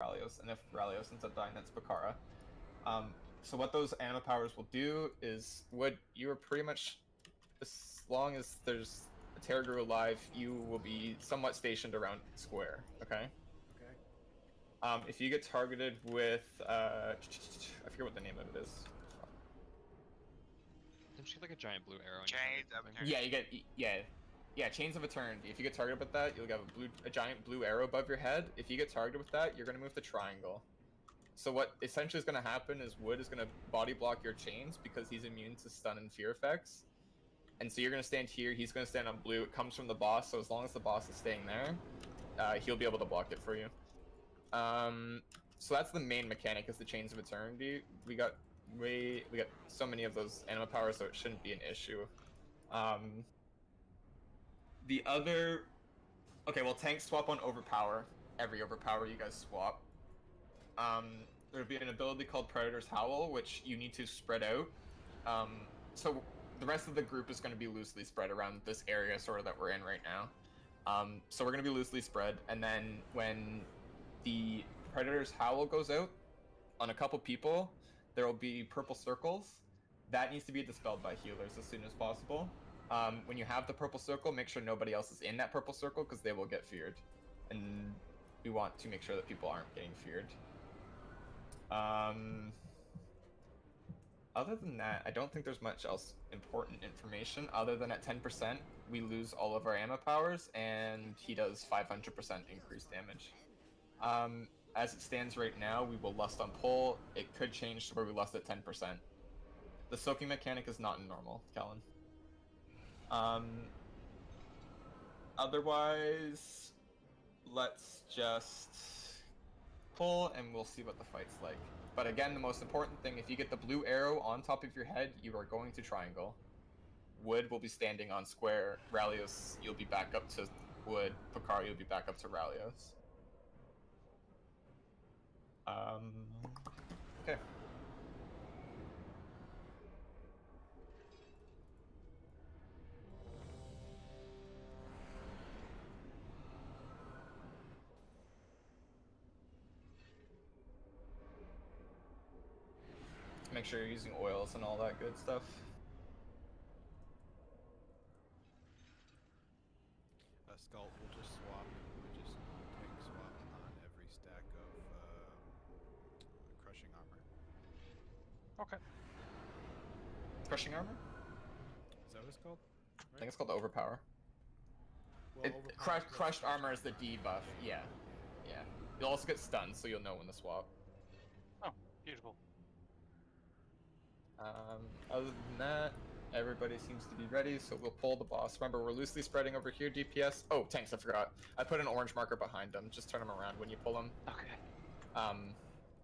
Ralios, and if Ralios ends up dying, that's Bakara. So what those anima powers will do is, you are pretty much, as long as there's a Terragru alive, you will be somewhat stationed around square. Okay. Okay. If you get targeted with, I forget what the name of it is. Didn't she like a giant blue arrow? Chains of Eternity. Yeah, you get Chains of Eternity. If you get targeted with that, you'll have a giant blue arrow above your head. If you get targeted with that, you're gonna move the triangle. So what essentially is gonna happen is Wood is gonna body block your chains because he's immune to stun and fear effects. And so you're gonna stand here. He's gonna stand on blue. It comes from the boss. So as long as the boss is staying there, he'll be able to block it for you. So that's the main mechanic, is the Chains of Eternity. We got so many of those anima powers, so it shouldn't be an issue. The other, okay, well, tanks swap on overpower. Every overpower you guys swap. There'll be an ability called Predator's Howl, which you need to spread out. So the rest of the group is going to be loosely spread around this area, sort of, that we're in right now. So we're going to be loosely spread, and then when the Predator's Howl goes out on a couple people, there will be purple circles. That needs to be dispelled by healers as soon as possible. When you have the purple circle, make sure nobody else is in that purple circle, because they will get feared. And we want to make sure that people aren't getting feared. Other than that, I don't think there's much else important information, other than at 10%, we lose all of our ammo powers, and he does 500% increased damage. As it stands right now, we will lust on pull. It could change to where we lust at 10%. The soaking mechanic is not in normal, Kellen. Otherwise, let's just pull and we'll see what the fight's like. But again, the most important thing, if you get the blue arrow on top of your head, you are going to triangle. Wood will be standing on square. Ralios, you'll be back up to Wood. Pakar, you'll be back up to Ralios. Okay. Make sure you're using oils and all that good stuff. Skull will just swap. We just tank swap on every stack of crushing armor. Okay. Crushing armor? Is that what it's called? Right? I think it's called overpower. Well, Crushed armor is the debuff. Yeah. Yeah. You'll also get stunned, so you'll know when to swap. Oh, beautiful. Other than that, everybody seems to be ready, so we'll pull the boss. Remember, we're loosely spreading over here, DPS. Oh, tanks, I forgot. I put an orange marker behind them. Just turn them around when you pull them. Okay.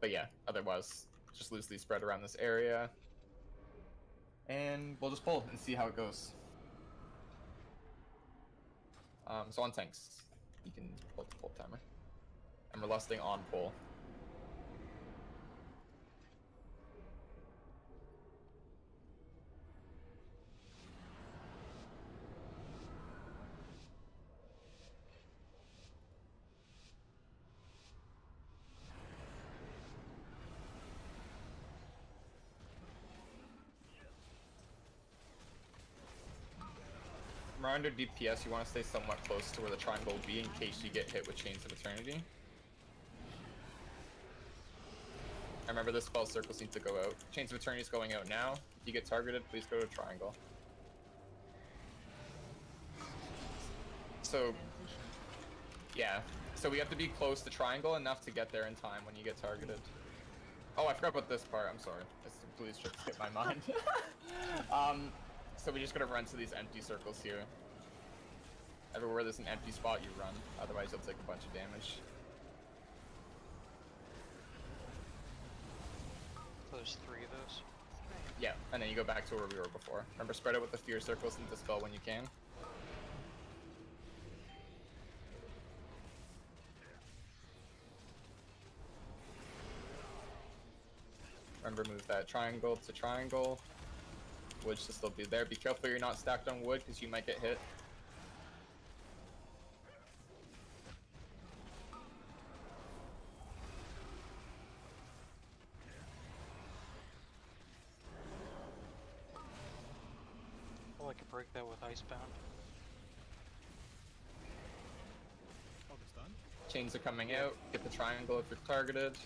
But yeah, otherwise, just loosely spread around this area. And we'll just pull and see how it goes. So on tanks, you can pull the pull timer. And we're lusting on pull. Under DPS, you want to stay somewhat close to where the triangle will be in case you get hit with Chains of Eternity. I remember the spell circles need to go out. Chains of Eternity is going out now. If you get targeted, please go to triangle. So, yeah. So we have to be close to triangle enough to get there in time when you get targeted. Oh, I forgot about this part. I'm sorry. This completely skipped my mind. So we just gotta run to these empty circles here. Everywhere there's an empty spot, you run. Otherwise, you'll take a bunch of damage. So there's 3 of those? Yeah, and then you go back to where we were before. Remember, spread out with the fear circles and dispel when you can. Remember, move that triangle to triangle. Wood should still be there. Be careful you're not stacked on wood, because you might get hit. I can break that with Icebound. Oh, it's done? Chains are coming out. Get the triangle if you're targeted.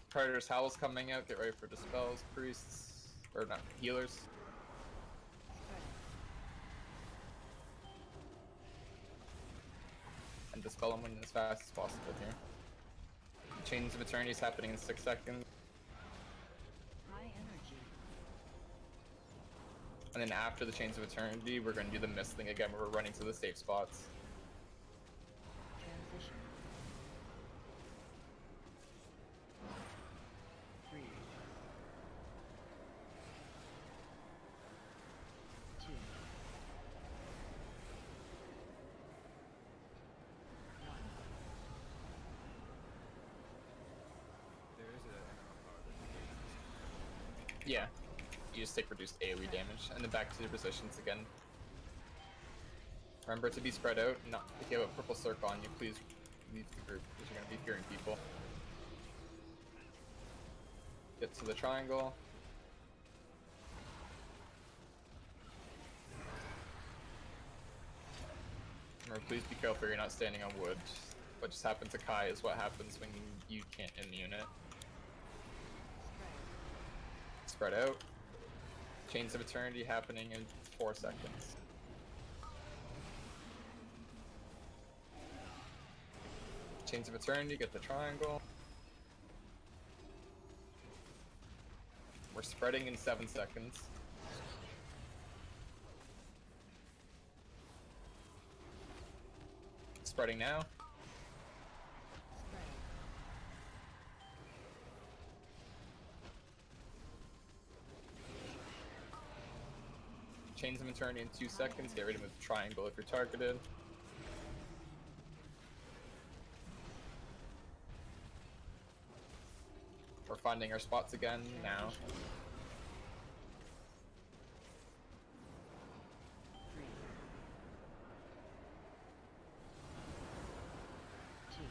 Predator's Howl's coming out. Get ready for dispels, priests, or not healers. And dispel them as fast as possible here. Chains of Eternity is happening in 6 seconds. High energy. And then after the Chains of Eternity, we're going to do the mist thing again where we're running to the safe spots. Transition. 3. 2. 1. There is an animal power that negates this. Yeah. You just take reduced AoE damage, and then back to your positions again. Remember to be spread out. Not if you have a purple circle on you, please leave the group because you're going to be fearing people. Get to the triangle. Remember, please be careful you're not standing on wood. What just happened to Kai is what happens when you can't immune it. Spread out. Chains of Eternity happening in 4 seconds. Chains of Eternity, get the triangle. We're spreading in 7 seconds. Spreading now. Chains of Eternity in 2 seconds. Get ready to move the triangle if you're targeted. We're finding our spots again now. 3. 2.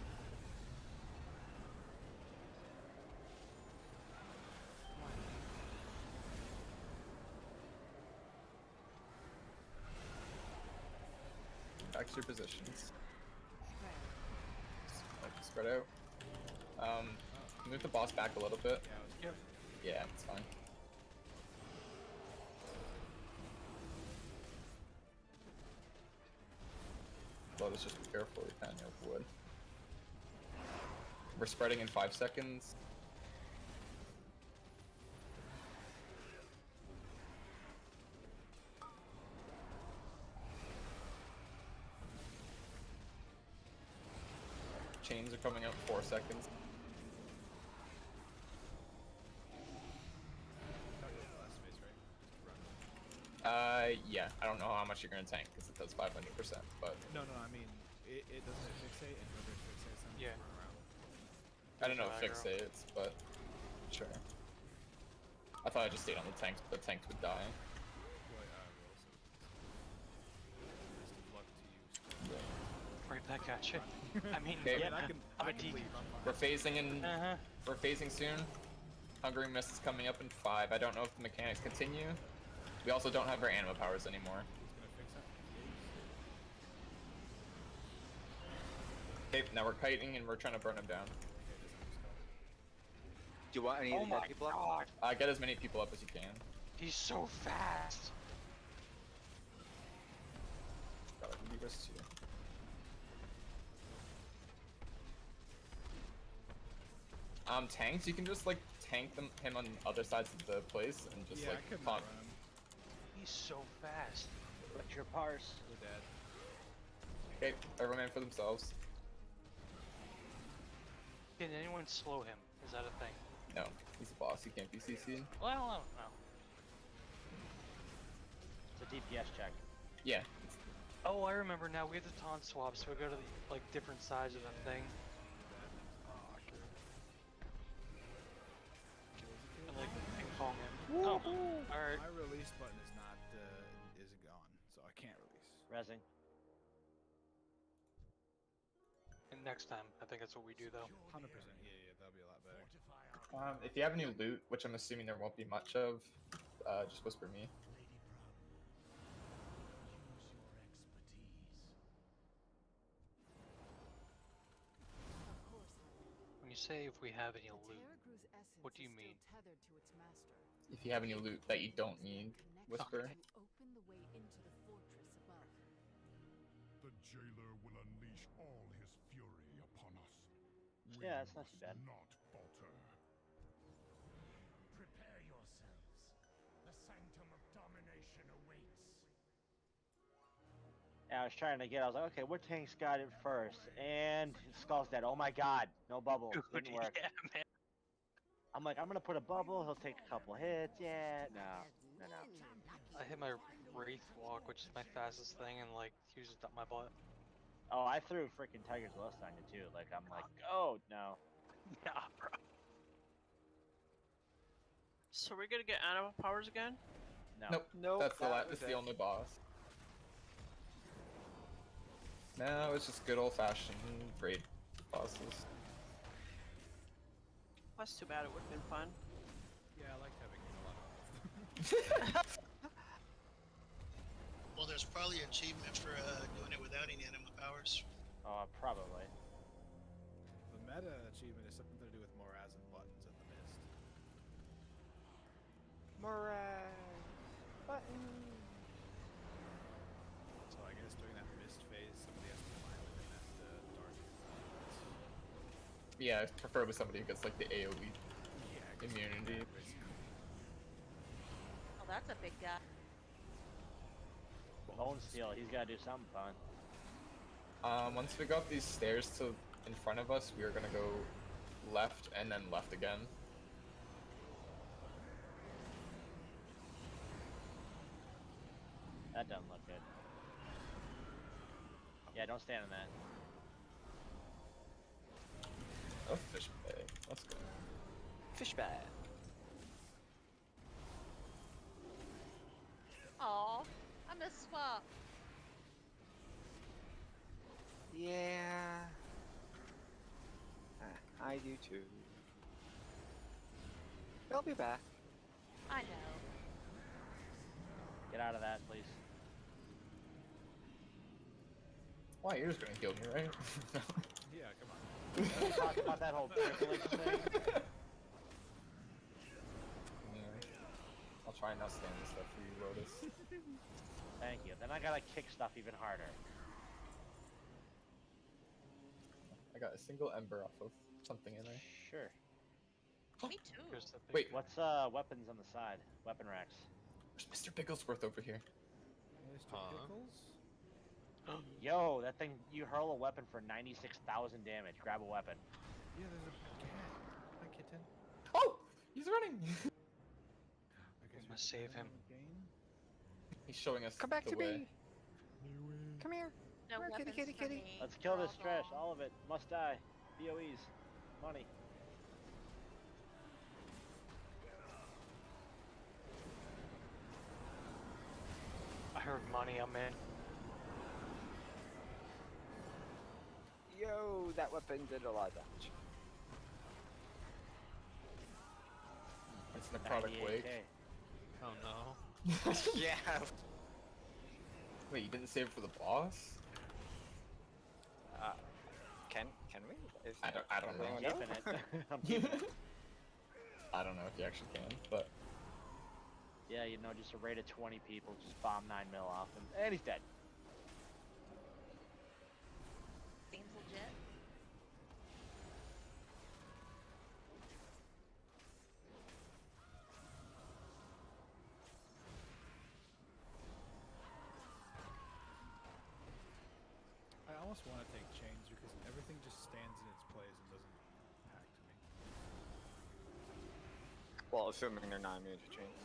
1. Back to your positions. Spread. Spread out. Move the boss back a little bit. Yeah, Yeah, it's fine. Well, let's just be careful. We can't have wood. We're spreading in 5 seconds. Chains are coming out in 4 seconds. that was the last phase, right? Just run. Yeah. I don't know how much you're gonna tank because it does 500%, but No, I mean, it doesn't fixate, and whoever it fixates them Yeah. just run around. I don't know if There's an aggro. fixates, but sure. I thought I just stayed on the tanks, but the tanks would die. Well, we also. Best of luck to you. Right back at you. I mean, Okay. yeah, I can, I'm I a can DK. leave, I'm fine. We're phasing in. Uh-huh. We're phasing soon. Hungering Mist is coming up in 5. I don't know if the mechanics continue. We also don't have our anima powers anymore. He's gonna fix it. Okay, now we're kiting and we're trying to burn them down. Do you want any Oh of the my dead people up? god, Get as many people up as you can. he's so fast. God, I can do this too. Tanks, you can just like tank him on other sides of the place and just Yeah, I like couldn't taunt. run him. He's so fast. What's your parse? We're dead. Okay, everyone in for themselves. Can anyone slow him? Is that a thing? No, he's a boss. He can't be CC'd. Well, I don't know. It's a DPS check. Yeah. Oh, I remember now. We have the taunt swap, so we go to the like different sides of the thing. And like ping pong him. Oh, all right. My release button is not, is gone, so I can't release. Resing. And next time, I think that's what we do though. 100%, yeah, that'll be a lot better. If you have any loot, which I'm assuming there won't be much of, just whisper me. When you say if we have any loot, what do you mean? If you have any loot that you don't need, whisper. Open the way into the fortress above. The jailer will unleash all his fury upon us. We Yeah, that's not too bad. must not falter. Prepare yourselves. The Sanctum of Domination awaits. Yeah, I was trying to get. I was like, okay, what tanks got it first? And Skull's dead. Oh my god, no bubble. Didn't work. Yeah, man. I'm like, I'm gonna put a bubble. He'll take a couple hits. Yeah, no. I hit my Wraith Walk, which is my fastest thing, and like he was just up my butt. Oh, I threw freaking Tiger's Lust on you too. Like, I'm like, oh no. Yeah, bro. So we're gonna get animal powers again? No. Nope. That's the only boss. No, it's just good old-fashioned raid bosses. That's too bad. It would have been fun. Yeah, I liked having a lot of Well, there's probably an achievement for doing it without any animal powers. Oh, probably. The meta achievement is something to do with Moraz and buttons in the mist. So I guess during that mist phase, somebody has to climb within that dark. Yeah, preferably somebody who gets like the AoE Yeah, immunity. Oh, that's a big guy. Bone Steel, he's gotta do something fun. Once we got these stairs to in front of us, we are gonna go left and then left again. That doesn't look good. Yeah, don't stand in that. Oh, fish bay. Let's go. Fish bag. Aw, I miss Swap. Yeah. I do too. They'll be back. I know. Get out of that, please. Why, you're just gonna heal me, right? Yeah, come on. We talked about that whole privilege thing. Yeah. I'll try and not stand this stuff for you, Lotus. Thank you. Then I gotta kick stuff even harder. I got a single ember off of something in there. Sure. Me too. Here's the thing. Wait, What's weapons on the side? Weapon racks. there's Mr. Bigglesworth over here. Mr. Pickles? Yo, that thing, you hurl a weapon for 96,000 damage. Grab a weapon. Yeah, there's a cat. Hi, kitten. Oh! He's running! I guess I'm we gonna save him. Again. He's showing us Come back the to way. me. Come here. No Come here, weapons kitty, for kitty. me. Let's kill We're this all trash. gone. All of it. Must die. BOEs. Money. I heard money. I'm in. Yo, that weapon did a lot of damage. It's necrotic wake. 98K. Oh no. Yeah. Wait, you didn't save it for the boss? Can we? Is I don't I'm know. keeping it. I'm keeping it. I don't know if you actually can, but Yeah, you know, just a raid of 20 people, just bomb 9 mil off him. And he's dead. Seems legit. I almost want to take chains because everything just stands in its place and doesn't impact me. Well, assuming they're not immune to chains.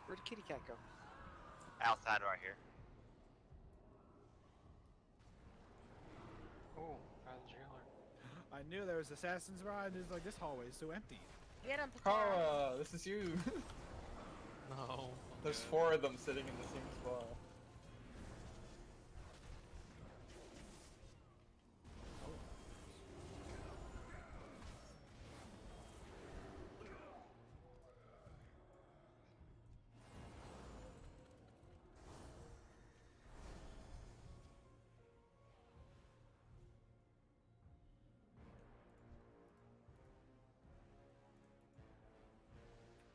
Where'd the kitty cat go? Outside right here. Oh, the jailer. I knew there was assassins behind. It's like this hallway is so empty. Get him, Patara. Kara, this is you. No. There's 4 of them sitting in the same spot.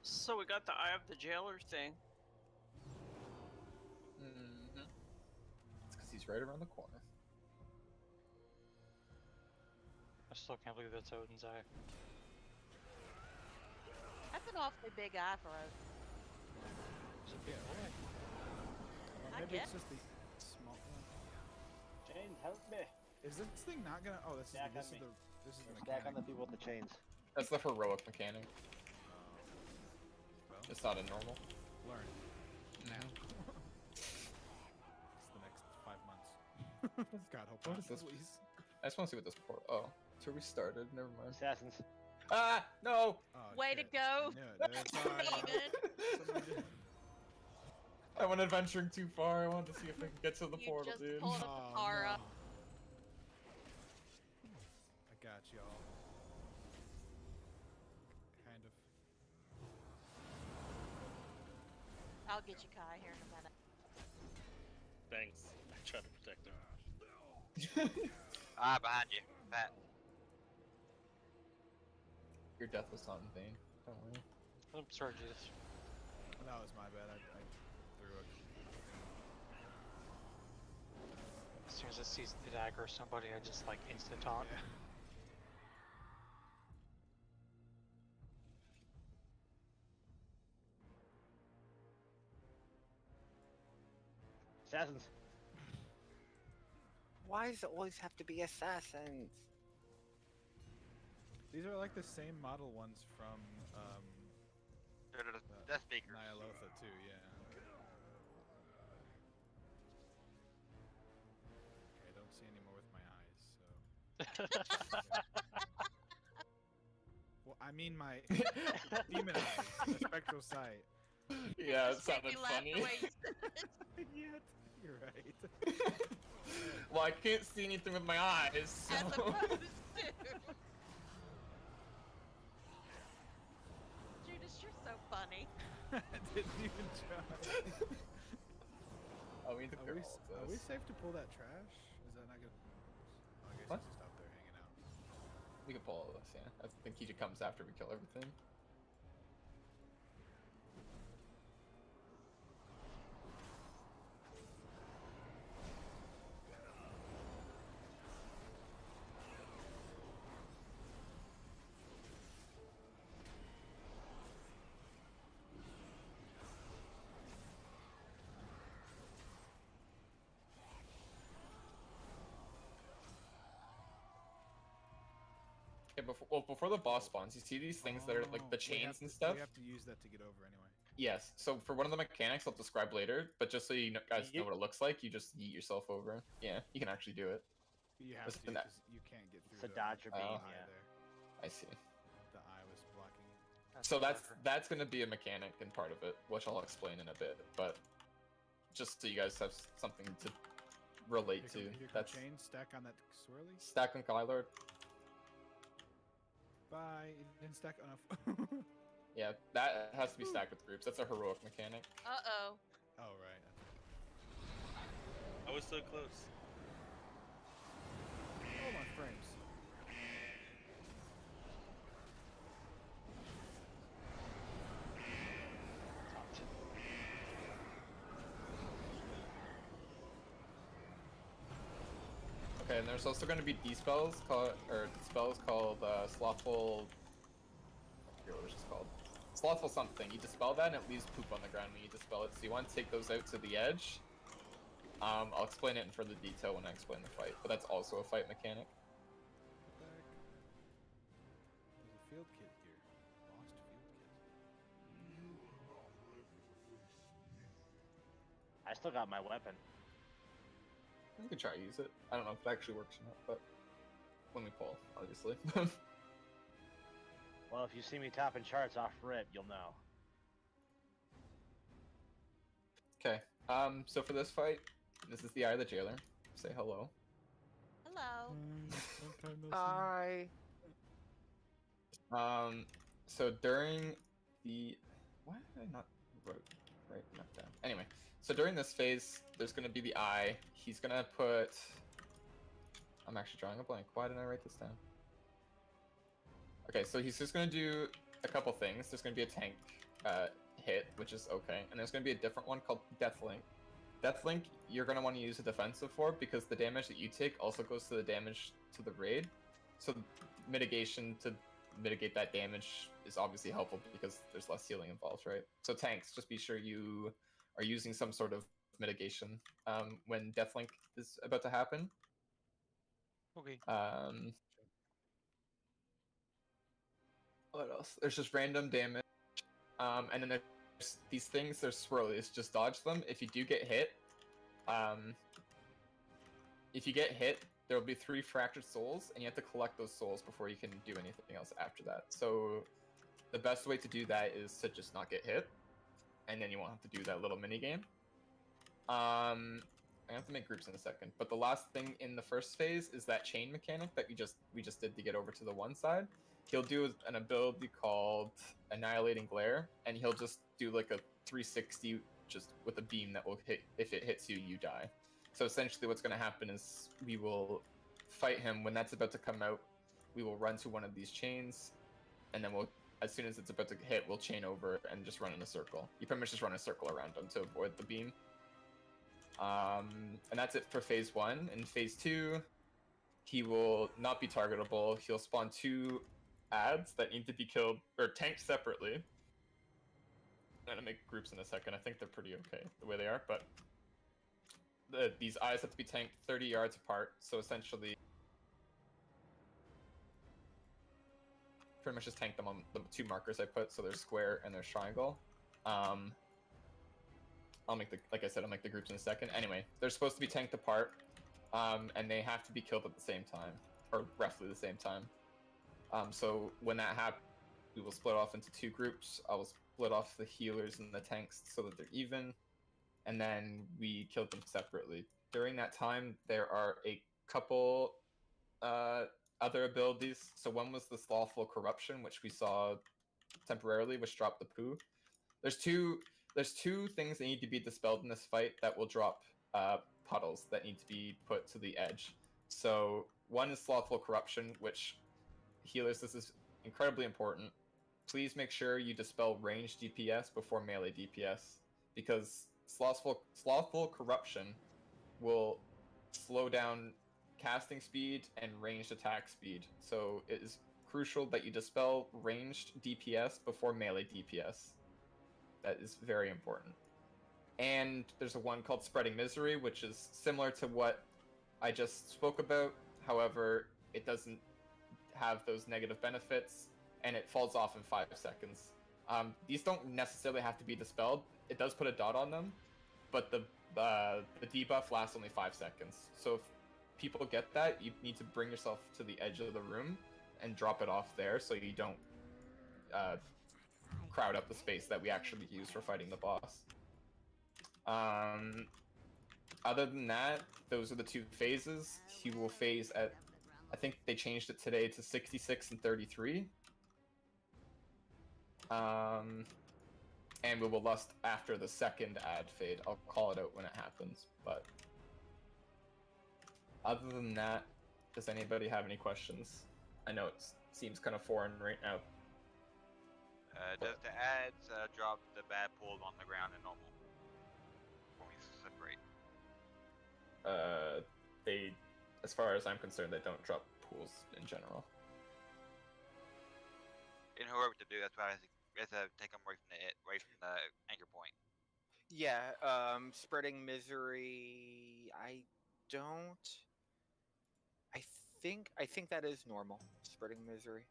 So we got the Eye of the Jailer thing. Mm-hmm. It's because he's right around the corner. I still can't believe that's Odin's eye. That's an awfully big eye for us. Is it big? Or I maybe guess. it's just the small one. Chains, help me. Is this thing not gonna? Oh, this Stack is on me. this is the Stack on mechanic. the people with the chains. That's the heroic mechanic. Well, It's not a normal. learn now. It's the next 5 months. God, hope What not, is this? please. I just want to see what this port. Oh, so we started. Never mind. Assassins. Ah, no! Oh, Way to shit. go, I knew it, dude. Sorry. Steven. Somebody did- I went adventuring too far. I wanted to see if I could get to the You portal, just dude. pulled up Oh, the car no. up. I got y'all. Kind of. I'll get you, Kai, here in a minute. Thanks. I try to protect her. Ah, behind you. Pat. Your death was not in vain. Don't worry. I'm sorry, Jesus. That was my bad. I threw it. As soon as I see the dagger or somebody, I just like instant taunt. Yeah. Assassins. Why does it always have to be assassins? These are like the same model ones from They're the Death Speakers. Nyalotha too, yeah. Okay, I don't see any more with my eyes, so. Well, I mean my demon eyes, the spectral sight. Yeah, it Just made sounded me laugh the funny. way you said it. Yeah, you're right. Well, I can't see anything with my eyes, so... As opposed to. Judas, you're so funny. I didn't even try. Oh, we need to Are clear we, all are of we this. safe to pull that trash? Is that not good? Oh, I guess What? it's just out there hanging out. We can pull all of this, yeah. I think Kija comes after we kill everything. Okay, before the boss spawns, you see these things that are like the chains and stuff? We have to use that to get over anyway. Yes, so for one of the mechanics I'll describe later, but just so you guys know what it looks like, you just yeet yourself over. Yeah, you can actually do it. You have Listen to, to that. because you can't get through It's a the dodge or the beam, eye yeah. there. I see. The eye was blocking it. So that's gonna be a mechanic and part of it, which I'll explain in a bit, but just so you guys have something to relate to. Here come That's chain, stack on that swirly. stack on Kylord. Bye. It didn't stack enough. Yeah, that has to be stacked with groups. That's a heroic mechanic. Uh-oh. Oh, right. I was so close. Oh, my frames. Okay, and there's also going to be D-spells called, or spells called Slothful. I forget what it's just called. Slothful something. You dispel that and it leaves poop on the ground when you dispel it. So you want to take those out to the edge. I'll explain it in further detail when I explain the fight, but that's also a fight mechanic. What the heck? There's a field kit here. Lost field kit. I still got my weapon. You can try to use it. I don't know if it actually works or not, but when we pull, obviously. Well, if you see me topping charts off rip, you'll know. Okay. So for this fight, this is the Eye of the Jailer. Say hello. Hello. Hi. So during the why did I not write enough down? Anyway, so during this phase, there's gonna be the Eye. He's gonna put. I'm actually drawing a blank. Why didn't I write this down? Okay, so he's just gonna do a couple things. There's gonna be a tank hit, which is okay, and there's gonna be a different one called Deathlink. Deathlink, you're gonna want to use a defensive for because the damage that you take also goes to the damage to the raid. So mitigation to mitigate that damage is obviously helpful because there's less healing involved, right? So tanks, just be sure you are using some sort of mitigation when Deathlink is about to happen. Okay. What else? There's just random damage. And then there's these things, there's swirlies. Just dodge them. If you do get hit, there will be 3 fractured souls, and you have to collect those souls before you can do anything else after that. So the best way to do that is to just not get hit, and then you won't have to do that little mini game. I have to make groups in a second, but the last thing in the first phase is that chain mechanic that we just did to get over to the one side. He'll do an ability called Annihilating Glare, and he'll just do like a 360 just with a beam that will hit. If it hits you, you die. So essentially what's going to happen is we will fight him. When that's about to come out, we will run to one of these chains, and then as soon as it's about to hit, we'll chain over and just run in a circle. You pretty much just run a circle around him to avoid the beam. And that's it for phase 1. In phase 2, he will not be targetable. He'll spawn 2 ads that need to be killed or tanked separately. I'm gonna make groups in a second. I think they're pretty okay the way they are, but these eyes have to be tanked 30 yards apart. So essentially, pretty much just tank them on the 2 markers I put. So there's square and there's triangle. I'll make the groups in a second. Anyway, they're supposed to be tanked apart, and they have to be killed at the same time, or roughly the same time. So when that happens, we will split off into 2 groups. I will split off the healers and the tanks so that they're even, and then we kill them separately. During that time, there are a couple other abilities. So one was the Slothful Corruption, which we saw temporarily, which dropped the poo. There's two things that need to be dispelled in this fight that will drop puddles that need to be put to the edge. So one is Slothful Corruption, which healers, this is incredibly important. Please make sure you dispel ranged DPS before melee DPS, because Slothful Corruption will slow down casting speed and ranged attack speed. So it is crucial that you dispel ranged DPS before melee DPS. That is very important. And there's a one called Spreading Misery, which is similar to what I just spoke about. However, it doesn't have those negative benefits, and it falls off in 5 seconds. These don't necessarily have to be dispelled. It does put a dot on them, but the debuff lasts only 5 seconds. So if people get that, you need to bring yourself to the edge of the room and drop it off there so you don't crowd up the space that we actually use for fighting the boss. Other than that, those are the 2 phases. He will phase at, I think they changed it today to 66 and 33. And we will lust after the second ad fade. I'll call it out when it happens, but other than that, does anybody have any questions? I know it seems kind of foreign right now. Does the ads drop the bad pools on the ground in normal? When we separate? They, as far as I'm concerned, they don't drop pools in general. In whoever to do, that's why I think we have to take them right from the anchor point. Yeah, Spreading Misery, I think that is normal. Spreading Misery.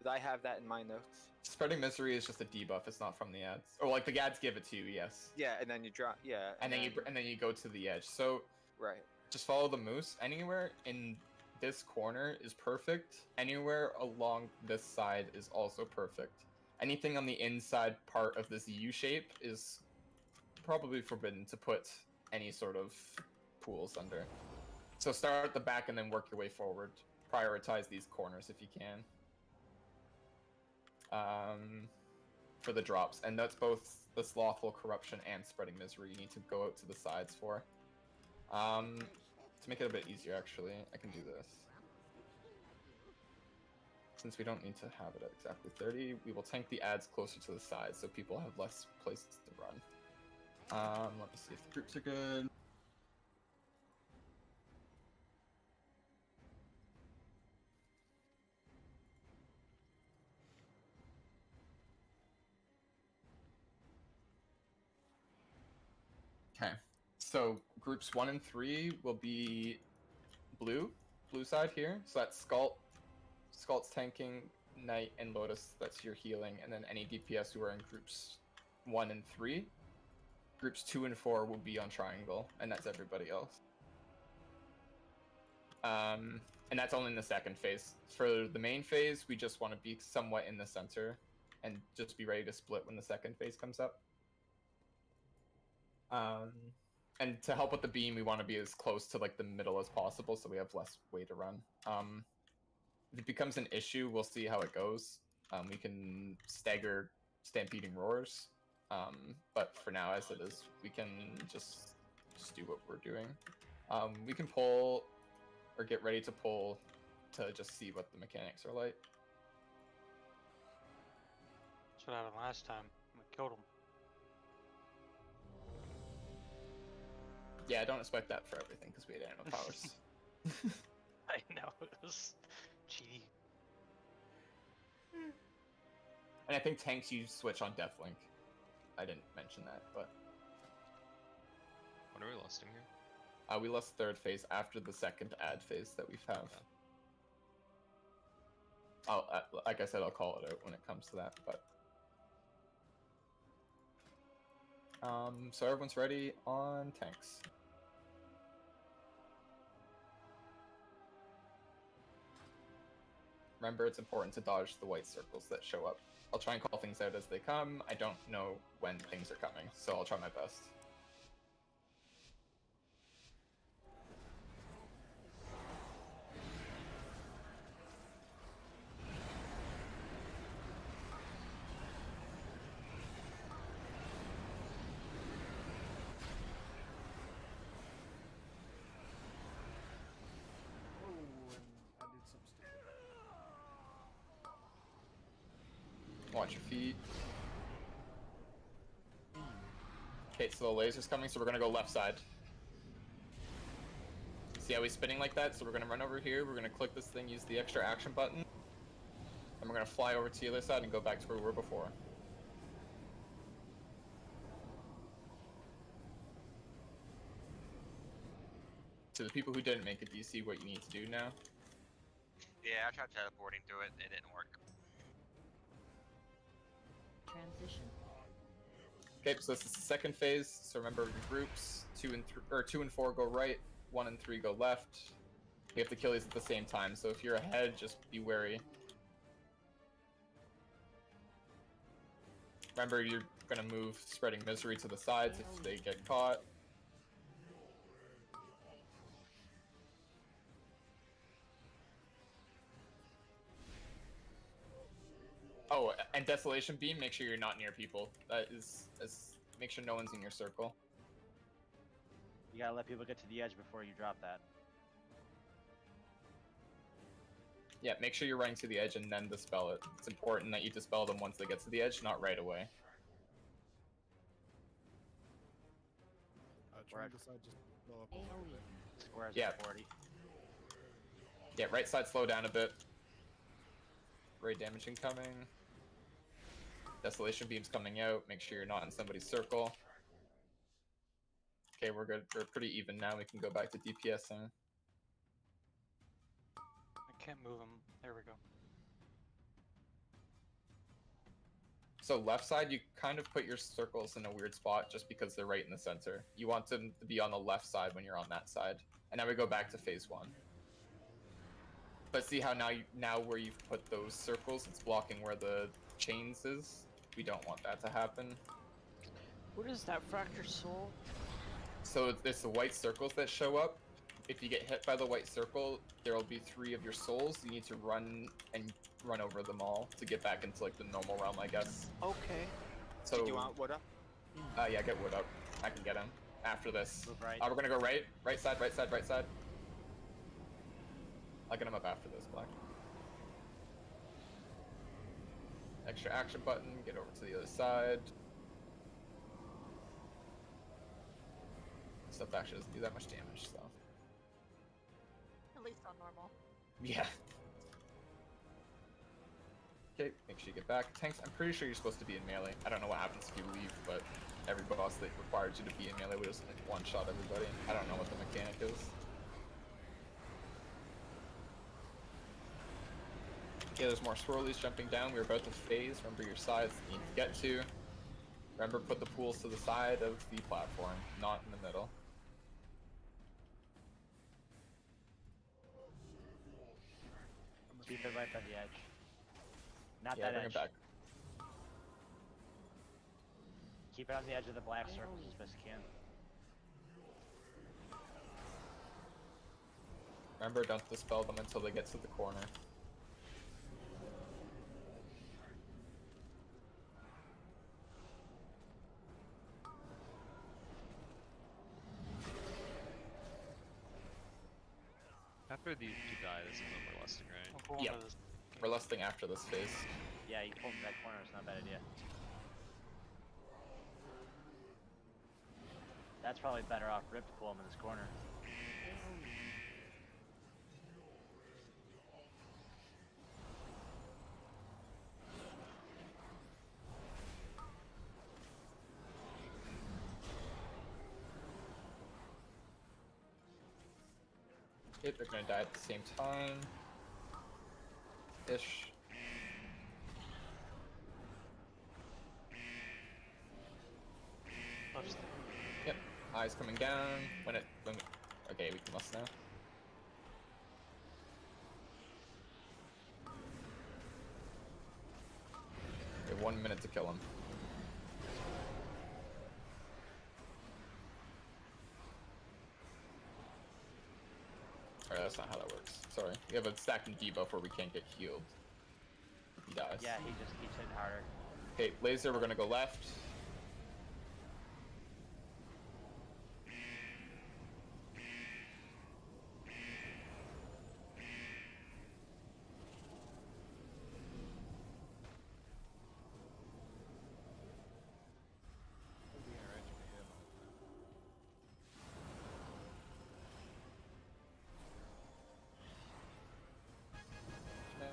But I have that in my notes. Spreading Misery is just a debuff. It's not from the ads, or like the ads give it to you. Yes. Yeah, and then you drop. Yeah. And then you go to the edge. So right. Just follow the moose. Anywhere in this corner is perfect. Anywhere along this side is also perfect. Anything on the inside part of this U shape is probably forbidden to put any sort of pools under. So start at the back and then work your way forward. Prioritize these corners if you can. For the drops, and that's both the Slothful Corruption and Spreading Misery. You need to go out to the sides for. To make it a bit easier, actually, I can do this. Since we don't need to have it at exactly 30, we will tank the ads closer to the sides so people have less places to run. Let me see if the groups are good. Okay, so groups 1 and 3 will be blue side here. So that's Skult's tanking, Knight, and Lotus, that's your healing, and then any DPS who are in groups 1 and 3. Groups 2 and 4 will be on triangle, and that's everybody else. And that's only in the second phase. For the main phase, we just want to be somewhat in the center, and just be ready to split when the second phase comes up. And to help with the beam, we want to be as close to like the middle as possible, so we have less way to run. If it becomes an issue, we'll see how it goes. We can stagger Stampeding Roars, but for now, as it is, we can just do what we're doing. We can pull, or get ready to pull, to just see what the mechanics are like. That's what happened last time. We killed him. Yeah, I don't expect that for everything, because we had animal powers. I know, it was cheaty. And I think tanks you switch on Deathlink. I didn't mention that, but... When are we lusting here? We lust third phase after the second ad phase that we've have. Like I said, I'll call it out when it comes to that, but... so everyone's ready on tanks. Remember, it's important to dodge the white circles that show up. I'll try and call things out as they come. I don't know when things are coming, so I'll try my best. Watch your feet. Okay, so the laser's coming, so we're gonna go left side. See how he's spinning like that? So we're gonna run over here, we're gonna click this thing, use the extra action button, and we're gonna fly over to the other side and go back to where we were before. To the people who didn't make it, do you see what you need to do now? Yeah, I tried teleporting to it, it didn't work. Transition. Okay, so this is the second phase. So remember, groups 2 and 4 go right, 1 and 3 go left. You have to kill these at the same time. So if you're ahead, just be wary. Remember, you're gonna move Spreading Misery to the sides if they get caught. Oh, and Desolation Beam, make sure you're not near people. That is make sure no one's in your circle. You gotta let people get to the edge before you drop that. Yeah, make sure you're running to the edge and then dispel it. It's important that you dispel them once they get to the edge, not right away. Try to decide just blow up. Squares Yeah. at 40. Yeah, right side slow down a bit. Ray damage incoming. Desolation Beam's coming out. Make sure you're not in somebody's circle. Okay, we're good. We're pretty even now. We can go back to DPSing. I can't move him. There we go. So left side, you kind of put your circles in a weird spot just because they're right in the center. You want them to be on the left side when you're on that side. And now we go back to phase 1. But see how now where you've put those circles, it's blocking where the chains is. We don't want that to happen. What is that, Fractured Soul? So it's the white circles that show up. If you get hit by the white circle, there will be 3 of your souls. You need to run over them all to get back into like the normal realm, I guess. Okay. So Did you want wood up? yeah, get wood up. I can get him after this. Move right. We're gonna go right side. I'll get him up after this, Black. Extra action button, get over to the other side. Stuff actually doesn't do that much damage, so. At least on normal. Yeah. Okay, make sure you get back. Tanks, I'm pretty sure you're supposed to be in melee. I don't know what happens if you leave, but every boss that requires you to be in melee will just like one-shot everybody. I don't know what the mechanic is. Okay, there's more swirlies jumping down. We're about to phase. Remember your sides that you need to get to. Remember, put the pools to the side of the platform, not in the middle. Keep it right by the edge. Not Yeah, that bring edge. it back. Keep it on the edge of the black circles as best you can. Remember, don't dispel them until they get to the corner. After these two die, this is no more lusting, right? Yep. We're lusting after this phase. Yeah, you pull him in that corner, it's not a bad idea. That's probably better off Rip to pull him in this corner. Okay, they're gonna die at the same time. Ish. Yep. Eyes coming down. Okay, we can lust now. We have 1 minute to kill him. Alright, that's not how that works. Sorry. We have a stacking debuff where we can't get healed. He dies. Yeah, he just keeps hitting harder. Okay, laser, we're gonna go left.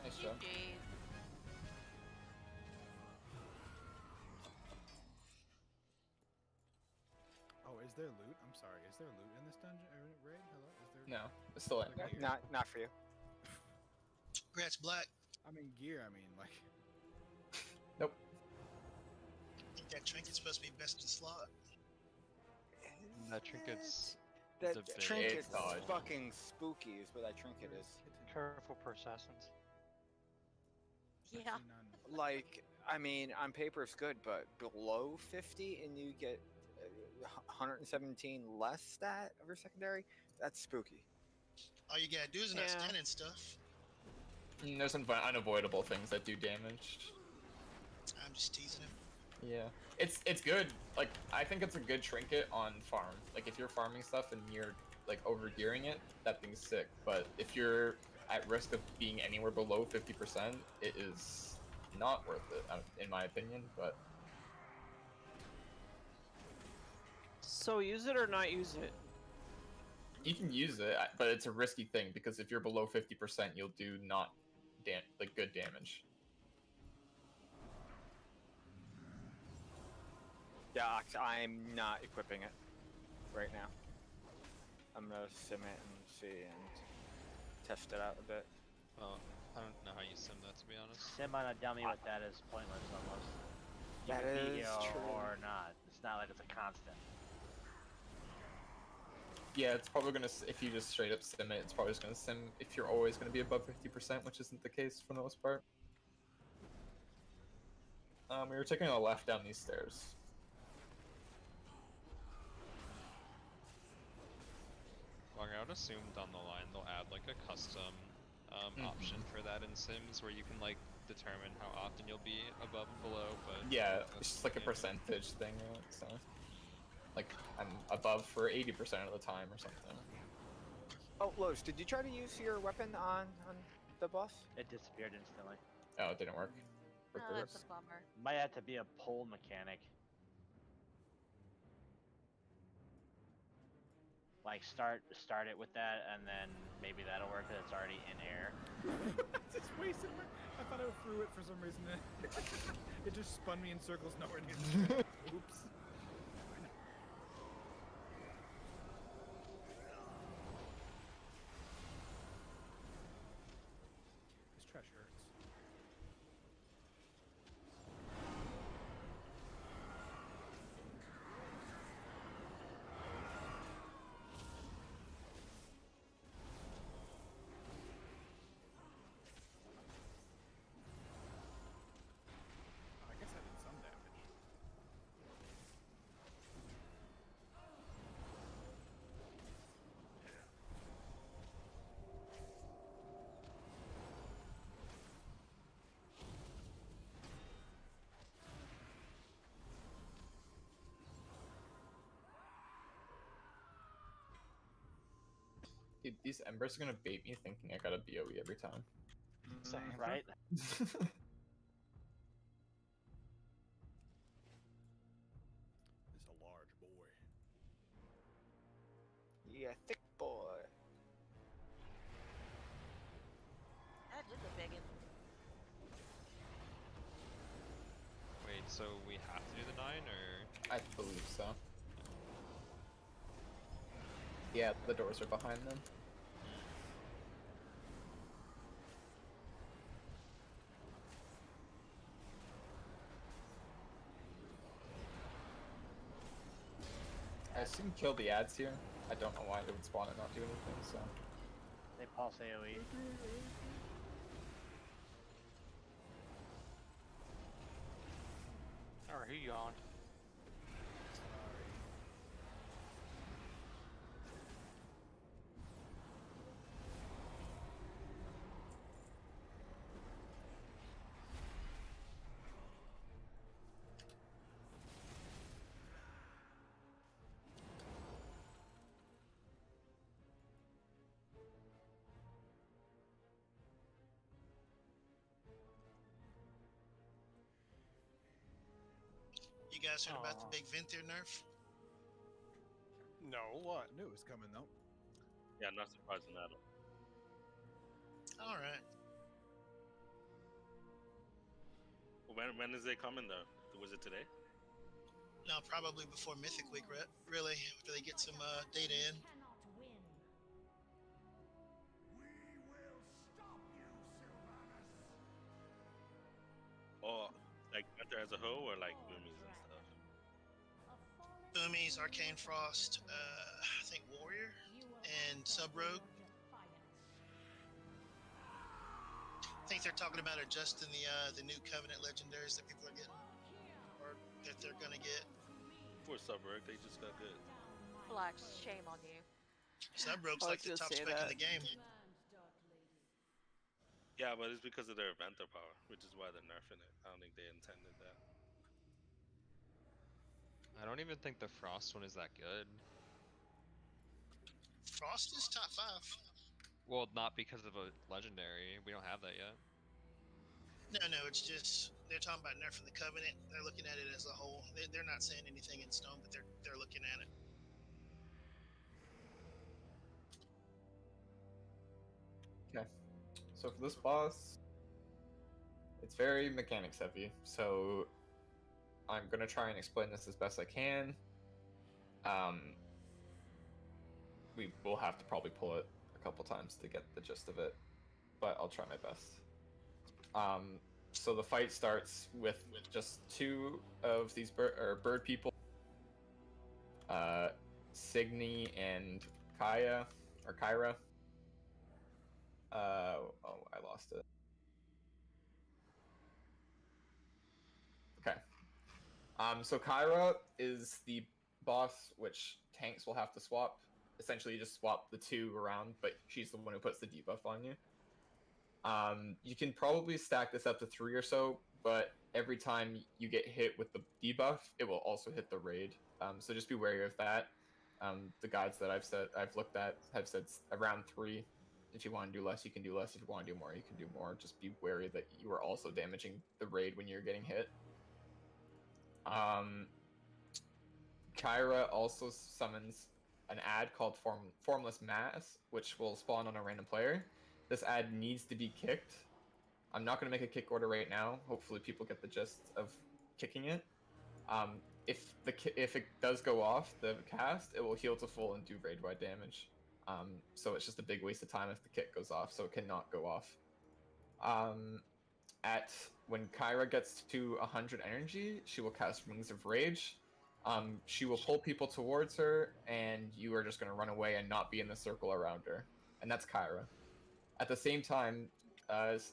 Nice job. Oh, is there loot? I'm sorry. Is there loot in this dungeon or raid? Hello? Is there? No, it's still in. Like gear? Not for you. Congrats, Black. I mean gear. I mean like. Nope. I think that trinket's supposed to be best in slot. That trinket's That debate. trinket's odd. fucking spooky is what that trinket is. Careful for assassins. Yeah. Like, I mean, on paper it's good, but below 50 and you get 117 less stat of your secondary, that's spooky. All you gotta do is not stand and stuff. There's some unavoidable things that do damage. I'm just teasing him. Yeah. It's good. Like, I think it's a good trinket on farm. Like, if you're farming stuff and you're, like, overgearing it, that thing's sick. But if you're at risk of being anywhere below 50%, it is not worth it, in my opinion, but... So use it or not use it? You can use it, but it's a risky thing, because if you're below 50%, you'll do not good damage. Yeah, I'm not equipping it right now. I'm gonna sim it and see and test it out a bit. Well, I don't know how you sim that, to be honest. Sim on a dummy with that is pointless almost. You That can be is here true. or not. It's not like it's a constant. Yeah, it's probably gonna, if you just straight up sim it, it's probably just gonna sim if you're always gonna be above 50%, which isn't the case for the most part. We were taking a left down these stairs. assume down the line they'll add like a custom option for that in Sims where you can like determine how often you'll be above and below, but Yeah, that's it's just like a changing. percentage thing, right? So, like, I'm above for 80% of the time or something. Oh, Los, did you try to use your weapon on the boss? It disappeared instantly. Oh, it didn't work. Oh, that's a bummer. Might have to be a pull mechanic. Like start it with that, and then maybe that'll work because it's already in air. Just wasted my. I thought I threw it for some reason. It just spun me in circles nowhere near the track. Oops. This trash hurts. I guess I did some damage. Dude, these embers are gonna bait me thinking I got a BOE every time. Same. Right? This is a large boy. Yeah, thick boy. That is a biggin. Wait, so we have to do the 9 or? I believe so. Yeah, the doors are behind them. I assume kill the ads here. I don't know why they would spawn and not do anything, so. They pulse AoE. Or who yawned? You guys heard about the big Venthyr nerf? No, what? I knew it was coming though. Yeah, not surprising at all. All right. When is it coming though? Was it today? No, probably before Mythic Week, really, after they get some data in. Or like Hunter as a whole, or like Boomies and stuff? Boomies, Arcane Frost, I think Warrior, and Sub Rogue. I think they're talking about adjusting the new Covenant legendaries that people are getting, or that they're gonna get. For Suburb, they just got good. Flax, shame on you. Sub Rogue's I was like the gonna top say spec in that. the game. Yeah, but it's because of their Vanta power, which is why they're nerfing it. I don't think they intended that. I don't even think the Frost one is that good. Frost is top 5. Well, not because of a legendary. We don't have that yet. No, it's just they're talking about nerfing the Covenant. They're looking at it as a whole. They're not saying anything in stone, but they're looking at it. Okay. So for this boss, it's very mechanics heavy. So I'm gonna try and explain this as best I can. We will have to probably pull it a couple times to get the gist of it, but I'll try my best. So the fight starts with just 2 of these bird people, Signy and Kyra. Oh, I lost it. Okay. So Kyra is the boss, which tanks will have to swap. essentially you just swap the 2 around, but she's the one who puts the debuff on you. You can probably stack this up to 3 or so, but every time you get hit with the debuff, it will also hit the raid. So just be wary of that. The guides that I've looked at have said around 3. If you want to do less, you can do less. If you want to do more, you can do more. Just be wary that you are also damaging the raid when you're getting hit. Kyra also summons an ad called Formless Mass, which will spawn on a random player. This ad needs to be kicked. I'm not going to make a kick order right now. Hopefully people get the gist of kicking it. If it does go off the cast, it will heal to full and do raid-wide damage. So it's just a big waste of time if the kick goes off, so it cannot go off. When Kyra gets to 100 energy, she will cast Wings of Rage. She will pull people towards her, and you are just going to run away and not be in the circle around her. And that's Kyra. At the same time,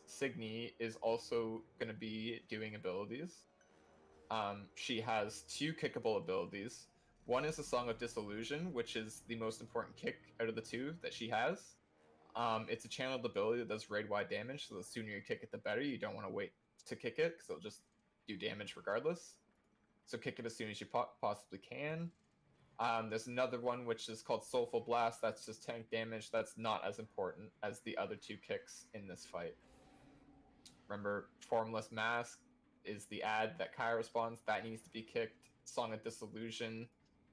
Signy is also going to be doing abilities. She has 2 kickable abilities. One is a Song of Disillusion, which is the most important kick out of the 2 that she has. It's a channeled ability that does raid-wide damage, so the sooner you kick it, the better. You don't want to wait to kick it, because it'll just do damage regardless. So kick it as soon as you possibly can. There's another one which is called Soulful Blast. That's just tank damage. That's not as important as the other 2 kicks in this fight. Remember, Formless Mask is the ad that Kyra responds. That needs to be kicked. Song of Disillusion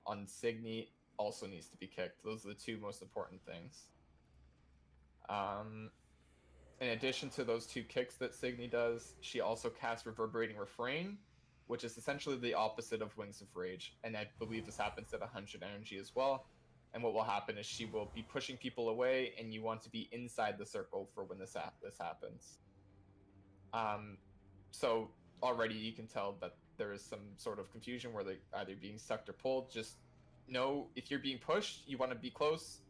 on Signy also needs to be kicked. Those are the 2 most important things. In addition to those 2 kicks that Signy does, she also casts Reverberating Refrain, which is essentially the opposite of Wings of Rage, and I believe this happens at 100 energy as well. And what will happen is she will be pushing people away, and you want to be inside the circle for when this happens. So already you can tell that there is some sort of confusion where they're either being sucked or pulled. Just know if you're being pushed, you want to be close.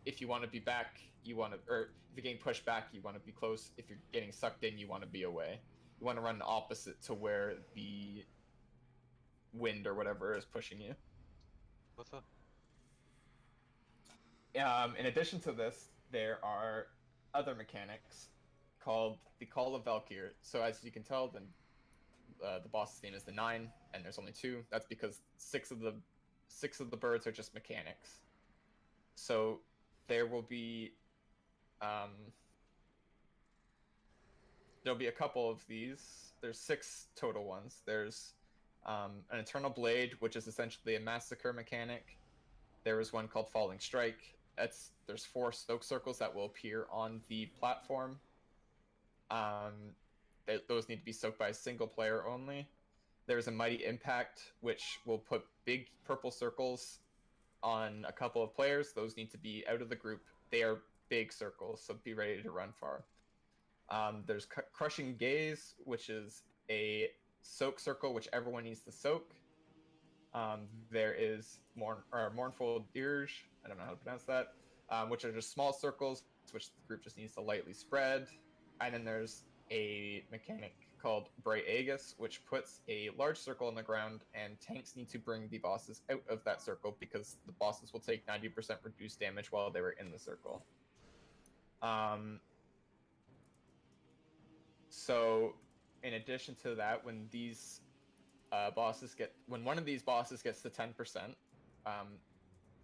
If you want to be back, or if you're getting pushed back, you want to be close. If you're getting sucked in, you want to be away. You want to run opposite to where the wind or whatever is pushing you. In addition to this, there are other mechanics called the Call of Valkyr. So as you can tell, the boss's name is the 9, and there's only 2. That's because 6 of the birds are just mechanics. So there will be there'll be a couple of these. There's 6 total ones. There's an Eternal Blade, which is essentially a massacre mechanic. There is one called Falling Strike. There's 4 soak circles that will appear on the platform. Those need to be soaked by a single player only. There's a Mighty Impact, which will put big purple circles on a couple of players. Those need to be out of the group. They are big circles, so be ready to run far. There's Crushing Gaze, which is a soak circle which everyone needs to soak. There is Mournful Dirge, I don't know how to pronounce that, which are just small circles which the group just needs to lightly spread. And then there's a mechanic called Bright Aegis, which puts a large circle on the ground, and tanks need to bring the bosses out of that circle because the bosses will take 90% reduced damage while they were in the circle. So, in addition to that, when one of these bosses gets to 10%,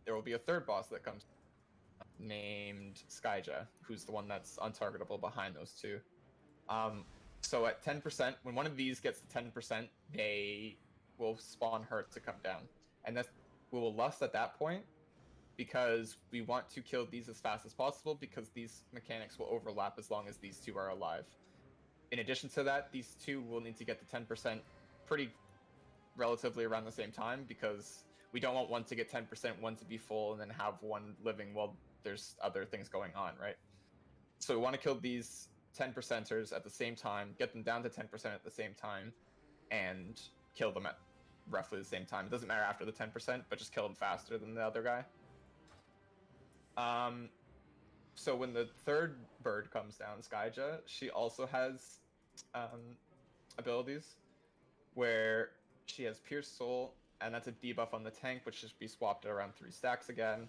there will be a third boss that comes named Skyja, who's the one that's untargetable behind those 2. So at 10%, when one of these gets to 10%, they will spawn her to come down. And we will lust at that point, because we want to kill these as fast as possible, because these mechanics will overlap as long as these 2 are alive. In addition to that, these 2 will need to get to 10% relatively around the same time, because we don't want one to get 10%, one to be full, and then have one living while there's other things going on, right? So we want to kill these 10%ers at the same time, get them down to 10% at the same time, and kill them at roughly the same time. It doesn't matter after the 10%, but just kill them faster than the other guy. So when the third bird comes down, Skyja, she also has abilities where she has Pierce Soul, and that's a debuff on the tank, which should be swapped at around 3 stacks again.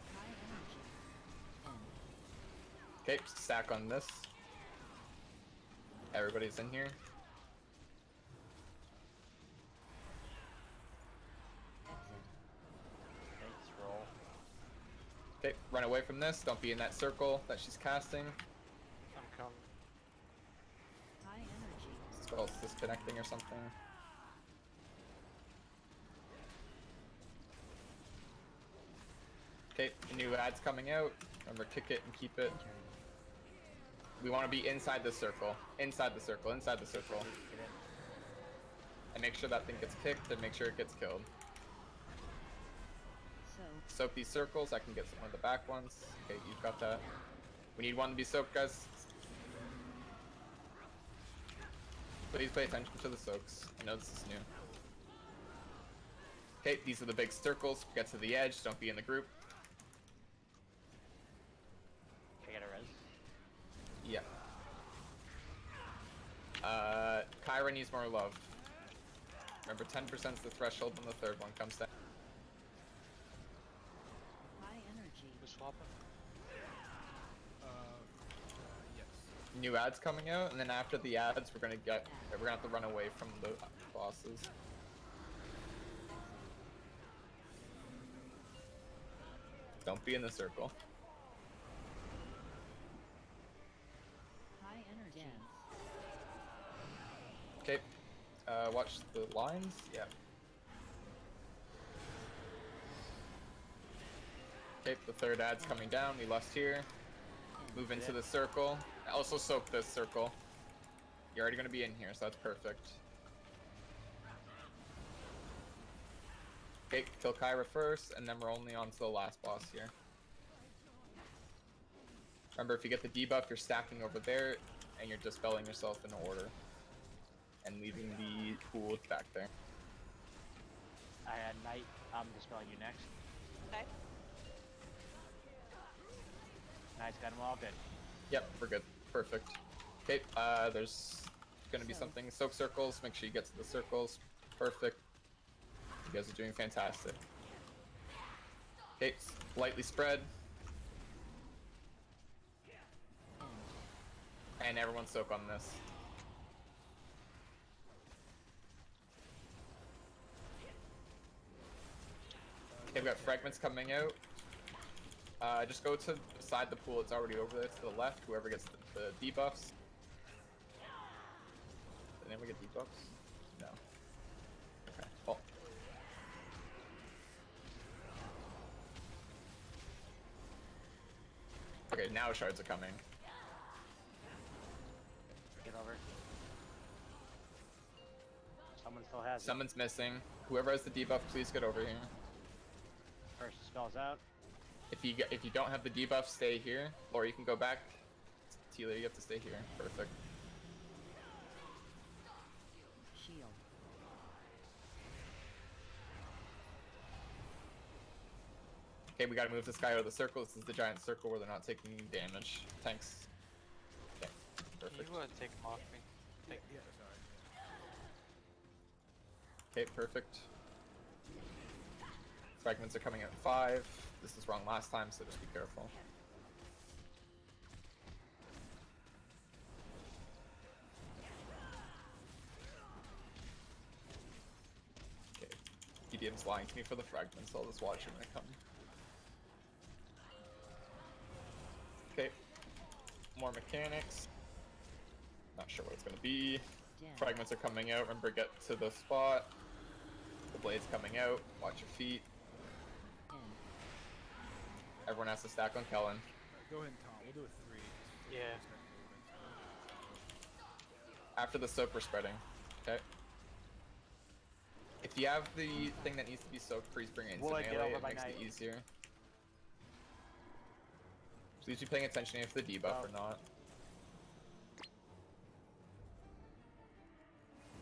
High energy. Okay, stack on this. Everybody's in here. Thanks, roll. Okay, run away from this. Don't be in that circle that she's casting. I'm coming. High energy. Spell's disconnecting or something. Okay, new ad's coming out. Remember, kick it and keep it. We want to be inside the circle. Inside the circle. Inside the circle. And make sure that thing gets kicked and make sure it gets killed. Soak these circles. I can get some of the back ones. Okay, you've got that. We need one to be soaked, guys. Please pay attention to the soaks. I know this is new. Okay, these are the big circles. Get to the edge. Don't be in the group. Can I get a res? Yeah. Kyra needs more love. Remember, 10% is the threshold when the third one comes down. High energy. Who's swapping? Yes. New ads coming out, and then after the ads, we're gonna have to run away from the bosses. Don't be in the circle. High energy. Okay. Watch the lines. Yeah. Okay, the third ad's coming down. We lost here. Move into the circle. Also soak this circle. You're already gonna be in here, so that's perfect. Okay, kill Kyra first, and then we're only on to the last boss here. Remember, if you get the debuff, you're stacking over there, and you're dispelling yourself in order. And leaving the pool back there. I had Knight. I'm dispelling you next. Okay. Knight's got them all good. Yep, we're good. Perfect. Okay, there's gonna be something. Soak circles, make sure you get to the circles. Perfect. You guys are doing fantastic. Okay, lightly spread. And everyone soak on this. Okay, we've got fragments coming out. Just go to beside the pool. It's already over there to the left. Whoever gets the debuffs. Did anyone get debuffs? No. Okay. Well. Okay, now shards are coming. Get over. Someone still has it. Someone's missing. Whoever has the debuff, please get over here. First spells out. If you don't have the debuff, stay here, or you can go back. Tila, you have to stay here. Perfect. Shield. Okay, we gotta move this guy out of the circle. This is the giant circle where they're not taking damage. Tanks. Okay, perfect. You take him off me. Yeah, sorry. Okay, perfect. Fragments are coming out in 5. This is wrong last time, so just be careful. Okay, PDM's lying to me for the fragments, so I'll just watch it when they come. Okay, more mechanics. Not sure what it's gonna be. Fragments are coming out. Remember, get to the spot. The blade's coming out. Watch your feet. Everyone has to stack on Kellen. Go ahead, Tom. We'll do a 3. Yeah. After the soak, we're spreading. Okay. If you have the thing that needs to be soaked, please bring it into Wood, get melee. over It by makes it Knight. easier. Please be paying attention if the debuff or not.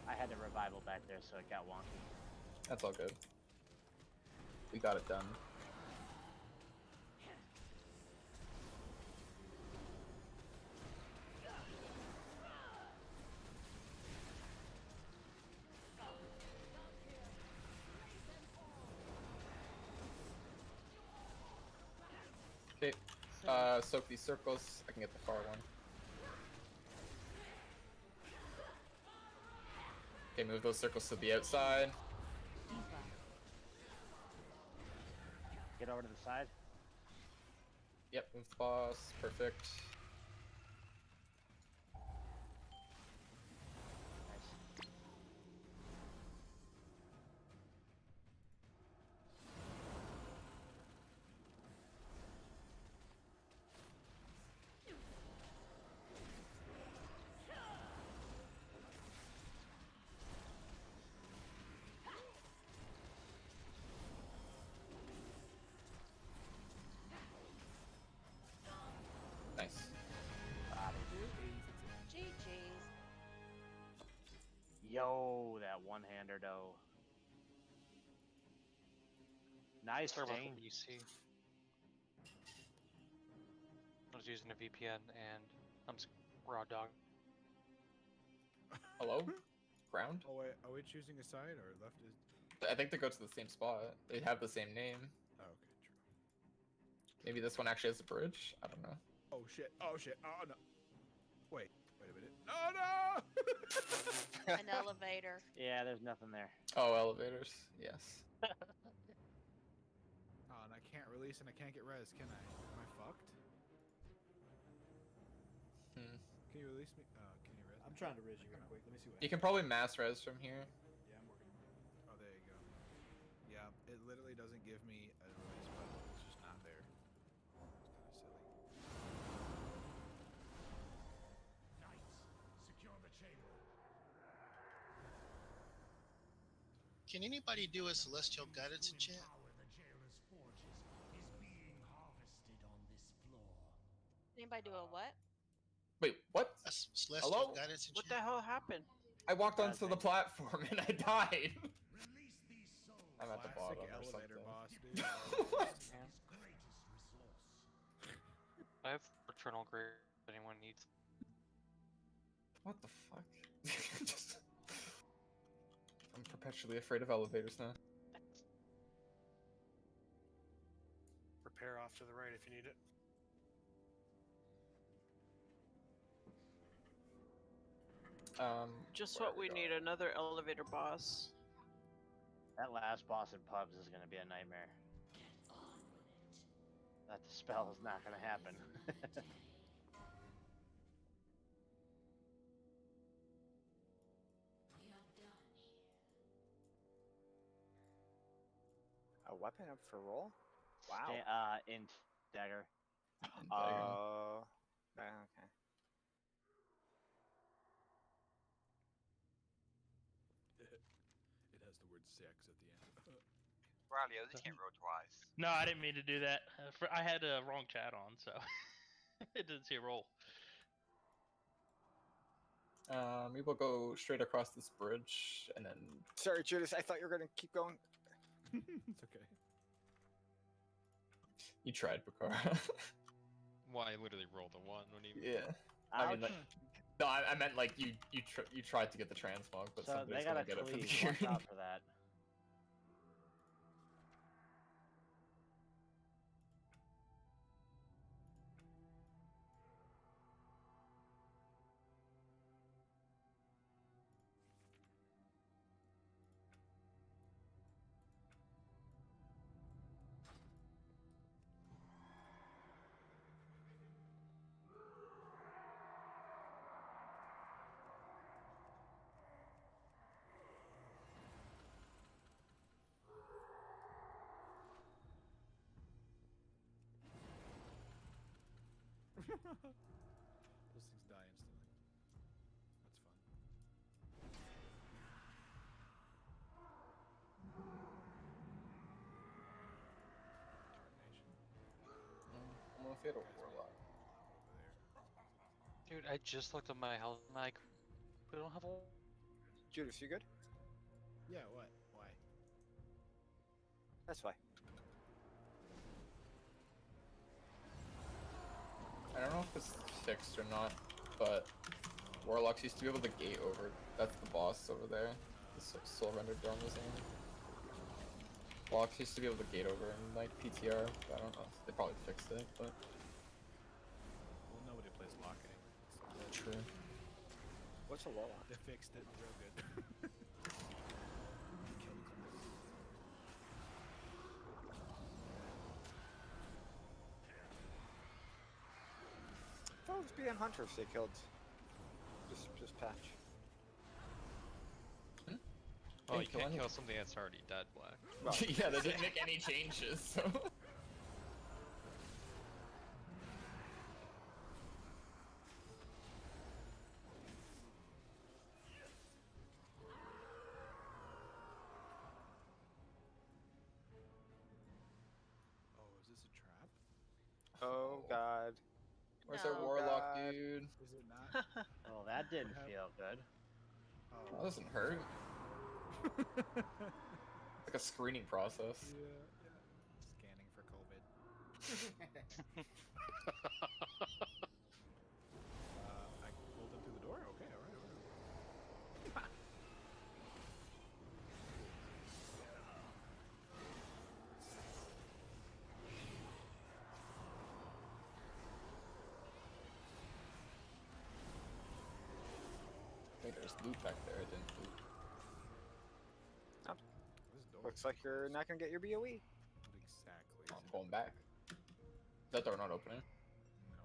I had the revival back there, so it got wonky. That's all good. We got it done. Okay. Soak these circles. I can get the far one. Okay, move those circles to the outside. Get over to the side. Yep, move the boss. Perfect. Nice. GG's. Yo, that one-hander though. Nice Sorry about Sting. the VC. I was using a VPN and I'm raw dog. Hello? Ground? Oh wait, are we choosing a side or left is? I think they go to the same spot. They have the same name. Oh, okay, true. Maybe this one actually has a bridge? I don't know. Oh shit! Oh shit! Oh no! Wait a minute! Oh no! An elevator. Yeah, there's nothing there. Oh, elevators. Yes. Oh, and I can't release and I can't get res, can I? Am I fucked? Can you release me? Can you res? I'm trying to res you real quick. Let me see what You happens. can probably mass res from here. Yeah, I'm working. Oh, there you go. Yeah, it literally doesn't give me a release button. It's just not there. It's kind of silly. Knights, secure the chamber. Can anybody do a celestial guidance enchant? Power the jailer's forges is being harvested on this floor. Anybody do a what? Wait, what? A celestial Hello? guidance What enchant? the hell happened? I walked onto the platform and I died. Release these souls. I'm at the Classic bottom or elevator something. boss, dude. What? His greatest resource. I have Eternal Grave if anyone needs. What the fuck? Just... I'm perpetually afraid of elevators now. Repair off to the right if you need it. Just what we need, another elevator boss. That last boss in pubs is gonna be a nightmare. That spell is not gonna happen. A weapon up for roll? Wow. Int dagger. Oh. Okay. It has the word sex at the end. Riley, this can't roll twice. No, I didn't mean to do that. I had a wrong chat on, so it didn't see a roll. We will go straight across this bridge and then. Sorry, Judas. I thought you were gonna keep going. It's okay. You tried, Bakar. Well, I literally rolled a 1 when he. Yeah. I mean, like, no, I meant like you tried to get the transmog, but So somebody's they gotta gonna get it for the cleave. Watch gear. out for that. Those things die instantly. That's fun. I'm gonna fit a warlock. Dude, I just looked at my health and like, we don't have a. Judas, you good? Yeah, what? Why? That's why. I don't know if it's fixed or not, but warlocks used to be able to gate over. That's the boss over there. The soul rendered dome is in. Warlocks used to be able to gate over in like PTR, but I don't know. They probably fixed it, but true. What's a warlock? They fixed it real good. Killed class. Oh, it was BM Hunters they killed. Just patch. Oh, you Didn't kill can't kill anyone. something that's already dead, Black. Well, Yeah, they didn't make any changes, so. Oh, is this a trap? oh god. Where's No. our warlock, God. dude? Is it not? Well, that didn't What feel good. That doesn't hurt. Yeah, It's like a screening process. yeah. Scanning for COVID. I pulled him through the door? Okay, alright. I think there's loot back there. I didn't loot. Oh, This door looks is like you're closed. not gonna get your BOE. What exactly is I'm it? going back. Is that door not opening? No.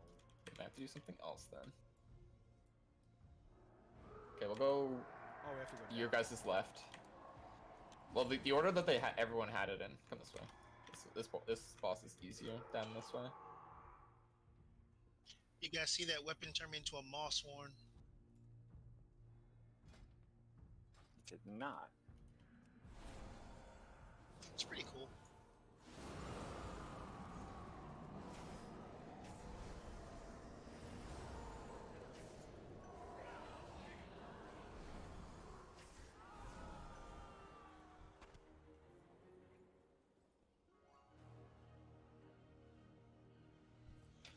I have to do something else then. Okay, we'll go. Oh, we have to go Your down. guys' left. Well, the order that they everyone had it in. Come this way. This boss is easier down this way. You guys see that weapon turn me into a moss worn? Did not. It's pretty cool.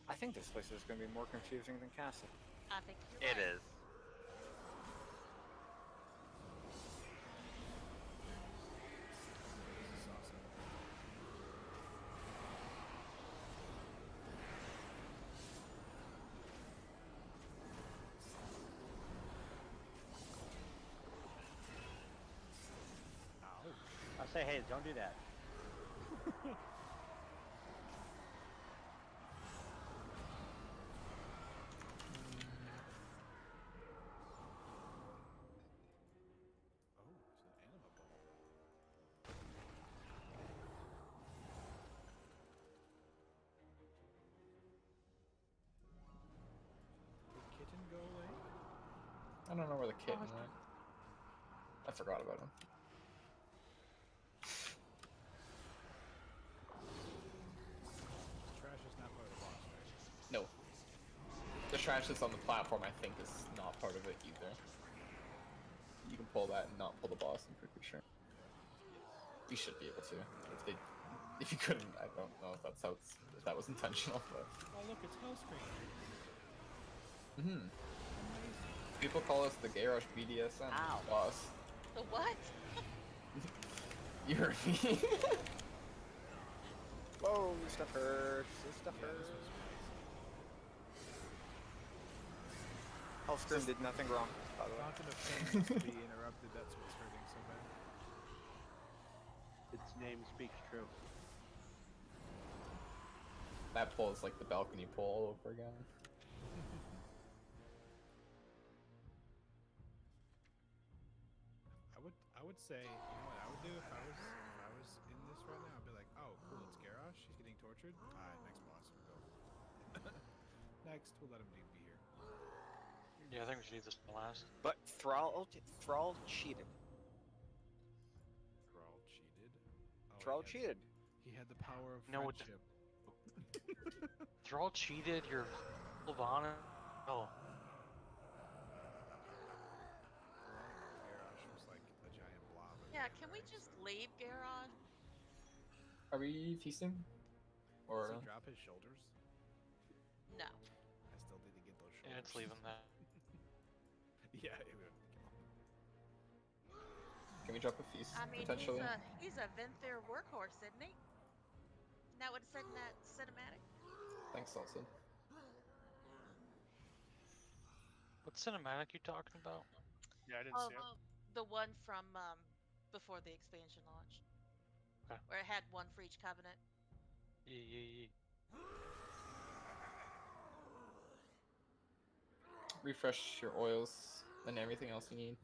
I think this place is gonna be more confusing than Castle. I think you're It right. is. This is awesome. Ouch. I say, hey, don't do that. Oh, it's an anima bubble. Did kitten go away? I don't know where the kitten went. I forgot about him. Trash is not part of the boss, right? No. The trash that's on the platform, I think, is not part of it either. You can pull that and not pull the boss, I'm pretty sure. You should be able to. If you couldn't, I don't know if that's if that was intentional, but. Oh, look, it's Hellscream. People call us the Garrosh BDSM Ow. boss. The what? You heard me. Whoa, this stuff hurts. This stuff Yeah, hurts. this was Hellscream did nothing wrong, by the way. Fountain of Pain needs to be interrupted. That's what's hurting so bad. Its name speaks true. That pull is like the balcony pull all over again. I would say, you know what I would do if I was in this right now? I'd be like, oh, cool, it's Garrosh. He's getting tortured. All right, next boss, we'll go. Next, we'll let him be here. Yeah, I think we should leave this to last. But Thrall cheated. Thrall cheated. Oh, Thrall he cheated. He had the power of No, what the- friendship. Thrall cheated, you're Levana. Oh. Garrosh was like a giant blob. of Yeah, can we ice. just leave Garon? Are we feasting? Or Does he drop his shoulders? No. I still need to get those shoulders. Yeah, it's leaving that. Yeah, it would. can we drop a feast I mean, potentially? he's a Venthyr workhorse, isn't he? Isn't that what it said in that cinematic? Thanks, Salted. What cinematic you talking about? Yeah, I didn't see it. The one from before the expansion launch, Okay. where it had one for each covenant. Yeah. Refresh your oils and everything else you need.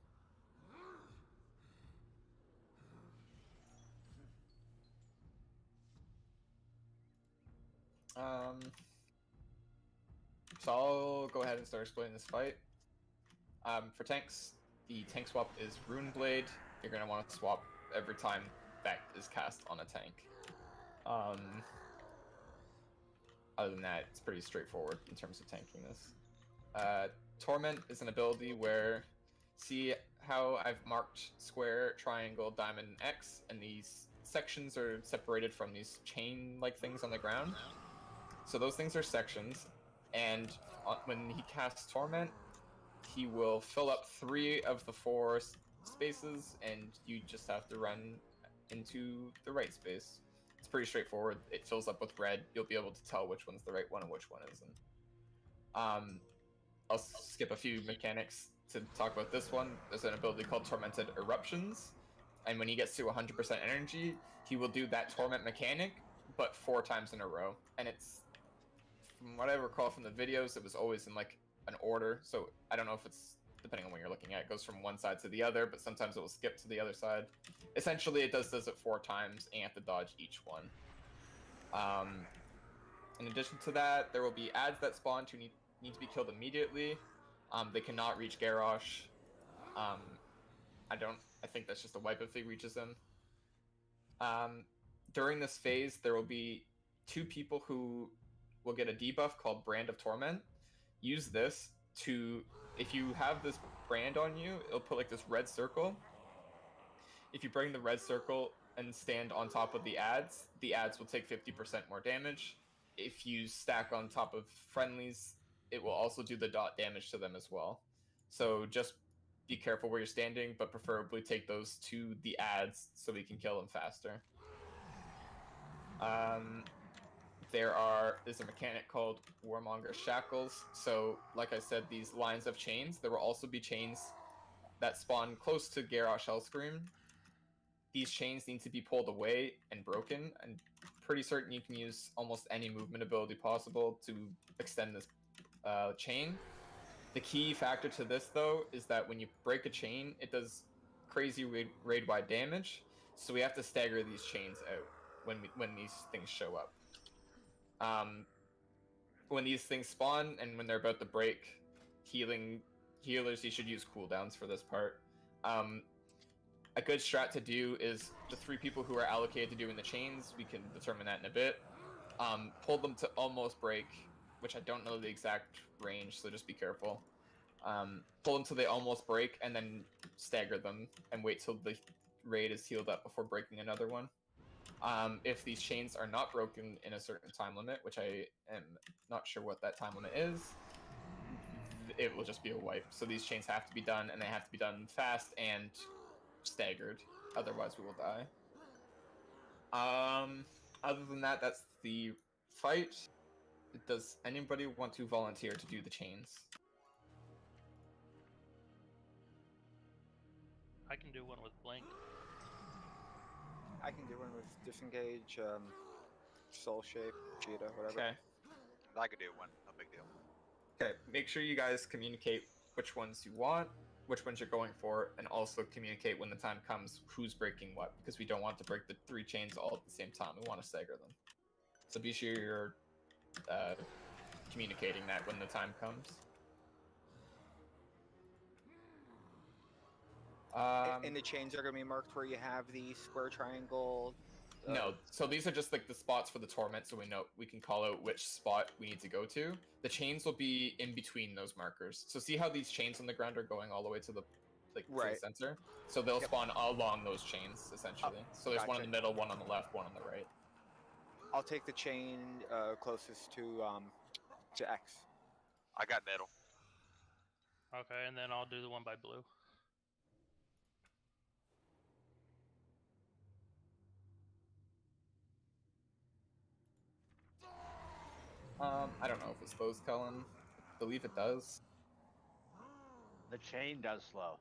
So I'll go ahead and start explaining this fight. For tanks, the tank swap is Rune Blade. You're going to want to swap every time that is cast on a tank. Other than that, it's pretty straightforward in terms of tanking this. Torment is an ability where, see how I've marked square, triangle, diamond, and X, and these sections are separated from these chain-like things on the ground? So those things are sections, and when he casts Torment, he will fill up 3 of the 4 spaces, and you just have to run into the right space. It's pretty straightforward. It fills up with red. You'll be able to tell which one's the right one and which one isn't. I'll skip a few mechanics to talk about this one. There's an ability called Tormented Eruptions, and when he gets to 100% energy, he will do that Torment mechanic, but 4 times in a row. And it's, from what I recall from the videos, it was always in like an order, so I don't know if it's, depending on what you're looking at, it goes from one side to the other, but sometimes it will skip to the other side. Essentially, it does it 4 times, and you have to dodge each one. In addition to that, there will be ads that spawn to need to be killed immediately. They cannot reach Garrosh. I think that's just a wipe if he reaches him. During this phase, there will be 2 people who will get a debuff called Brand of Torment. Use this to, if you have this brand on you, it'll put like this red circle. If you bring the red circle and stand on top of the ads will take 50% more damage. If you stack on top of friendlies, it will also do the dot damage to them as well. So just be careful where you're standing, but preferably take those to the ads so we can kill them faster. There's a mechanic called Warmonger Shackles. So, like I said, these lines of chains, there will also be chains that spawn close to Garrosh Hellscream. These chains need to be pulled away and broken. I'm pretty certain you can use almost any movement ability possible to extend this chain. The key factor to this, though, is that when you break a chain, it does crazy raid-wide damage. So we have to stagger these chains out when these things show up. When these things spawn and when they're about to break, healers, you should use cooldowns for this part. A good strat to do is the 3 people who are allocated to doing the chains, we can determine that in a bit. Pull them to almost break, which I don't know the exact range, so just be careful. Pull them till they almost break, and then stagger them, and wait till the raid is healed up before breaking another one. If these chains are not broken in a certain time limit, which I am not sure what that time limit is, it will just be a wipe. So these chains have to be done, and they have to be done fast and staggered. Otherwise, we will die. Other than that, that's the fight. Does anybody want to volunteer to do the chains? I can do one with Blink. I can do one with Disengage, Soul Shape, Cheetah, whatever. Okay. I could do one. No big deal. Okay, make sure you guys communicate which ones you want, which ones you're going for, and also communicate when the time comes who's breaking what, because we don't want to break the 3 chains all at the same time. We want to stagger them. So be sure you're communicating that when the time comes. And the chains are going to be marked where you have the square triangle. No, so these are just like the spots for the torment, so we can call out which spot we need to go to. The chains will be in between those markers. So see how these chains on the ground are going all the way to the to the center? So they'll spawn along those chains essentially. So there's one in the middle, one on the left, one on the right. I'll take the chain closest to X. I got middle. Okay, and then I'll do the one by blue. I don't know if it slows Cullen. I believe it does. The chain does slow.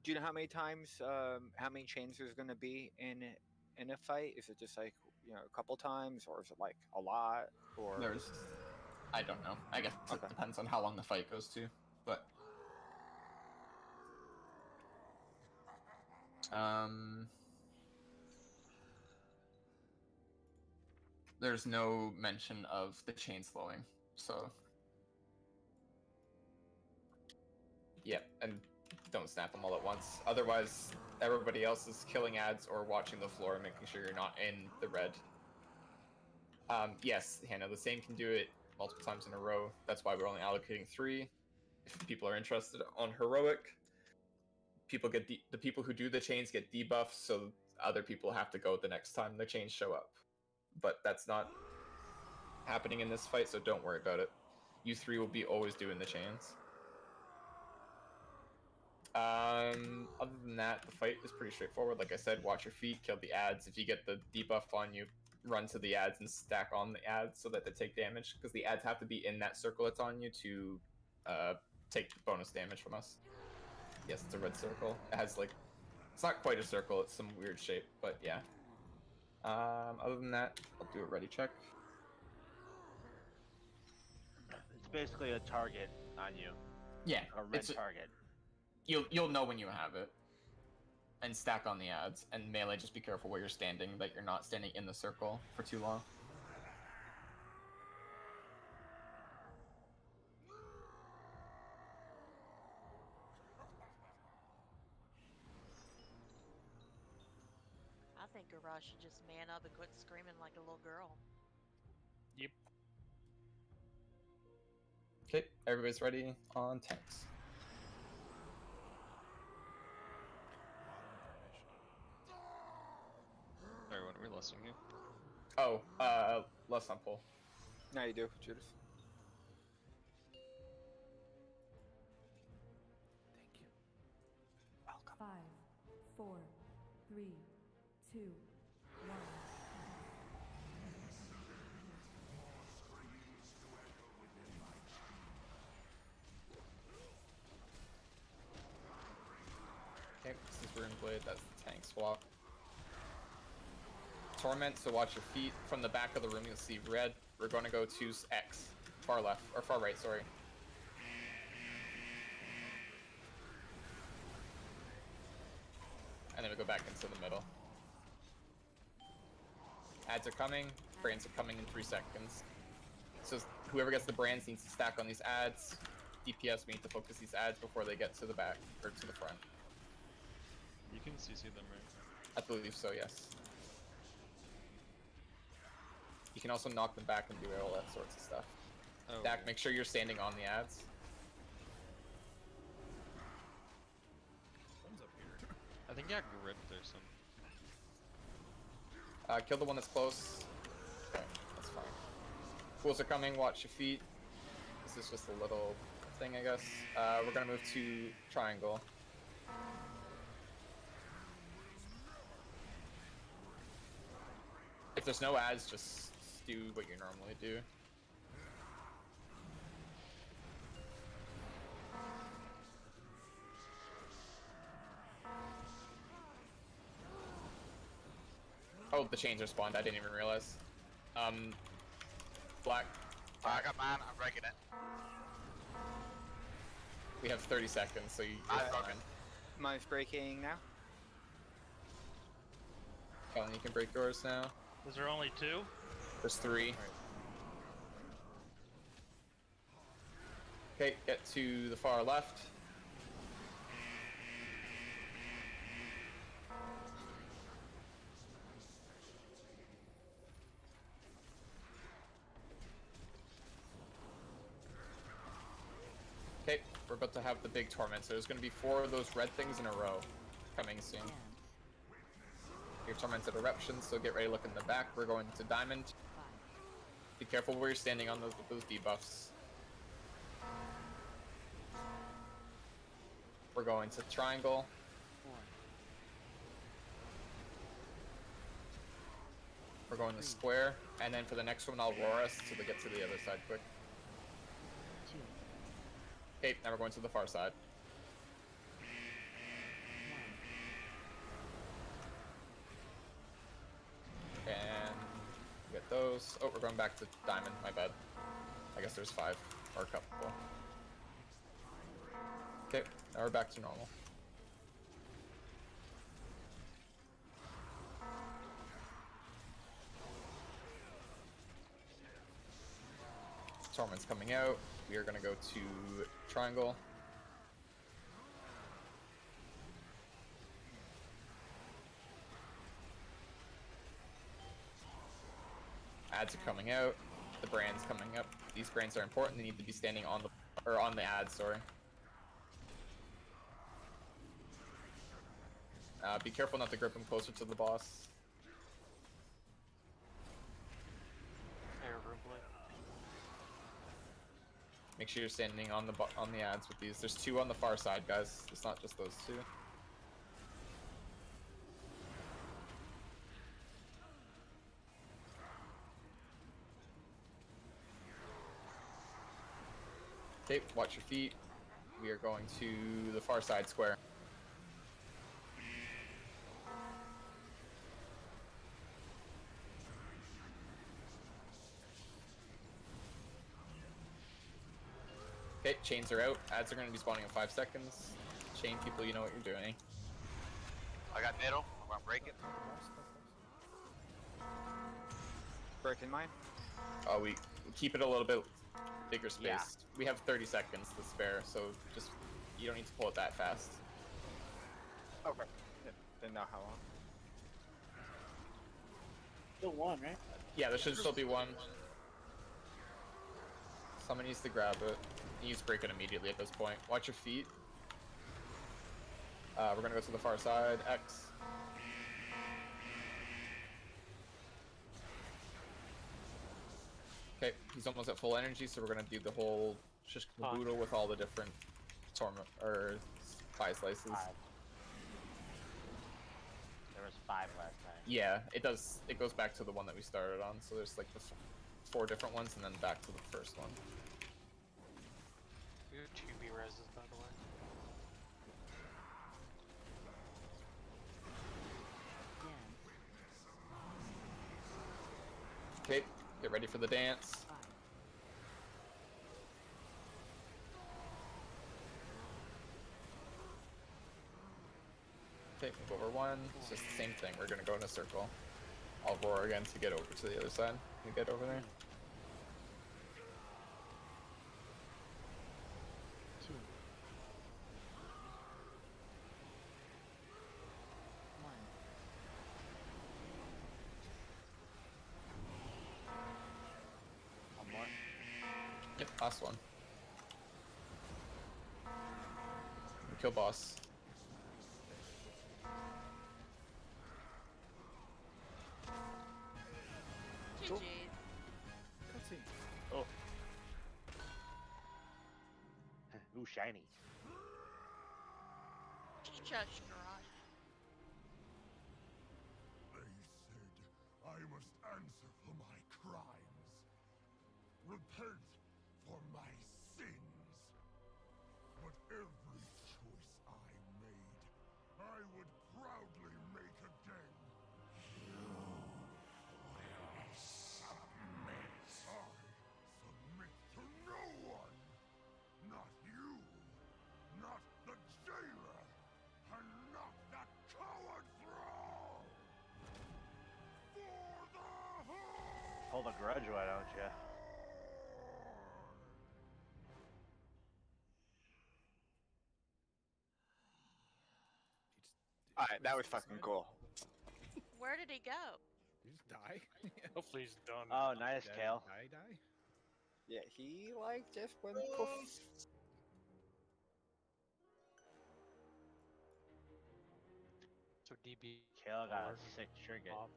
Do you know how many times, how many chains there's going to be in a fight? Is it just like, you know, a couple times, or is it like a lot? Or I don't know. I guess it depends on how long the fight goes to, but there's no mention of the chain slowing, so yeah, and don't snap them all at once. Otherwise, everybody else is killing ads or watching the floor, making sure you're not in the red. Yes, Hannah, the same can do it multiple times in a row. That's why we're only allocating 3. If people are interested on heroic, people get the people who do the chains get debuffs, so other people have to go the next time the chains show up. But that's not happening in this fight, so don't worry about it. You 3 will be always doing the chains. Other than that, the fight is pretty straightforward. Like I said, watch your feet, kill the ads. If you get the debuff on you, run to the ads and stack on the ads so that they take damage, because the ads have to be in that circle it's on you to take bonus damage from us. Yes, it's a red circle. It has like, it's not quite a circle, it's some weird shape, but yeah. Other than that, I'll do a ready check. It's basically a target on you. Yeah, a red target. You'll know when you have it, and stack on the ads. And melee, just be careful where you're standing, that you're not standing in the circle for too long. I think Garage should just man up and quit screaming like a little girl. Yep. Okay, everybody's ready on tanks. Sorry, what are we listening to? Oh, let's not pull. Now you do, Judas. Thank you. Welcome. 5, 4, 3, 2, 1. Okay, since we're in Blade, that's the tank swap. Torment, so watch your feet. From the back of the room, you'll see red. We're going to go to X. Far left, or far right, sorry. And then we go back into the middle. Ads are coming, brands are coming in 3 seconds. So whoever gets the brands needs to stack on these ads. DPS, we need to focus these ads before they get to the back, or to the front. You can CC them, right? I believe so, yes. You can also knock them back and do all that sorts of stuff. Oh. Dak, make sure you're standing on the ads. One's up here. I think I got gripped or something. Kill the one that's close. Okay, that's fine. Fools are coming, watch your feet. This is just a little thing, I guess. We're gonna move to triangle. If there's no ads, just do what you normally do. Oh, the chains are spawned. I didn't even realize. Black. I got mine. I'm breaking it. We have 30 seconds, so you're fucking. Mine's breaking now. Kellen, you can break yours now. Was there only 2? There's 3. Okay, get to the far left. Okay, we're about to have the big torment, so there's going to be 4 of those red things in a row coming soon. Your tormented eruptions, so get ready to look in the back. We're going to diamond. Be careful where you're standing on those debuffs. We're going to triangle. We're going to square, and then for the next one, I'll roar us to get to the other side quick. 2, Okay, now we're going to the far side. 1. And get those. Oh, we're going back to diamond. My bad. I guess there's 5 or a couple. Okay, now we're back to normal. Torment's coming out. We are going to go to triangle. Ads are coming out. The brand's coming up. These brands are important. They need to be standing on the ad. Sorry. Be careful not to grip them closer to the boss. Make sure you're standing on the ads with these. There's 2 on the far side, guys. It's not just those 2. Okay, watch your feet. We are going to the far side square. Okay, chains are out. Ads are going to be spawning in 5 seconds. Chain people, you know what you're doing. I got middle. I'm gonna break it. Breaking mine. Oh, we keep it a little bit bigger space. Yeah. We have 30 seconds to spare, so just you don't need to pull it that fast. Okay. Didn't know how long. Still 1, right? Yeah, there should still be 1. Someone needs to grab it. You need to break it immediately at this point. Watch your feet. We're gonna go to the far side. X. Okay, he's almost at full energy, so we're gonna do the whole shish caboodle with all the different torment or pie slices. 5. There was 5 last time. Yeah, it does. It goes back to the one that we started on. So there's like the 4 different ones, and then back to the first one. We have 2 B reses, by the way. Okay, get ready for the dance. 5. Okay, move over 1. It's just the same thing. We're gonna go in a circle. I'll roar again to get over to the other side. Can you get over there? 2. 1. One more. Yep, last one. We kill boss. GG. Cutscene. Oh. Ooh, shiny. Shush, garage. They said I must answer for my crimes. Repent for my sins. But every choice I made, I would proudly make again. You will submit. I submit to no one. Not you. Not the jailer. And not that coward thrall. For the horde. Hold a grudge, why don't you? Alright, that was fucking cool. Where did he go? You just die? Hopefully he's done. Oh, nice, Dead. Kale. Die? Yeah, he like just went poof. So DB. Kale got a or sick trigger. pop.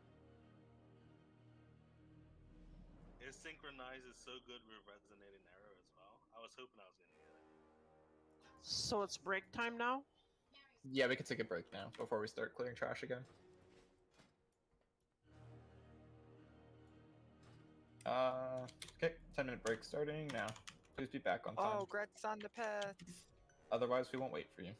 It synchronizes so good with Resonating Arrow as well. I was hoping I was gonna get it. So it's break time now? Yeah, we can take a break now before we start clearing trash again. Okay, 10-minute break starting now. Please be back on time. Oh, Gret's on the pets. Otherwise, we won't wait for you.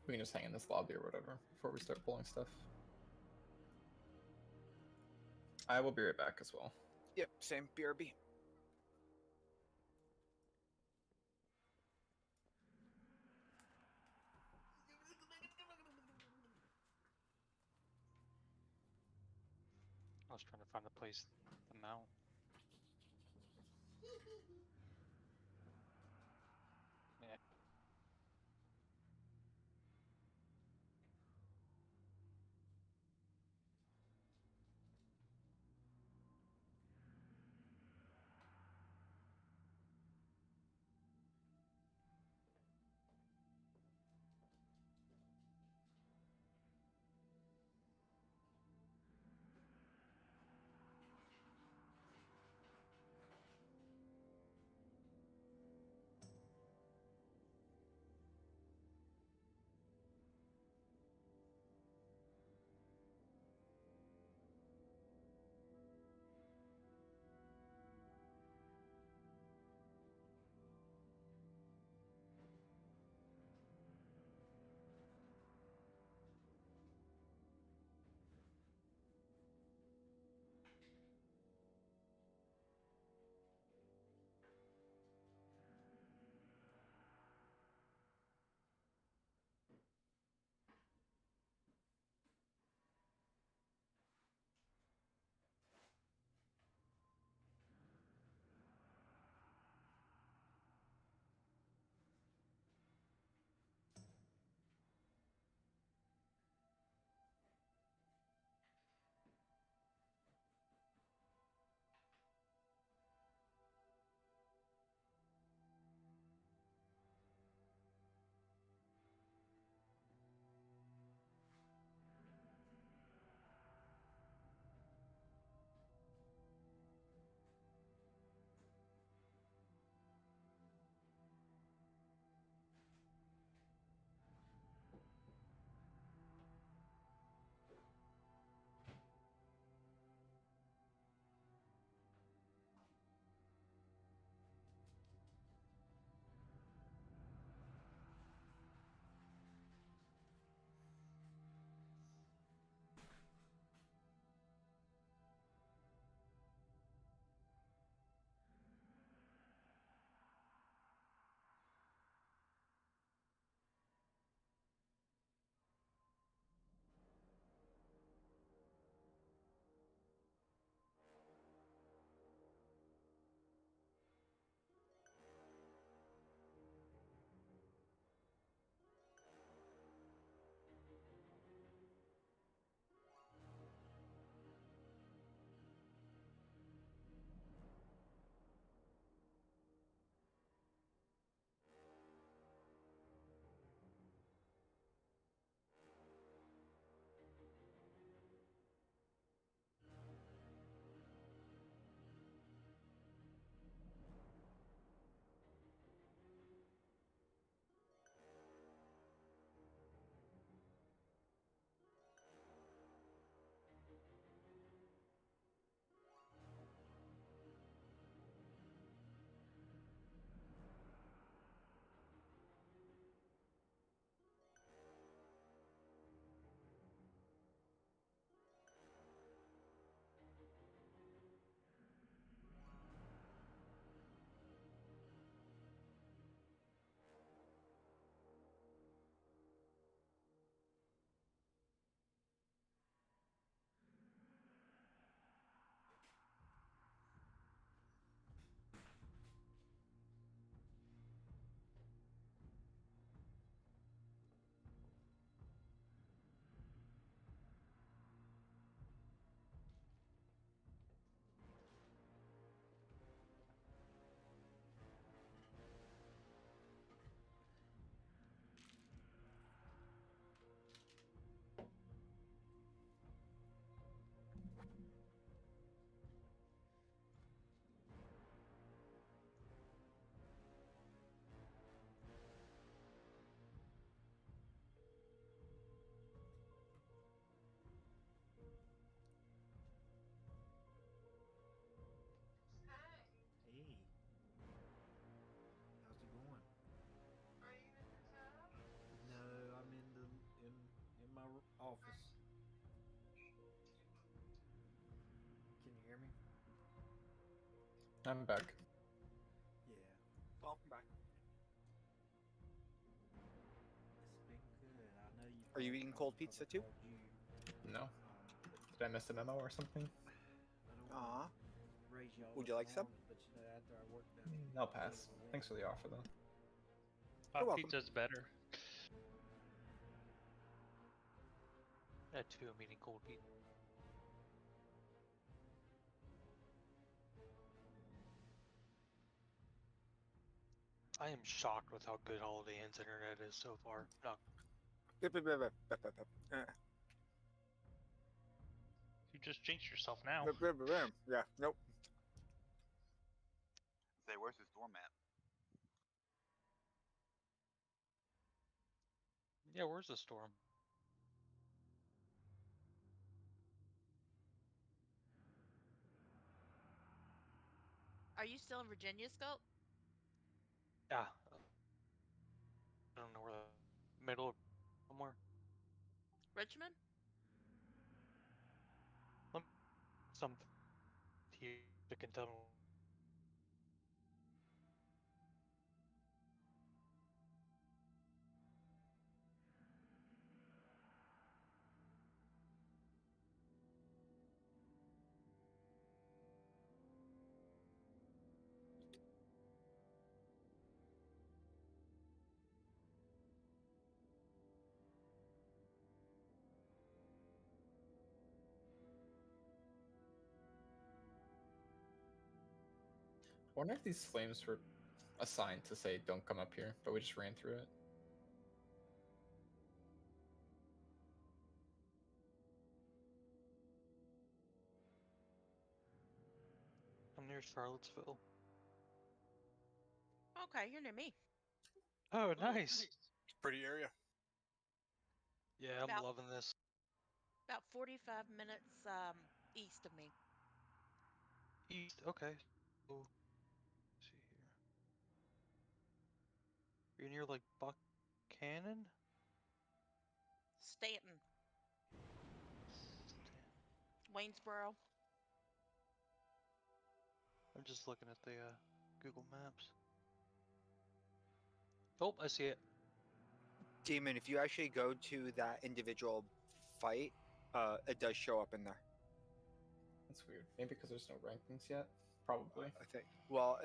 We can just hang in this lobby or whatever before we start pulling stuff. I will be right back as well. Yep, same. BRB. I was trying to find a place to mount. Yeah. I'm back. Yeah. Welcome back. It's been good. I know you. Are you eating cold pizza too? No. Did I miss a memo or something? Aw. Raise y'all Would up you like some? arms, but you know, after I work done, I'll pass. Thanks for the offer, though. Hot welcome. pizza's better. That too, I'm eating cold pizza. I am shocked with how good Holiday Inn's internet is so far. No, You just jinxed yourself now. Yeah, nope. Say, where's his doormat? yeah, where's the storm? Are you still in Virginia, Scope? Yeah. I don't know where the middle of somewhere. Richmond? Some you can tell. I wonder if these flames were assigned to say don't come up here, but we just ran through it. I'm near Charlottesville. Okay, you're near me. Oh, nice. Pretty area. Yeah, I'm About- loving this. About 45 minutes east of me. East, okay. So, let's see here. You're near like Buchanan? Stanton. Waynesboro. I'm just looking at the Google Maps. Oh, I see it. Demon, if you actually go to that individual fight, it does show up in there. That's weird. Maybe because there's no rankings yet? Probably. I think. Well,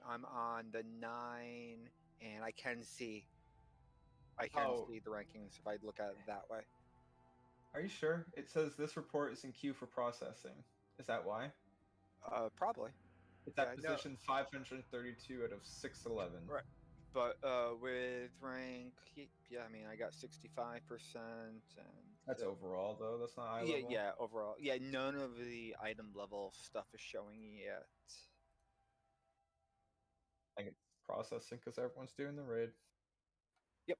I'm on the 9, and I can see the rankings if I look at it that way. Are you sure? It says this report is in queue for processing. Is that why? Probably. It's at position 532 out of 611. Right. But with rank, yeah, I mean, I got 65%. And that's overall, though. That's not eye level. Yeah, overall. Yeah, none of the item level stuff is showing yet. I think it's processing because everyone's doing the raid. Yep.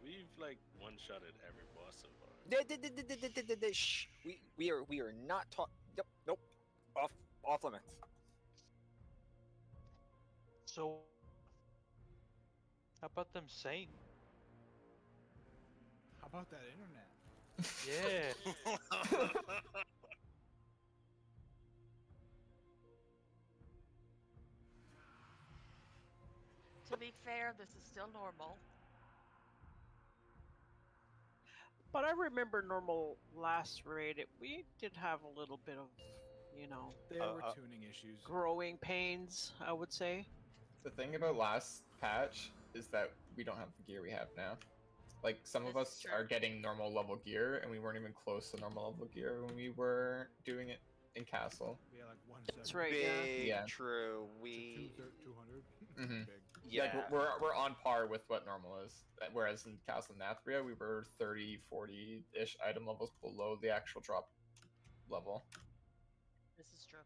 We've like one-shotted every boss so far. Shh. We are not taught. Yep. Nope. Off limits. So, how about them saying? How about that internet? Yeah. To be fair, this is still normal. But I remember normal last raid. We did have a little bit of, There were tuning issues. Growing pains, I would say. The thing about last patch is that we don't have the gear we have now. Like, some of us are getting normal level gear, and we weren't even close to normal level gear when we were doing it in castle. Yeah, like 1 That's right, yeah. Big, Yeah. true. To We 200. Mhm. Big. yeah. Like we're on par with what normal is. Whereas in Castle Nathria, we were 30, 40-ish item levels below the actual drop level. This is true.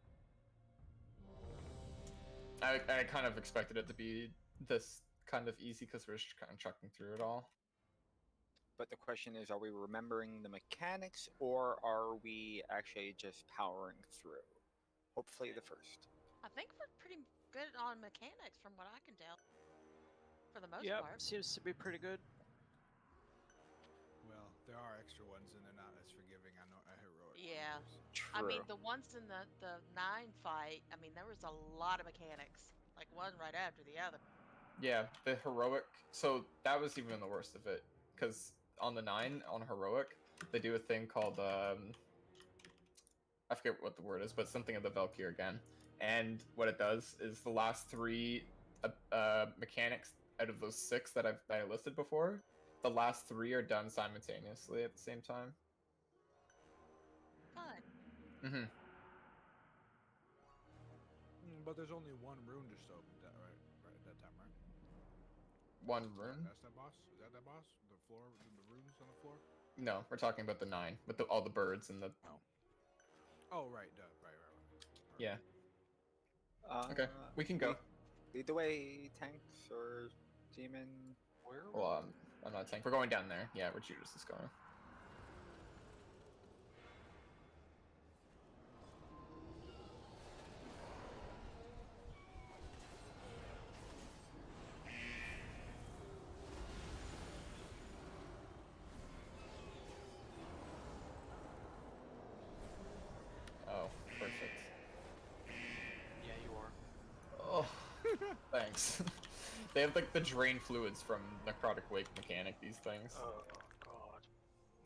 I kind of expected it to be this kind of easy because we're just kind of chucking through it all. But the question is, are we remembering the mechanics or are we actually just powering through? Hopefully the first. I think we're pretty good on mechanics from what I can tell. For the most Yep, part. seems to be pretty good. Well, there are extra ones, and they're not as forgiving. I know a heroic. Yeah. True. I mean, the ones in the 9 fight, I mean, there was a lot of mechanics. Like, one right after the other. Yeah, the heroic. So that was even the worst of it, because on the 9 on heroic, they do a thing called I forget what the word is, but something of the Valkyr again. And what it does is the last 3 mechanics out of those 6 that I listed before, the last 3 are done simultaneously at the same time. Fun. Mm-hmm. But there's only one rune just opened, right at that time, right? One rune? That's that boss? Is that boss? The floor, the runes on the floor? No, we're talking about the 9 with all the birds and the. Oh, right, right. Yeah. Okay, we can go. Lead the way, tanks or demon. Where? Well, I'm not tank. We're going down there. Yeah, where Judas is going. Oh, perfect. Yeah, you are. Oh, thanks. They have like the drain fluids from Necrotic Wake mechanic, these things. Oh god.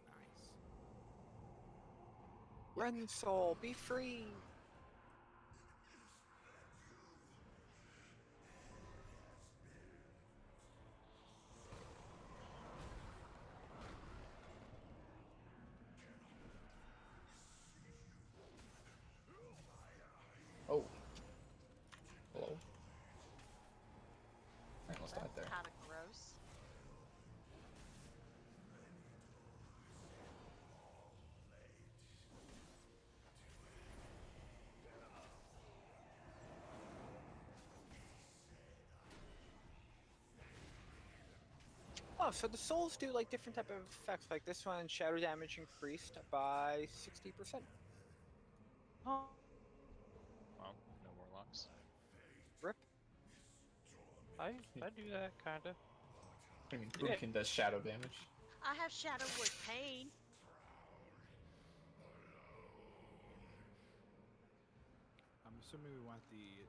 Nice. Run, soul, be free. Oh. Hello? I almost died there. Kind of gross. Oh, so the souls do like different type of effects. Like this one, shadow damage increased by 60%. Oh. Well, no warlocks. Rip. I do that kinda. I mean, Boomkin does shadow damage. I have Shadow with Pain. I'm assuming we want the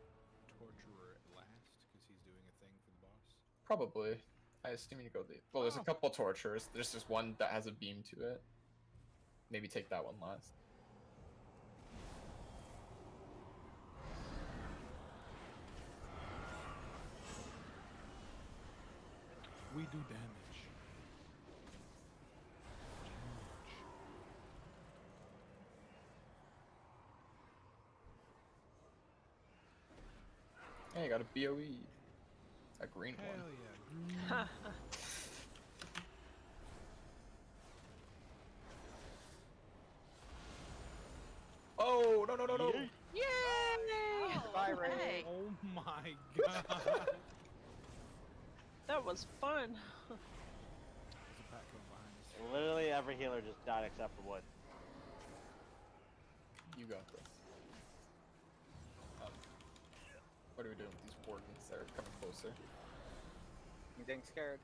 Torturer last, because he's doing a thing for the boss. Probably. I assume you go the. Well, there's a couple tortures. There's just one that has a beam to it. Maybe take that one last. We do damage. Hey, I got a BOE. A green Hell one. yeah. Oh, no, no, no, no! Yay! Bye, Ray. Oh my god. That was fun. There's a pack coming behind us. Literally every healer just died except for Wood. You got this. What are we doing with these wardens that are coming closer? I'm getting scared.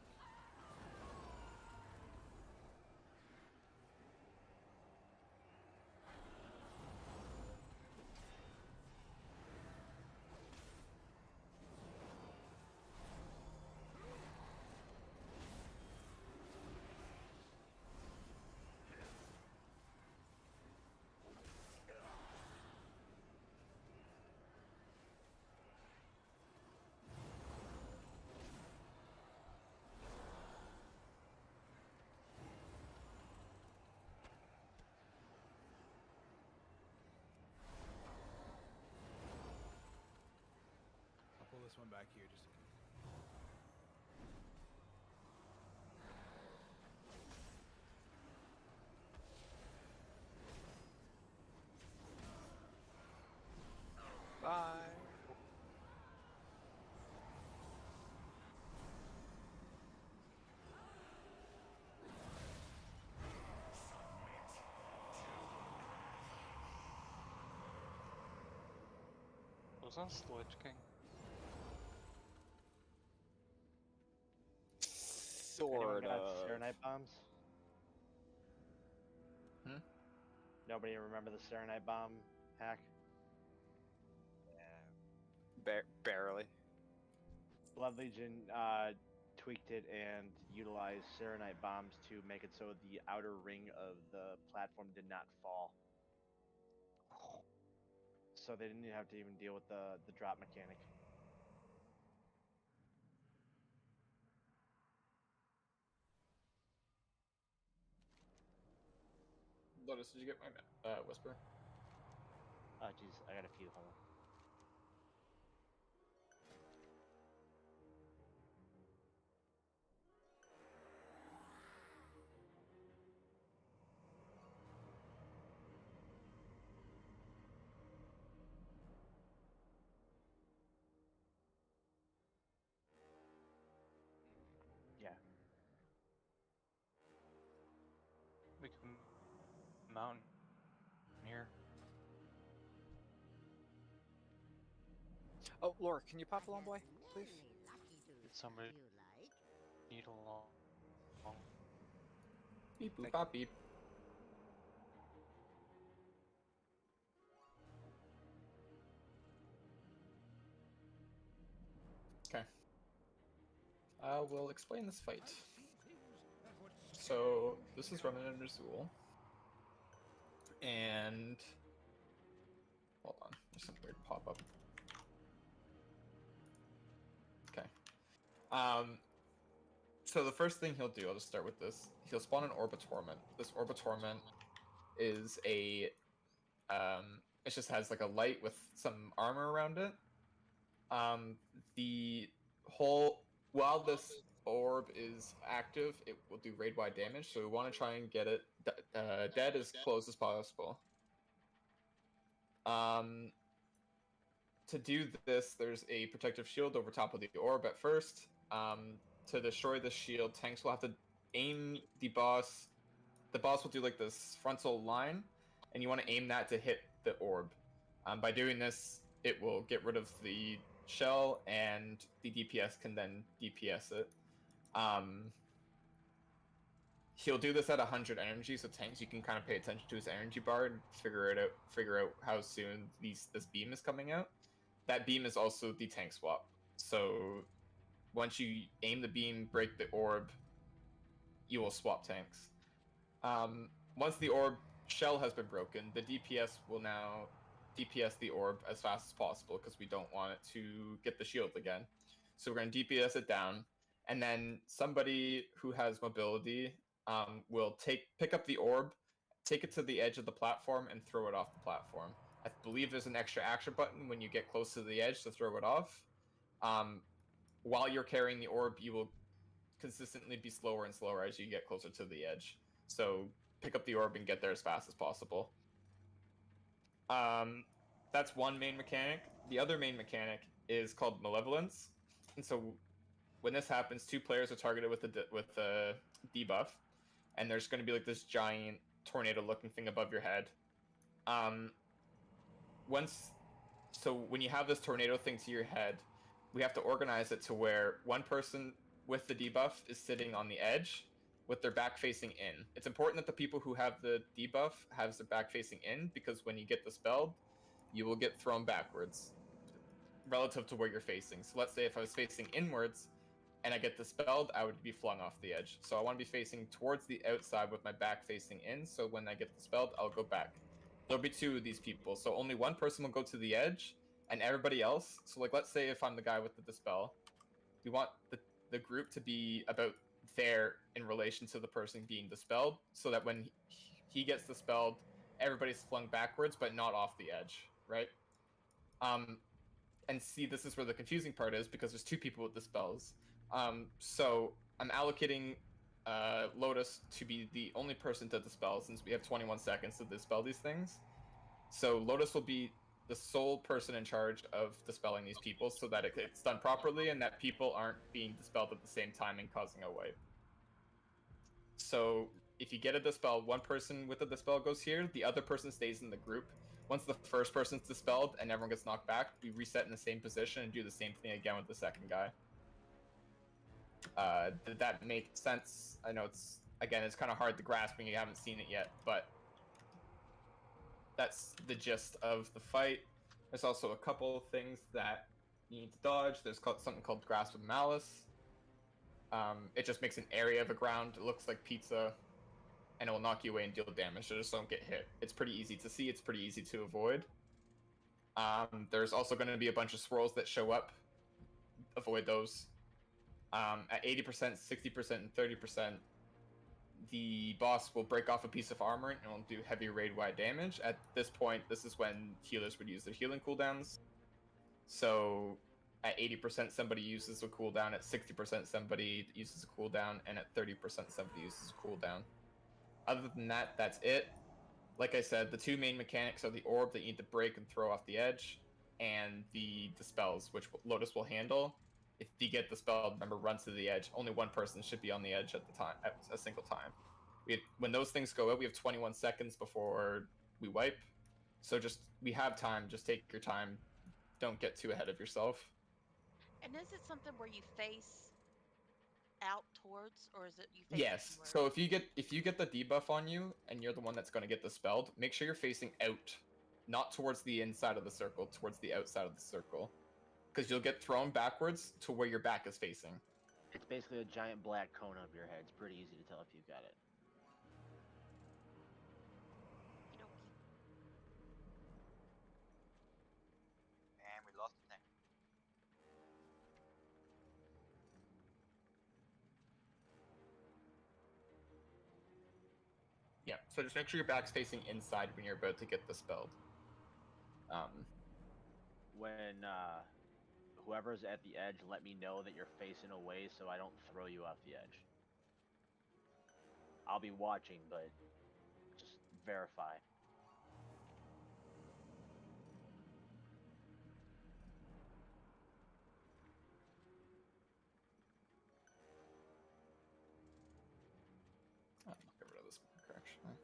back here just in case. Bye. Was that the Lich King? Anyone Sort got of. Serenite bombs? Hmm? Nobody remember the Serenite bomb hack? Barely. Blood Legion tweaked it and utilized Serenite bombs to make it so the outer ring of the platform did not fall. So they didn't have to even deal with the drop mechanic. Lotus, did you get my whisper? Oh jeez, I got a few. Hold on. Yeah. We can mountain here. Oh, Laura, can you pop along, boy, please? Did somebody need a long? Beep boop bop beep. Okay. I will explain this fight. So this is running under Zool. And hold on, there's some weird pop-up. Okay. So the first thing he'll do, I'll just start with this. He'll spawn an Orb of Torment. This Orb of Torment is a it just has like a light with some armor around it. The whole while this orb is active, it will do raid-wide damage, so we want to try and get it dead as close as possible. To do this, there's a protective shield over top of the orb at first. To destroy the shield, tanks will have to aim the boss. The boss will do like this frontal line, and you want to aim that to hit the orb. By doing this, it will get rid of the shell, and the DPS can then DPS it. He'll do this at 100 energy, so tanks, you can kind of pay attention to his energy bar and figure out how soon this beam is coming out. That beam is also the tank swap. So once you aim the beam, break the orb, you will swap tanks. Once the orb shell has been broken, the DPS will now DPS the orb as fast as possible because we don't want it to get the shield again. So we're going to DPS it down, and then somebody who has mobility will pick up the orb, take it to the edge of the platform, and throw it off the platform. I believe there's an extra action button when you get close to the edge to throw it off. While you're carrying the orb, you will consistently be slower and slower as you get closer to the edge. So pick up the orb and get there as fast as possible. That's one main mechanic. The other main mechanic is called Malevolence. And so when this happens, two players are targeted with a debuff, and there's going to be like this giant tornado-looking thing above your head. So when you have this tornado thing to your head, we have to organize it to where one person with the debuff is sitting on the edge with their back facing in. It's important that the people who have the debuff have their back facing in, because when you get dispelled, you will get thrown backwards relative to where you're facing. So let's say if I was facing inwards and I get dispelled, I would be flung off the edge. So I want to be facing towards the outside with my back facing in, so when I get dispelled, I'll go back. There'll be two of these people, so only one person will go to the edge, and everybody else, so like let's say if I'm the guy with the dispel, we want the group to be about there in relation to the person being dispelled, so that when he gets dispelled, everybody's flung backwards, but not off the edge, right? and see, this is where the confusing part is, because there's two people with the spells. So I'm allocating Lotus to be the only person to dispel, since we have 21 seconds to dispel these things. So Lotus will be the sole person in charge of dispelling these people, so that it's done properly and that people aren't being dispelled at the same time and causing a wipe. So if you get a dispel, one person with the dispel goes here, the other person stays in the group. Once the first person's dispelled and everyone gets knocked back, we reset in the same position and do the same thing again with the second guy. Did that make sense? I know it's kind of hard to grasp when you haven't seen it yet, but that's the gist of the fight. There's also a couple of things that you need to dodge. There's something called Grasp of Malice. It just makes an area of the ground. It looks like pizza, and it will knock you away and deal damage, so just don't get hit. It's pretty easy to see. It's pretty easy to avoid. There's also going to be a bunch of swirls that show up. Avoid those. At 80%, 60%, and 30%, the boss will break off a piece of armor and will do heavy raid-wide damage. At this point, this is when healers would use their healing cooldowns. So at 80%, somebody uses a cooldown. At 60%, somebody uses a cooldown. And at 30%, somebody uses a cooldown. Other than that, that's it. Like I said, the two main mechanics are the orb that you need to break and throw off the edge, and the dispels, which Lotus will handle. If you get dispelled, remember, run to the edge. Only one person should be on the edge at a single time. When those things go out, we have 21 seconds before we wipe. So we have time. Just take your time. Don't get too ahead of yourself. And is it something where you face out towards, or is it you face? Yes. So if you get the debuff on you and you're the one that's going to get dispelled, make sure you're facing out, not towards the inside of the circle, towards the outside of the circle, because you'll get thrown backwards to where your back is facing. It's basically a giant black cone up your head. It's pretty easy to tell if you've got it. And we lost the tank. Yeah, so just make sure your back's facing inside when you're about to get dispelled. When whoever's at the edge, let me know that you're facing away so I don't throw you off the edge. I'll be watching, but just verify. Get rid of this marker, actually.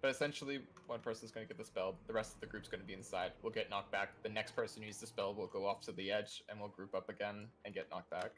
But essentially, one person's going to get dispelled. The rest of the group's going to be inside. We'll get knocked back. The next person who's dispelled will go off to the edge, and we'll group up again and get knocked back.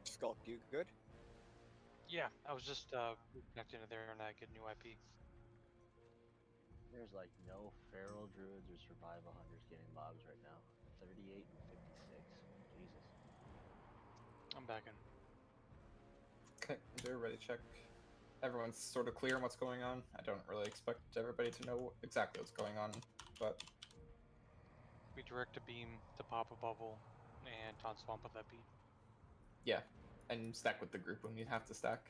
Skulk, you good? Yeah, I was just connecting to there and I get a new IP. There's like no feral druids or survival hunters getting mobs right now. 38 and 56. Jesus. I'm back in. Okay, they're ready to check. Everyone's sort of clear on what's going on. I don't really expect everybody to know exactly what's going on, but We direct a beam to pop a bubble and taunt swamp with that beam. yeah, and stack with the group when you have to stack.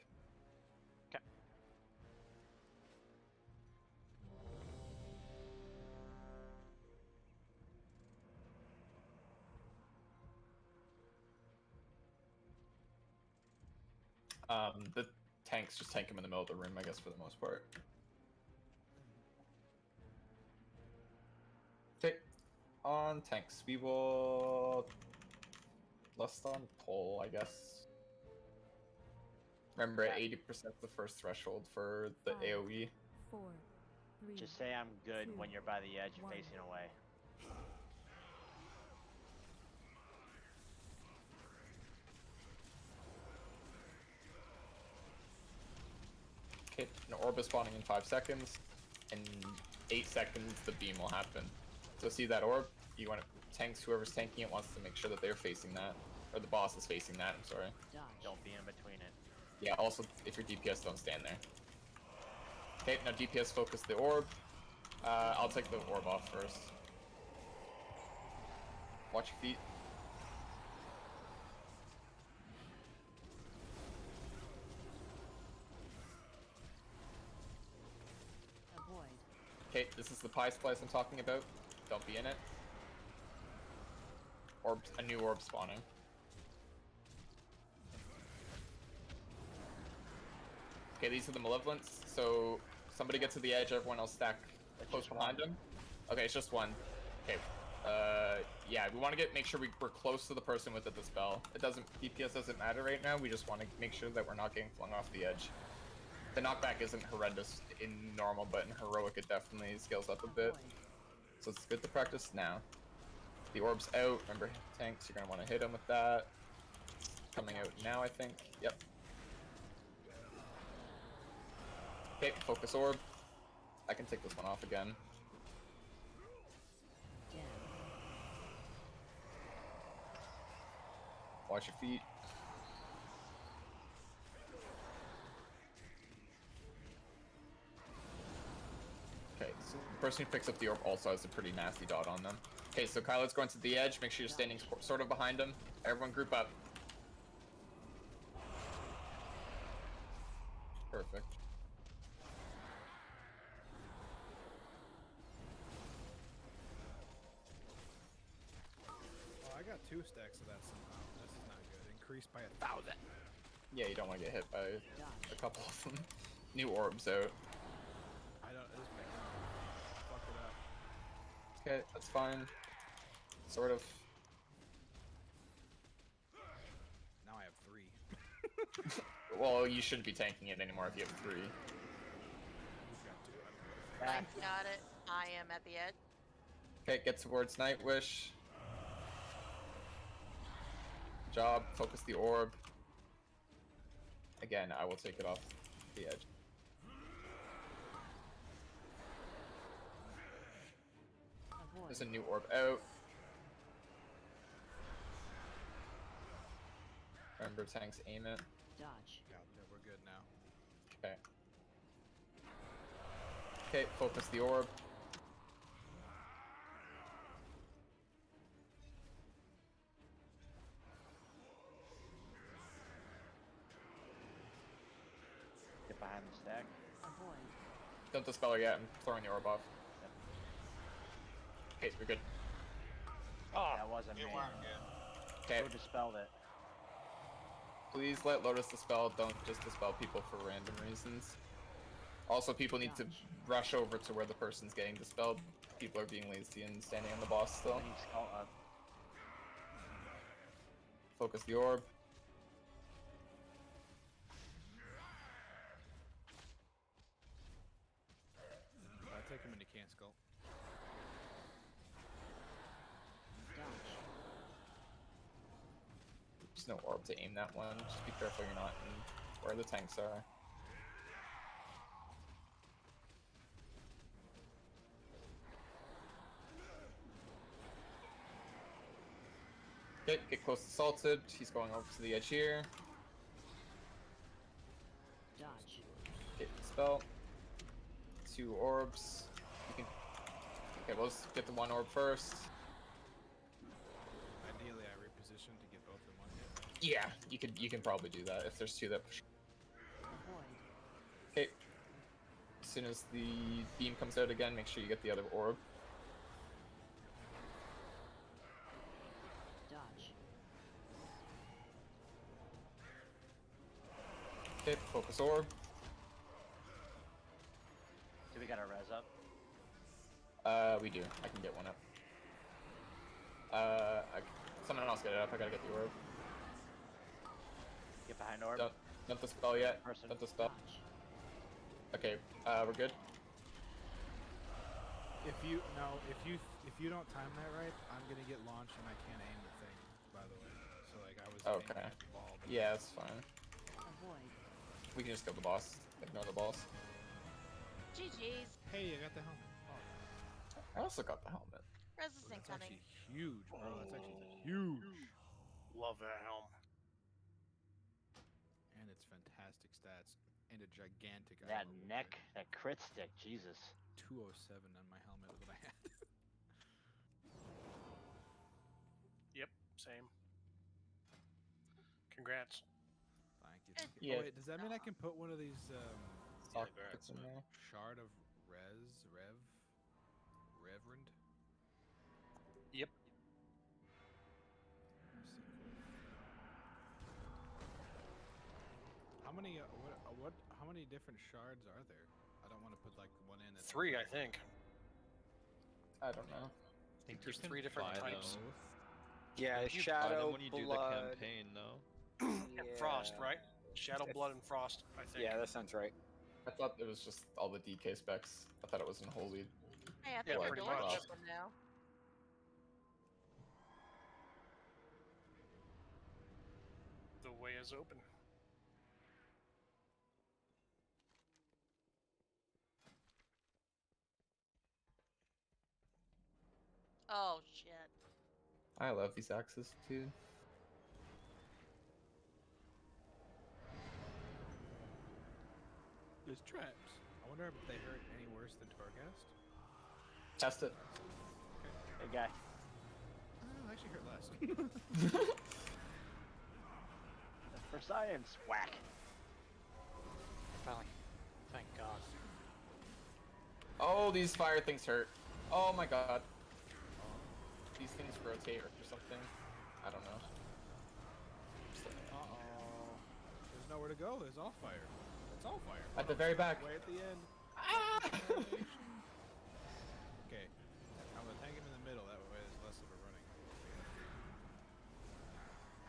Okay. The tanks just tank him in the middle of the room, I guess, for the most part. Okay, on tanks, we will lust on pull, I guess. Remember, at 80% the first threshold for the AoE. 4, 3. Just say I'm good 2, when you're by the edge 1. facing away. Okay, an orb is spawning in 5 seconds. In 8 seconds, the beam will happen. So see that orb? You want to tanks, whoever's tanking it wants to make sure that they're facing that. Or the boss is facing that, I'm sorry. Don't be in between it. Yeah, also, if you're DPS, don't stand there. Okay, now DPS focus the orb. I'll take the orb off first. Watch your feet. Okay, this is the pie splice I'm talking about. Don't be in it. Orb, a new orb spawning. Okay, these are the malevolents. So somebody get to the edge, everyone else stack close behind them. Okay, it's just one. Okay. Yeah, we want to make sure we're close to the person with the dispel. DPS doesn't matter right now. We just want to make sure that we're not getting flung off the edge. The knockback isn't horrendous in normal, but in heroic it definitely scales up a bit. So it's good to practice now. The orb's out. Remember, tanks, you're going to want to hit him with that. Coming out now, I think. Yep. Okay, focus orb. I can take this one off again. Watch your feet. Okay, so the person who picks up the orb also has a pretty nasty dot on them. Okay, so Kylo's going to the edge. Make sure you're standing sort of behind him. Everyone group up. Perfect. Oh, I got 2 stacks of that somehow. This is not good. Increased by 1,000. Yeah, you don't want to get hit by a couple of them. New orbs out. I don't. This may fuck it up. Okay, that's fine. Sort of. Now I have 3. Well, you shouldn't be tanking it anymore if you have 3. Who's got 2? I got it. I am at the edge. Okay, get towards Nightwish. Good job. Focus the orb. Again, I will take it off the edge. There's a new orb out. Remember, tanks aim it. Dodge. Yeah, we're good now. Okay. Okay, focus the orb. Get behind the stack. Don't dispel her yet. I'm throwing the orb off. Okay, we're good. Oh, that wasn't me. Okay. Who dispelled it? Please let Lotus dispel. Don't just dispel people for random reasons. Also, people need to rush over to where the person's getting dispelled. People are being lazy and standing on the boss still. Focus the orb. Take him into can skull. There's no orb to aim that one. Just be careful you're not in where the tanks are. Okay, get close to Salted. He's going over to the edge here. Dodge. Get the spell. 2 orbs. You can. Okay, we'll just get the 1 orb first. Ideally, I reposition to get both in one hit. Yeah, you can probably do that if there's 2 that push. Okay. As soon as the beam comes out again, make sure you get the other orb. Dodge. Okay, focus orb. Do we got our res up? We do. I can get one up. Someone else get it up. I gotta get the orb. Get behind orb. Don't dispel yet. Don't dispel. Okay, we're good. If you don't time that right, I'm gonna get launched and I can't aim the thing. By the way, so like I was. Okay. Aiming at the ball, but Yeah, that's fine. Avoid. We can just kill the boss. Ignore the boss. GG's. Hey, I got the helmet. Oh, I also got the helmet. Resistant that's cunning. actually huge, bro. That's actually huge. Love that helm. And it's fantastic stats and a gigantic. That armor neck, ward. that crit stick, Jesus. 207 on my helmet is what I had. Yep, same. Congrats. Thank you. Yeah. Oh wait, does that mean I can put one of these Sockets in there. shard of Reverend? Yep. How many? How many different shards are there? I don't want to put like one in. 3, I think. I don't know. I think There's you can 3 different buy types. them. Yeah, I think you buy them Shadow, when you do the Blood. campaign, no? And Frost, right? Shadow, Blood, and Frost, I think. Yeah, that sounds right. I thought it was just all the DK specs. I thought it was in Holy. Hey, I Yeah, think the pretty door's much. open now. The way is open. Oh shit. I love these axes too. There's traps. I wonder if they hurt any worse than Torghast. Test it. Good guy. Actually hurt less. For science, whack. Finally. Thank God. Oh, these fire things hurt. Oh my god. These things rotate or something. I don't know. Uh-oh. There's nowhere to go. There's all fire. It's all fire. At the very back. Way at the end. Ah! Okay. I'm gonna tank him in the middle. That way there's less of a running.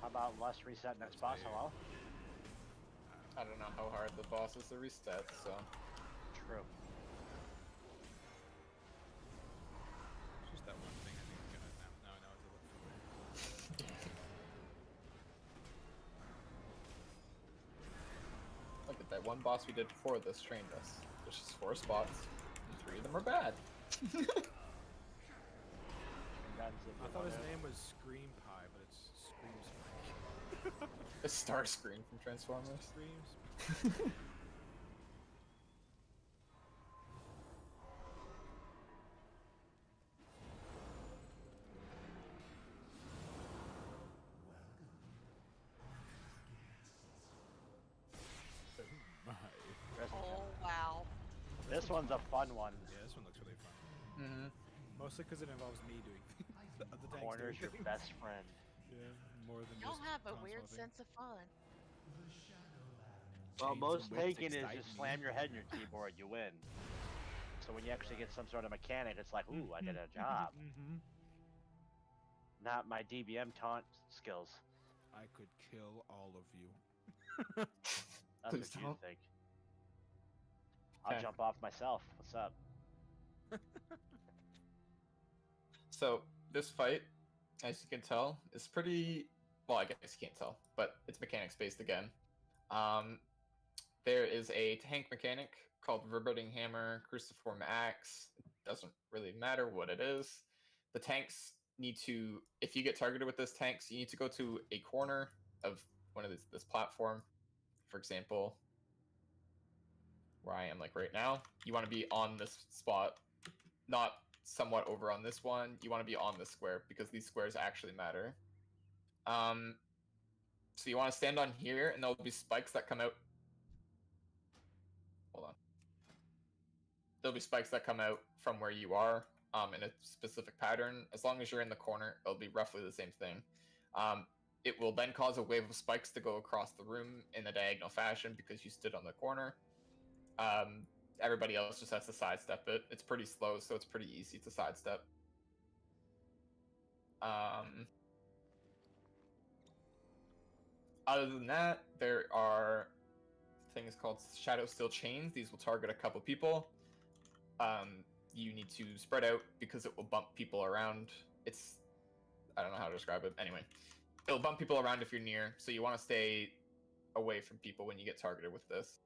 How about less reset next boss? Hello? I don't know how hard the boss is to reset, so. True. It's just that one thing I think is gonna now I know it's a little Look at that one boss we did before this trained us. There's just 4 spots, and 3 of them are bad. I thought his name was Scream Pie, but it's Scream Spike. A Starscream from Transformers. Screams. Oh wow. This one's a fun one. Yeah, this one looks really fun. Mm-hmm. Mostly because it involves me doing things. The tanks Corner's doing your things. best friend. Yeah, more than Y'all just have a pawn weird swapping. sense of fun. Well, Chains most and whips tanking is excite just me. slam your head in your keyboard, you win. So when you actually get some sort of mechanic, it's like, ooh, I did a job. Mm-hmm. Not my DBM taunt skills. I could kill all of you. That's Please what you don't. think. I'll Okay. jump off myself. What's up? So, this fight, as you can tell, is pretty... Well, I guess you can't tell, but it's mechanics based again. There is a tank mechanic called Reverbererating Hammer, Cruciform Axe. It doesn't really matter what it is. The tanks need to... If you get targeted with this tanks, you need to go to a corner of one of this platform. For example, where I am like right now. You want to be on this spot, not somewhat over on this one. You want to be on this square because these squares actually matter. So you want to stand on here, and there'll be spikes that come out. Hold on. There'll be spikes that come out from where you are in a specific pattern. As long as you're in the corner, it'll be roughly the same thing. It will then cause a wave of spikes to go across the room in a diagonal fashion because you stood on the corner. Everybody else just has to sidestep it. It's pretty slow, so it's pretty easy to sidestep. Other than that, there are things called Shadow Steel Chains. These will target a couple people. You need to spread out because it will bump people around. I don't know how to describe it. Anyway, it'll bump people around if you're near, so you want to stay away from people when you get targeted with this.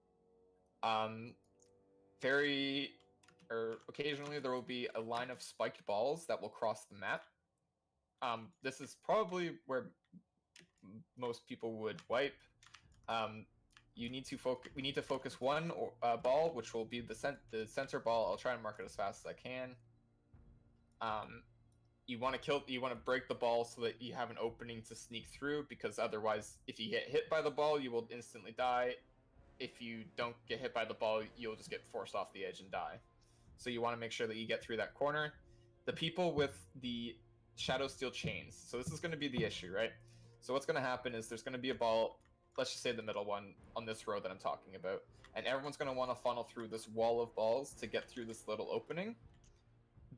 Occasionally there will be a line of spiked balls that will cross the map. This is probably where most people would wipe. You need to focus. We need to focus one ball, which will be the center ball. I'll try and mark it as fast as I can. You want to break the ball so that you have an opening to sneak through, because otherwise, if you get hit by the ball, you will instantly die. If you don't get hit by the ball, you'll just get forced off the edge and die. So you want to make sure that you get through that corner. The people with the Shadow Steel chains. So this is going to be the issue, right? So what's going to happen is there's going to be a ball, let's just say the middle one on this row that I'm talking about, and everyone's going to want to funnel through this wall of balls to get through this little opening.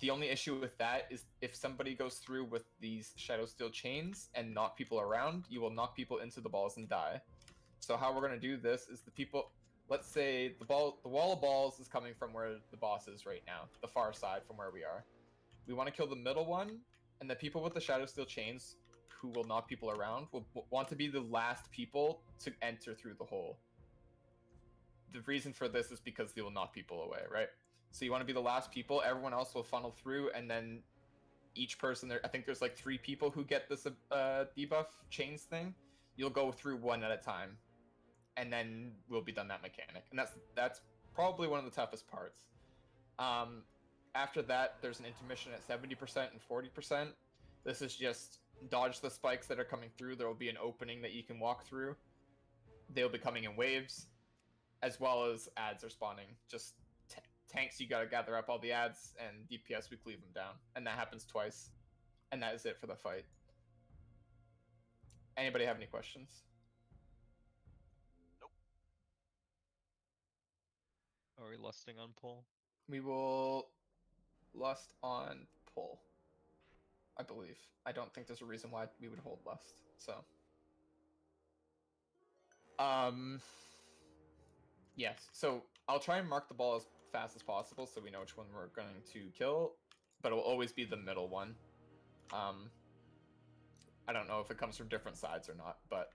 The only issue with that is if somebody goes through with these Shadow Steel chains and knock people around, you will knock people into the balls and die. So how we're going to do this is the people, let's say the wall of balls is coming from where the boss is right now, the far side from where we are. We want to kill the middle one, and the people with the Shadow Steel chains who will knock people around will want to be the last people to enter through the hole. The reason for this is because they will knock people away, right? So you want to be the last people, everyone else will funnel through, and then each person there, I think there's like 3 people who get this debuff chains thing. You'll go through one at a time, and then we'll be done that mechanic. And that's probably one of the toughest parts. After that, there's an intermission at 70% and 40%. This is just dodge the spikes that are coming through. There will be an opening that you can walk through. They'll be coming in waves, as well as ads are spawning. Just tanks, you gotta gather up all the ads, and DPS, we cleave them down. And that happens twice. And that is it for the fight. Anybody have any questions? Are we lusting on pull? We will lust on pull, I believe. I don't think there's a reason why we would hold lust, so. Yes, so I'll try and mark the ball as fast as possible so we know which one we're going to kill, but it will always be the middle one. I don't know if it comes from different sides or not, but...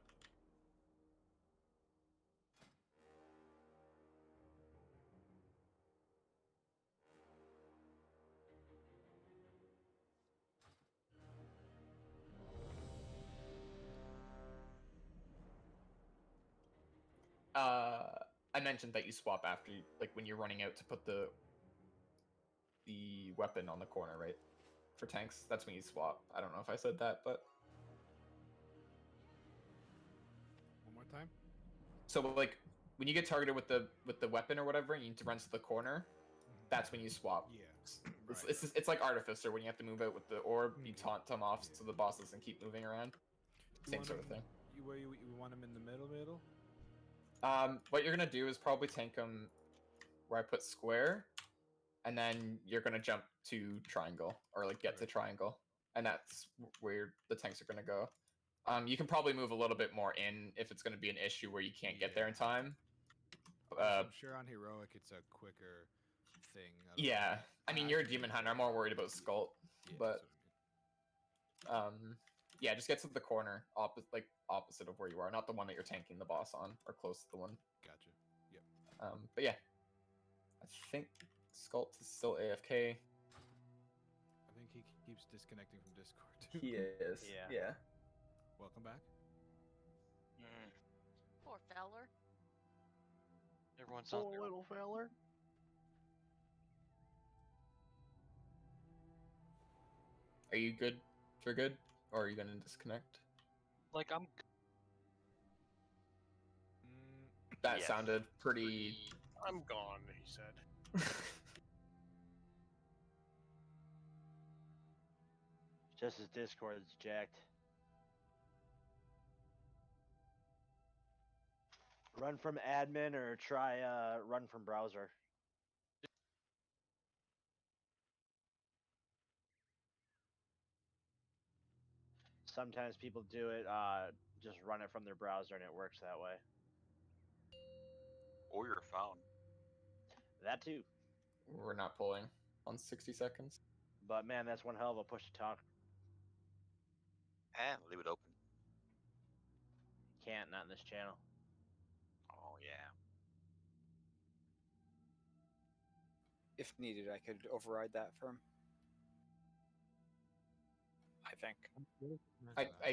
I mentioned that you swap after, like, when you're running out to put the weapon on the corner, right? For tanks, that's when you swap. I don't know if I said that, but... One more time? So, like, when you get targeted with the weapon or whatever, and you need to run to the corner, that's when you swap. Yeah. It's like Artificer, when you have to move out with the orb, you taunt them off so the boss doesn't keep moving around. Same sort of thing. You want him in the middle? What you're gonna do is probably tank him where I put square, and then you're gonna jump to triangle, or like get to triangle, and that's where the tanks are gonna go. You can probably move a little bit more in if it's gonna be an issue where you can't get there in time. I'm sure on heroic it's a quicker thing. Yeah, I mean you're a demon hunter. I'm more worried about Sculpt, but yeah, just get to the corner opposite of where you are, not the one that you're tanking the boss on, or close to the one. Gotcha. Yep. But yeah, I think Sculpt is still AFK. I think he keeps disconnecting from Discord too. He is. Yeah. Welcome back. Poor feller. Everyone's on their little feller. Are you good for good, or are you gonna disconnect? Like, I'm... That sounded pretty... I'm gone, he said. Just his Discord is jacked. Run from admin or try run from browser. Sometimes people do it, just run it from their browser and it works that way. Or your phone. That too. We're not pulling on 60 seconds. But man, that's one hell of a push to talk. And leave it open. Can't, not in this channel. Oh, yeah. If needed, I could override that for him. I've think.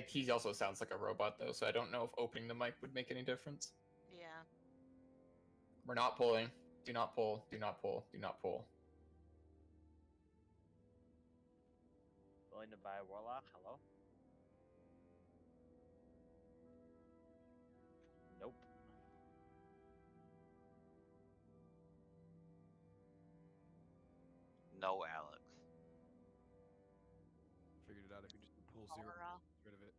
He also sounds like a robot though, so I don't know if opening the mic would make any difference. Yeah. We're not pulling. Do not pull. Do not pull. Do not pull. Willing to buy a warlock? Hello? Nope. No, Alex. Figured it out if you just pull 0, Aura. get rid of it.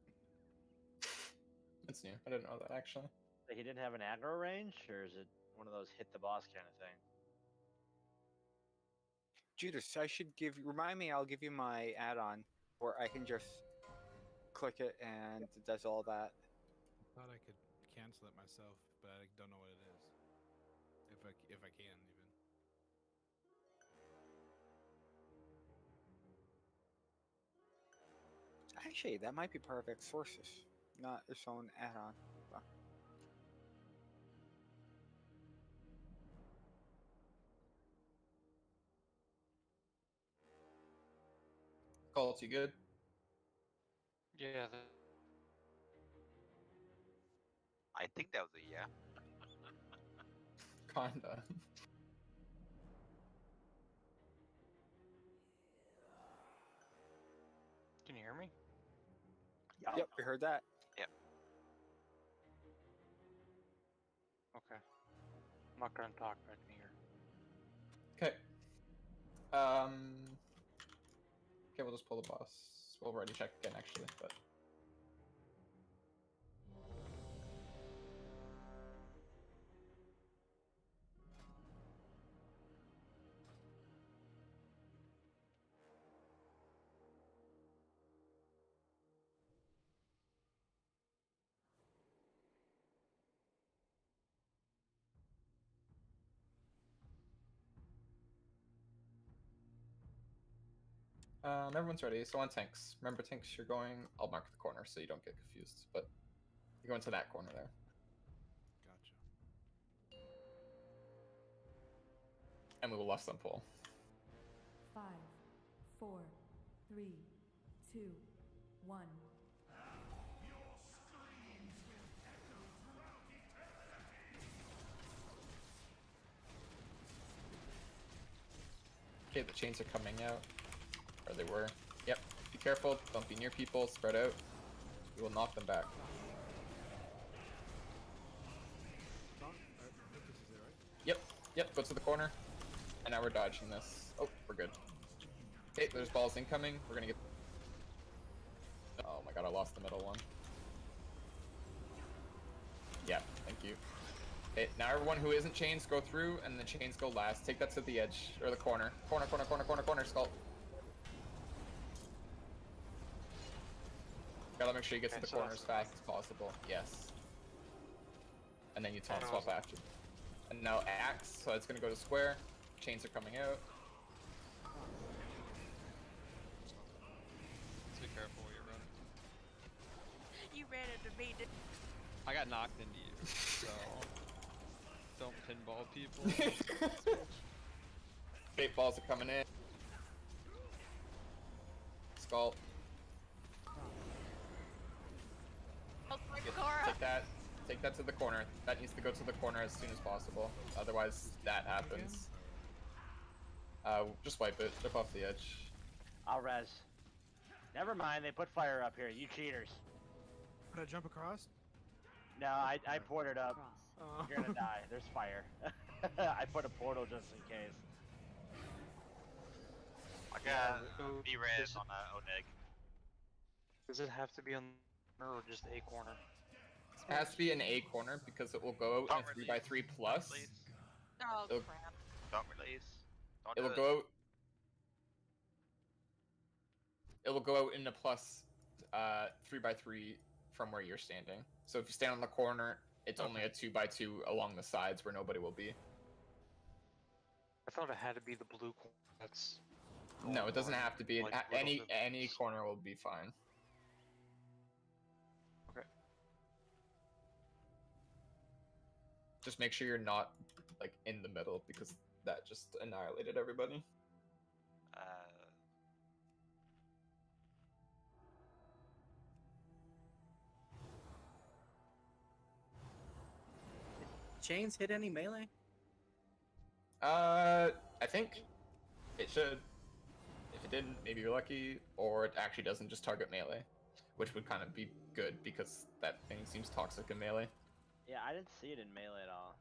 That's new. I didn't know that actually. Like he didn't have an aggro range, or is it one of those hit the boss kind of thing? Judas, I should remind me, I'll give you my add-on where I can just click it and it does all that. I thought I could cancel it myself, but I don't know what it is. If I can even. Actually, that might be part of X Sources, not its own add-on. Wow. Colt, you good? Yeah. I think that was a yeah. Kinda. Can you hear me? Yep, we heard that. Yep. Okay. I'm not gonna talk, but I can hear. Okay. Okay, we'll just pull the boss. We'll already check again, actually, but. Everyone's ready. So on tanks. Remember, tanks, you're going. I'll mark the corner so you don't get confused, but you're going to that corner there. Gotcha. And we will less than pull. 5, 4, 3, 2, 1. Okay, the chains are coming out. Or they were. Yep. Be careful. Don't be near people. Spread out. You will knock them back. Yep. Yep. Go to the corner. And now we're dodging this. Oh, we're good. Okay, there's balls incoming. We're gonna get... Oh my god, I lost the middle one. Yeah, thank you. Okay, now everyone who isn't chains, go through, and the chains go last. Take that to the edge, or the corner. Corner, corner, corner, corner, corner, Skull. Gotta make sure you get to the corner as fast as possible. Yes. And then you taunt swap after. And now axe, so it's gonna go to square. Chains are coming out. Just be careful where you're running. You ran into me, didn't I got knocked into you, so don't pinball people. Fate balls are coming in. Skull. Take that. Take that to the corner. That needs to go to the corner as soon as possible. Otherwise, that happens. Just wipe it. Jump off the edge. I'll res. Never mind, they put fire up here. You cheaters. Did I jump across? No, I poured it up. Oh. You're gonna die. There's fire. I put a portal just in case. I got B-res on Oneg. Does it have to be on or just a corner? It has to be an A corner because it will go out in a 3x3 plus. Oh, It'll, crap. Don't release. Don't it'll do go out. It will go out in a plus 3x3 from where you're standing. So if you stand on the corner, it's only a 2x2 along the sides where nobody will be. I thought it had to be the blue corner. That's No, it doesn't have to be. Like Any corner will be fine. Okay. Just make sure you're not like in the middle because that just annihilated everybody. chains hit any melee? I think it should. If it didn't, maybe you're lucky, or it actually doesn't just target melee, which would kind of be good because that thing seems toxic in melee. Yeah, I didn't see it in melee at all.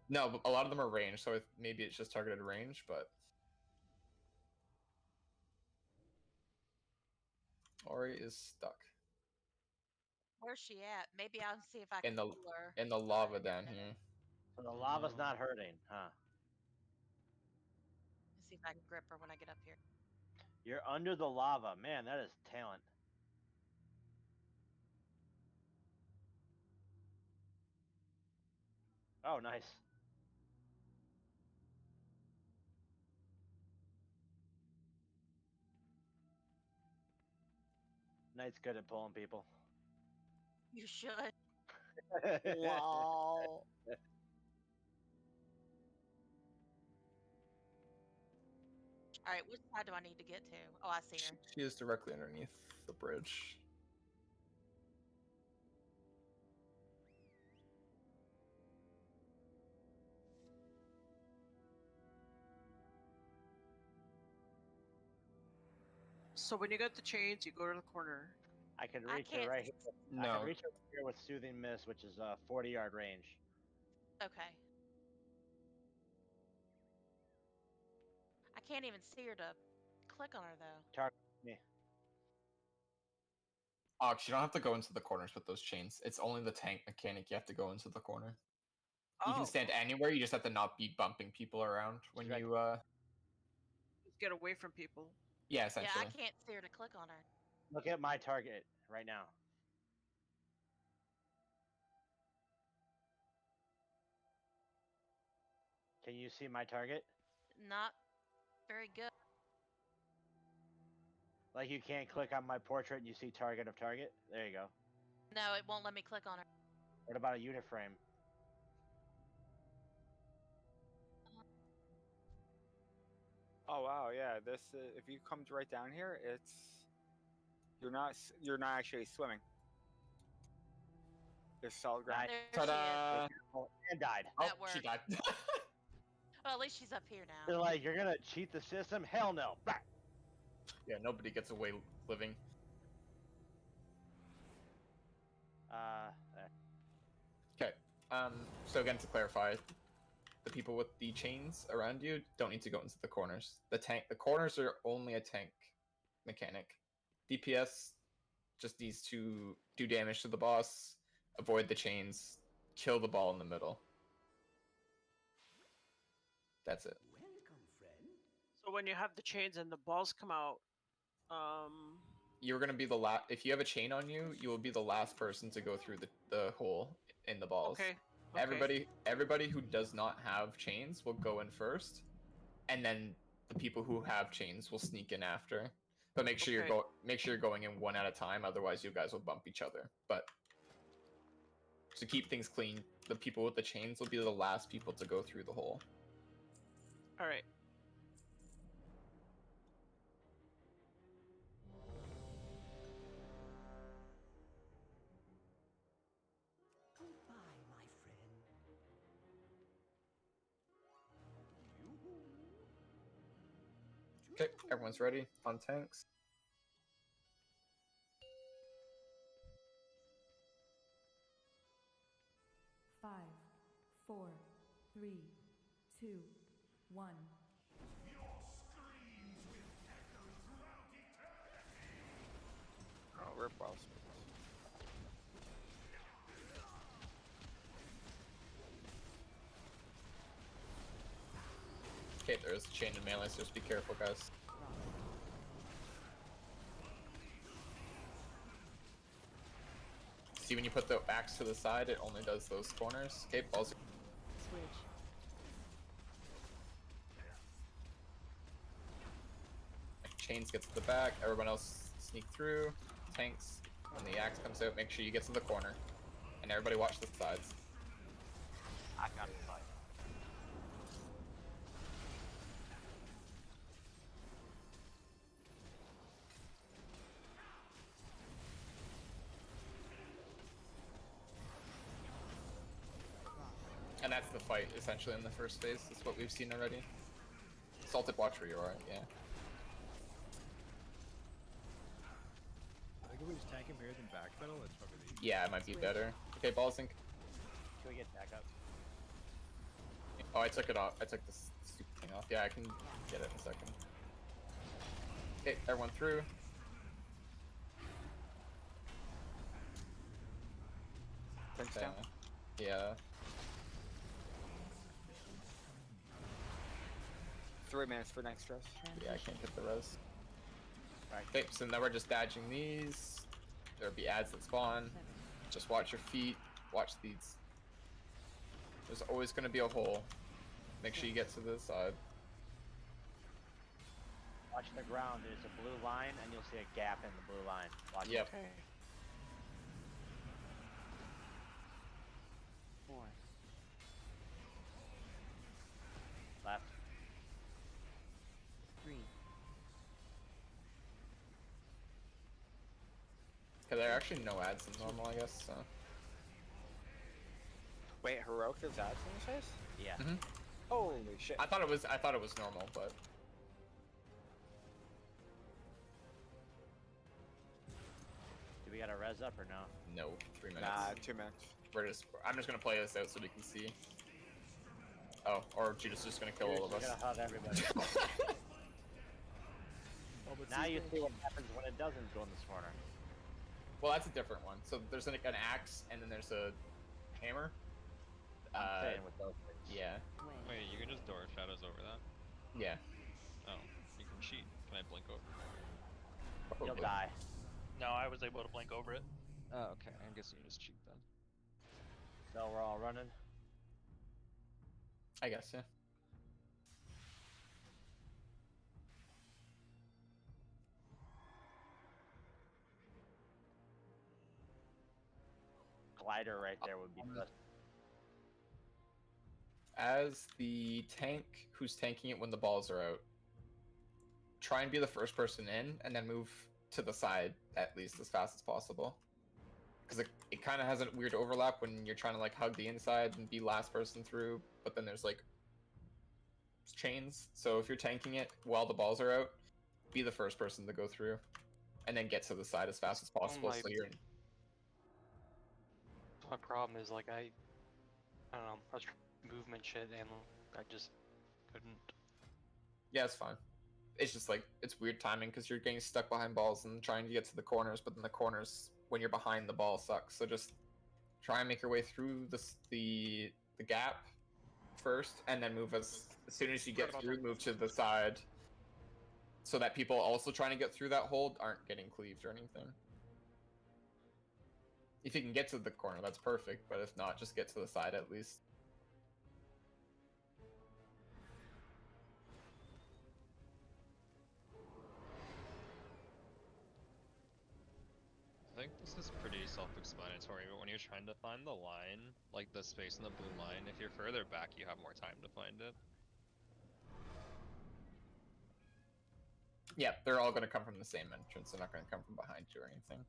No, but a lot of them are range, so maybe it's just targeted range, but... Ori is stuck. Where's she at? Maybe I'll see if I can In the pull her. in the lava down here. So the lava's not hurting, huh? Let's see if I can grip her when I get up here. You're under the lava. Man, that is talent. Oh, nice. Knight's good at pulling people. You should. Lol. All right, which side do I need to get to? Oh, I see her. She is directly underneath the bridge. So when you get the chains, you go to the corner. I can reach it right here. I No. can reach it here with Soothing Mist, which is 40-yard range. Okay. I can't even see her to click on her though. Target me. Ox, you don't have to go into the corners with those chains. It's only the tank mechanic you have to go into the corner. You can stand anywhere, you just have to not be bumping people around when you Just get away from people. Yeah, essentially. Yeah, I can't see her to click on her. Look at my target right now. Can you see my target? Not very good. Like you can't click on my portrait and you see target of target? There you go. No, it won't let me click on her. What about a unit frame? Oh wow, yeah. This if you come right down here, it's you're not actually swimming. There's solid ground. There she is. And died. That she worked. died. Well, at least she's up here now. They're like, you're gonna cheat the system? Hell no. Back. Yeah, nobody gets away living. Okay. So again, to clarify, the people with the chains around you don't need to go into the corners. The corners are only a tank mechanic. DPS just needs to do damage to the boss, avoid the chains, kill the ball in the middle. That's it. So when you have the chains and the balls come out, You're gonna be the last. If you have a chain on you, you will be the last person to go through the hole in the balls. Okay. Everybody who does not have chains will go in first, and then the people who have chains will sneak in after. But make sure you're going in one at a time. Otherwise, you guys will bump each other. But to keep things clean, the people with the chains will be the last people to go through the hole. all right. Goodbye, my friend. Okay, everyone's ready on tanks. Five, 4, 3, 2, 1. Oh, rip wild Okay, there is a chain in melee, so just be careful, guys. See, when you put the axe to the side, it only does those corners. Okay, balls. Switch. Chains get to the back, everyone else sneak through. Tanks, when the axe comes out, make sure you get to the corner. And everybody watch the sides. I got the side. And that's the fight essentially in the first phase. That's what we've seen already. Salted, watch where you are. Yeah. I think if we just tank him here, then backpedal, it's probably the easiest. Yeah, it might be better. Okay, balls sync. Can we get back up? Oh, I took it off. I took this stupid thing off. Yeah, I can get it in a second. Okay, everyone through. Thanks, down. Yeah. 3 minutes for next stress. Yeah, I can't hit the res. Okay, so now we're just dodging these. There'll be ads that spawn. Just watch your feet. Watch these. There's always going to be a hole. Make sure you get to the side. Watch the ground. There's a blue line, and you'll see a gap in the blue line. Watch Yep. it. Left. 3. Okay, there are actually no ads in normal, I guess. So. Wait, heroic does ads in the face? Yeah. Mm-hmm. Holy shit. I thought it was normal, but. Do we got a res up or no? No, 3 minutes. Nah, 2 minutes. I'm just gonna play this out so we can see. Oh, or Judas is just gonna kill all of us. Gonna hug everybody. Now you see what happens when it doesn't go in this corner. Well, that's a different one. So there's like an axe, and then there's a hammer. I'm saying with those things. Yeah. Wait, you can just door shadows over that? Yeah. Oh, you can cheat. Can I blink over? You'll die. No, I was able to blink over it. Oh, okay. I'm guessing you just cheat then. So we're all running. I guess, yeah. Glider right there would be good. As the tank who's tanking it when the balls are out, try and be the first person in, and then move to the side at least as fast as possible. Because it kind of has a weird overlap when you're trying to like hug the inside and be last person through, but then there's like chains. So if you're tanking it while the balls are out, be the first person to go through, and then get to the side as fast as possible. So you're in. My problem is like I don't know, I was trying movement shit and I just couldn't. Yeah, it's fine. It's just like it's weird timing because you're getting stuck behind balls and trying to get to the corners, but then the corners when you're behind the ball sucks. So just try and make your way through the gap first, and then move as soon as you get through, move to the side, so that people also trying to get through that hold aren't getting cleaved or anything. If you can get to the corner, that's perfect, but if not, just get to the side at least. I think this is pretty self-explanatory, but when you're trying to find the line, like the space in the blue line, if you're further back, you have more time to find it. Yeah, they're all going to come from the same entrance. They're not going to come from behind you or anything.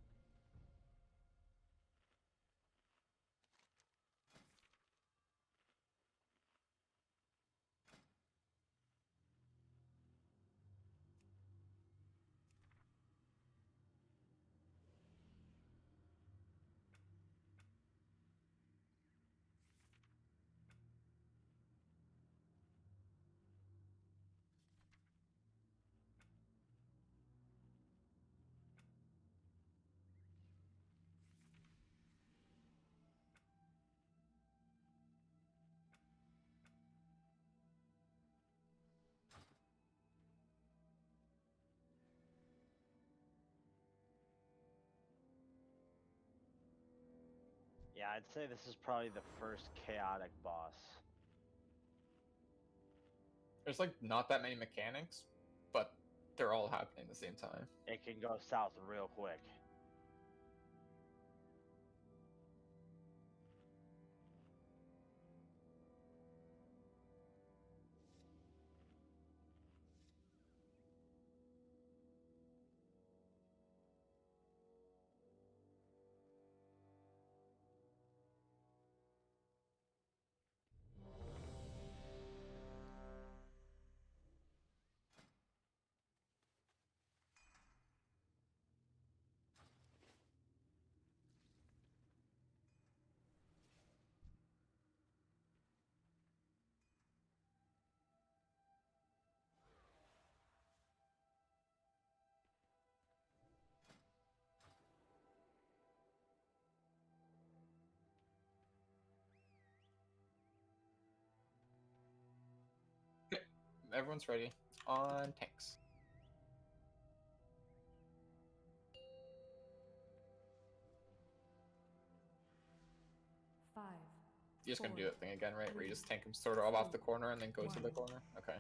Yeah, I'd say this is probably the first chaotic boss. There's like not that many mechanics, but they're all happening at the same time. It can go south real quick. everyone's ready. On tanks. Five. You're just gonna do Four, that thing again, right? Where you three, just tank him sort of off the corner and then go to the one. corner? Okay.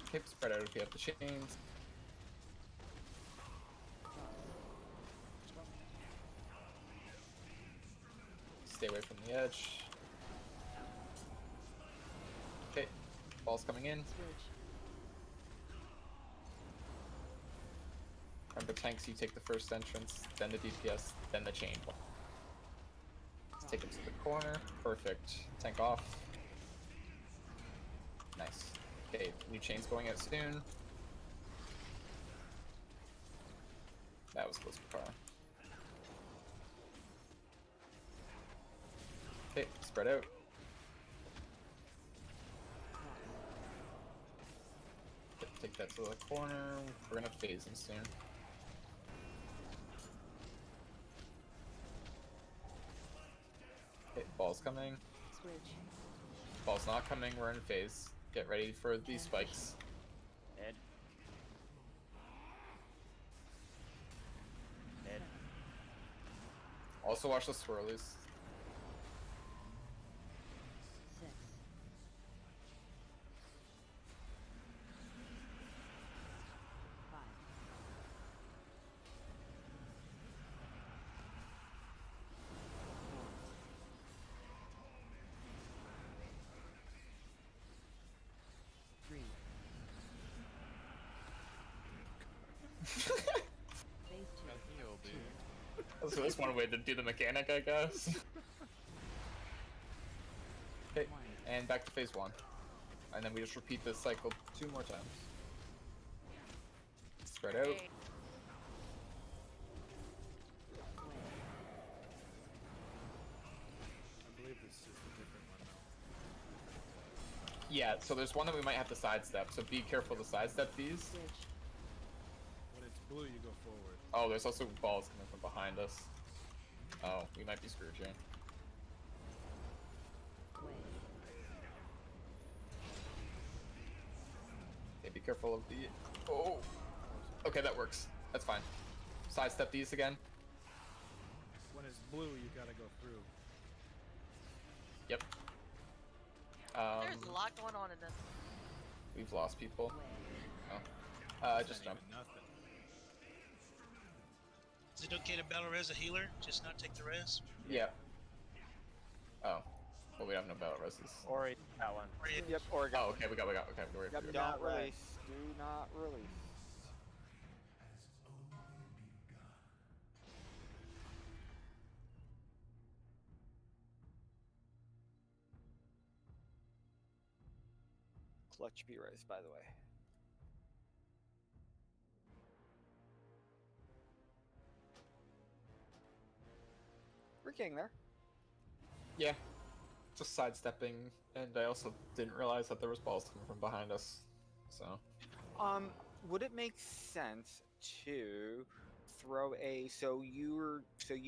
Okay, spread out if you have the chains. Stay away from the edge. Okay, ball's coming in. Remember, tanks, you take the first entrance, then the DPS, then the chain. Let's take him to the corner. Perfect. Tank off. Nice. Okay, new chain's going out soon. That was close for power. Okay, spread out. Take that to the corner. We're gonna phase him soon. Okay, ball's coming. Ball's not coming, we're in phase. Get ready for these spikes. Ed. Ed. Also watch the swirlies. So that's one way to do the mechanic, I guess. Okay, and back to phase 1. And then we just repeat this cycle 2 more times. Spread out. I believe this is a different one though. Yeah, so there's one that we might have to sidestep, so be careful to sidestep these. When it's blue, you go forward. Oh, there's also balls coming from behind us. Oh, we might be screwed here. Okay, be careful of the... Oh! Okay, that works. That's fine. Sidestep these again. When it's blue, you gotta go through. Yep. There's a lot going on in this. We've lost people. Oh. Just jump. Nothing. Is it okay to battle res a healer? Just not take the res? Yeah. Oh. Well, we have no battle reses. Ori, that one. Yep, Ori got Oh, okay, we got, okay. Yep, we do not release. Do not release. Clutch B-Res, by the way. We're getting there. Yeah. Just sidestepping, and I also didn't realize that there was balls coming from behind us. So. Would it make sense to throw so you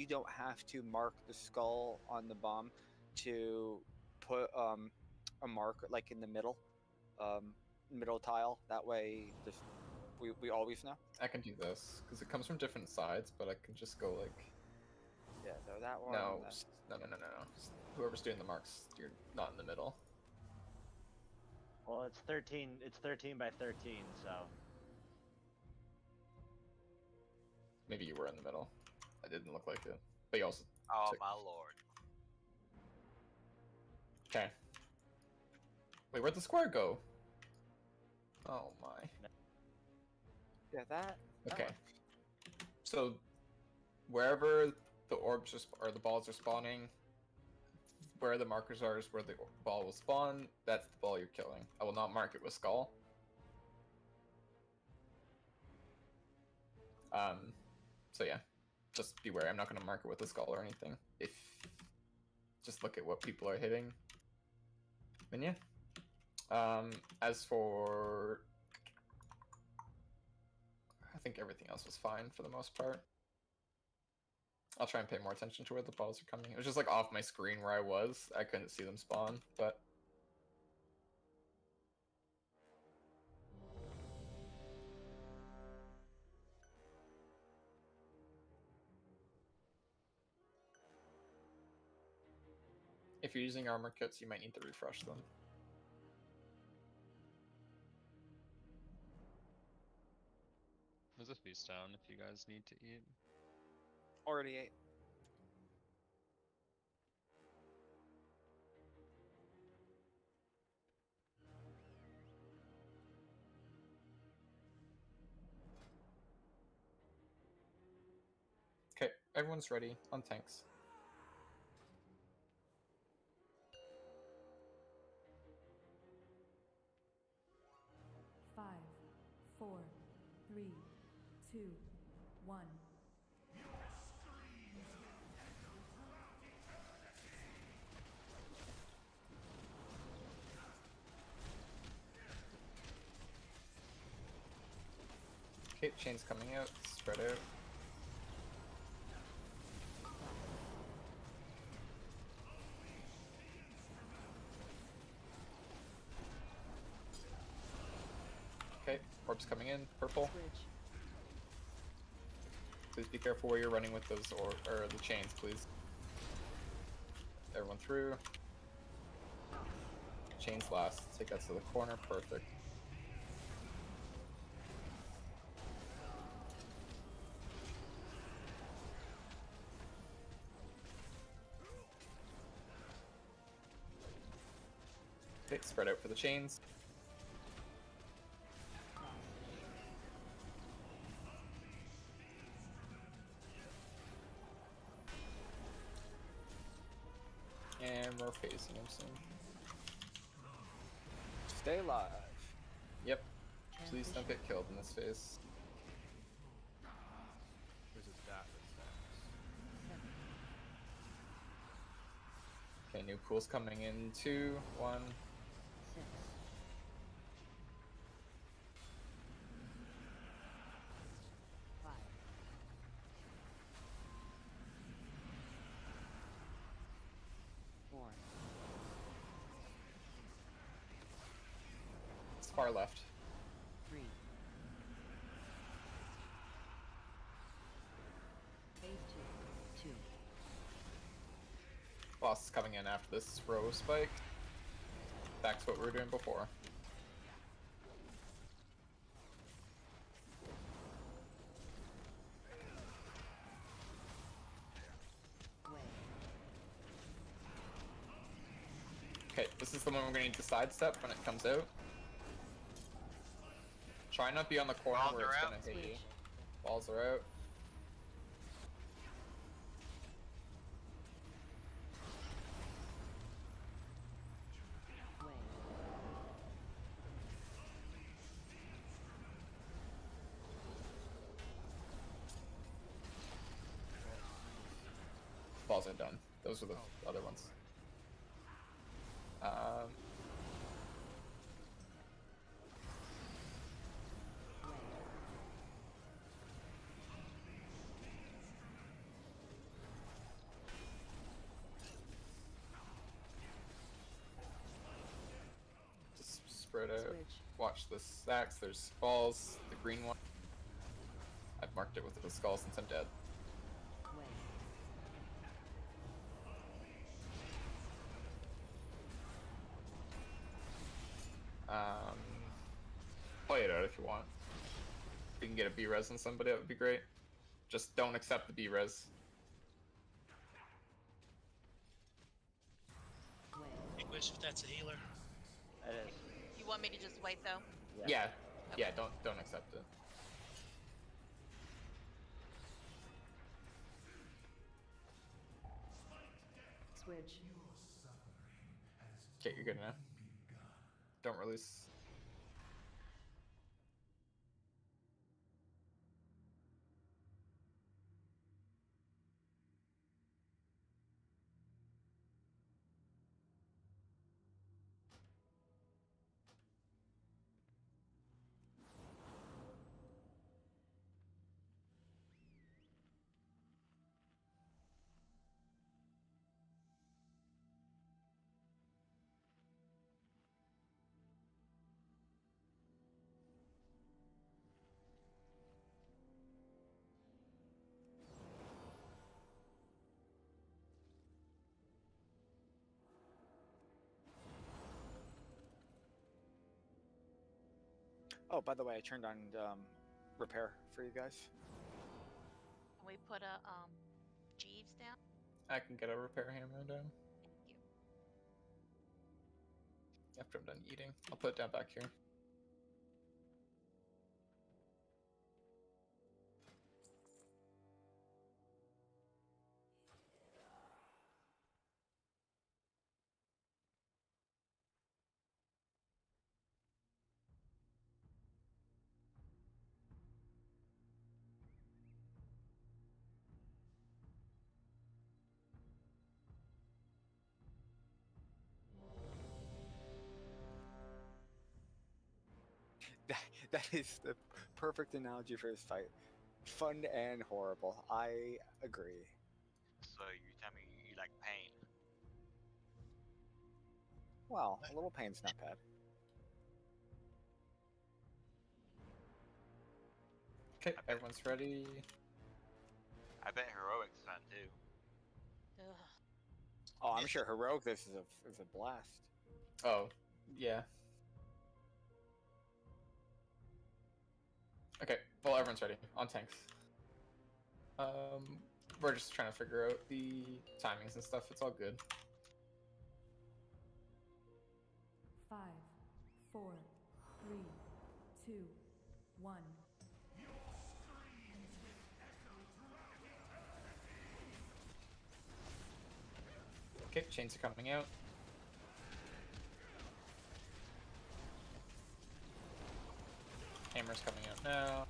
don't have to mark the skull on the bomb to put a marker like in the middle tile, that way just we always know? I can do this because it comes from different sides, but I can just go like. Yeah, so that one. No. Whoever's doing the marks, you're not in the middle. Well, it's 13. It's 13 by 13, so. Maybe you were in the middle. I didn't look like it, but you also. Oh my lord. Okay. Wait, where'd the square go? Oh my. Yeah, that. Okay. So, wherever the orbs or the balls are spawning, where the markers are is where the ball will spawn. That's the ball you're killing. I will not mark it with skull. So yeah, just beware. I'm not going to mark it with a skull or anything. Just look at what people are hitting. And yeah. As for think everything else was fine for the most part. I'll try and pay more attention to where the balls are coming. It was just like off my screen where I was. I couldn't see them spawn, but if you're using armor kits, you might need to refresh them. There's a feast down if you guys need to eat. Already ate. Okay, everyone's ready on tanks. Five, four, three, two, one. Okay, chains coming out, spread out. Okay, orbs coming in, purple. Please be careful where you're running with those or the chains, please. Everyone through. Chains last. Take that to the corner, perfect. Okay, spread out for the chains. And we're facing him soon. Stay alive. Yep. Please don't get killed in this phase. Where's his dot that Okay, new pool's coming in 2, 1. It's far left. Boss is coming in after this row spike. Back to what we were doing before. Okay, this is the one we're going to need to sidestep when it comes out. Try not to be on the corner Balls where are it's out. going to hit you. Balls are out. Balls are done. Those are the other ones. Just spread out. Watch the stacks. There's balls. The green one. I've marked it with the skull since I'm dead. Play it out if you want. If you can get a B-res on somebody, that would be great. Just don't accept the B-res. Big wish if that's a healer. It is. You want me to just wait though? Yeah, yeah, don't accept it. Switch. Okay, you're good now. Don't release. Oh, by the way, I turned on repair for you guys. Can we put a Jeeves down? I can get a repair hammer down. Thank you. After I'm done eating. I'll put it down back here. That is the perfect analogy for this fight. Fun and horrible. I agree. So you tell me you like pain. Well, a little pain's not bad. Okay, everyone's ready. I bet heroic's fun too. Ugh. Oh, I'm sure heroic this is a blast. Oh, yeah. Okay, well, everyone's ready. On tanks. We're just trying to figure out the timings and stuff. It's all good. 5, 4, 3, 2, 1. Okay, chains are coming out. Hammer's coming out now.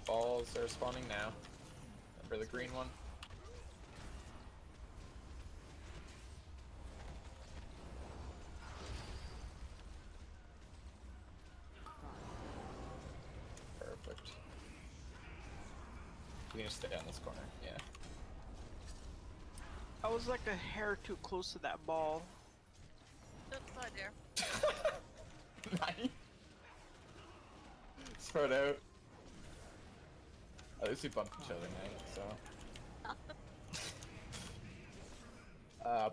Balls are spawning now. Remember the green one? Perfect. We need to stay on this corner, yeah. I was like a hair too close to that ball. Oops, sorry there. Nice. Spread out. At least we bumped each other tonight, so.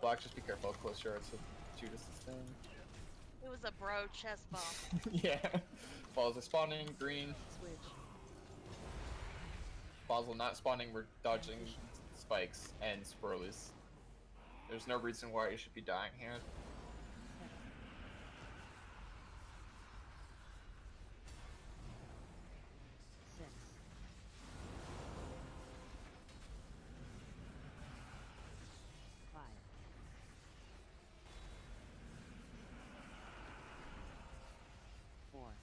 Black, just be careful how close you are to Judas's thing. It was a bro chest bump. Yeah. Balls are spawning, green. Switch. Balls will not spawning, we're dodging spikes and swirlies. There's no reason why you should be dying here. 6. 5. 4.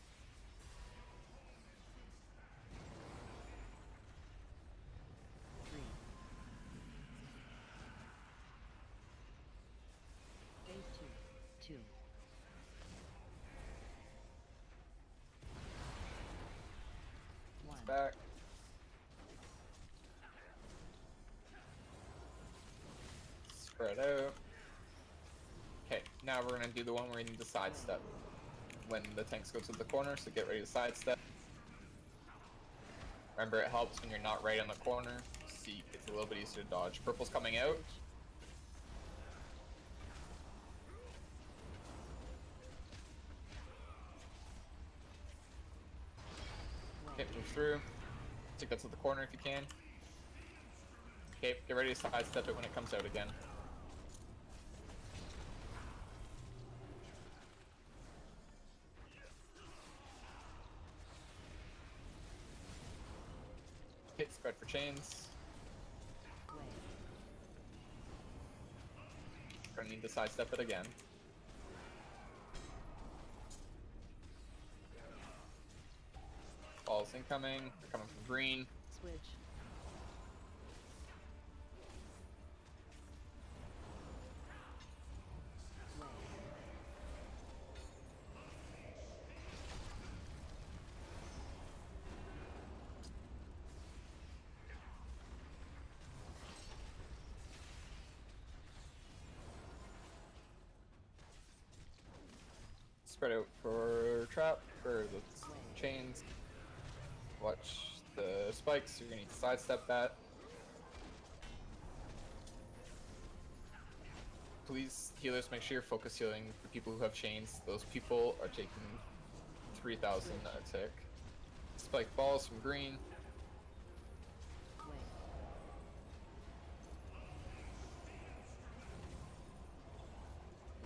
3. Phase 2. 2. It's back. Spread out. Okay, now we're gonna do the one where you need to sidestep when the tanks go to the corner, so get ready to sidestep. Remember, it helps when you're not right on the corner. See, it's a little bit easier to dodge. Purple's coming out. Okay, move through. Take that to the corner if you can. Okay, get ready to sidestep it when it comes out again. Okay, spread for chains. Gonna need to sidestep it again. Balls incoming. They're coming from green. Switch. Spread out for trap, for the chains. Watch the spikes, you're gonna need to sidestep that. please, healers, make sure you're focus healing the people who have chains. Those people are taking 3,000 a tick. Spike balls from green.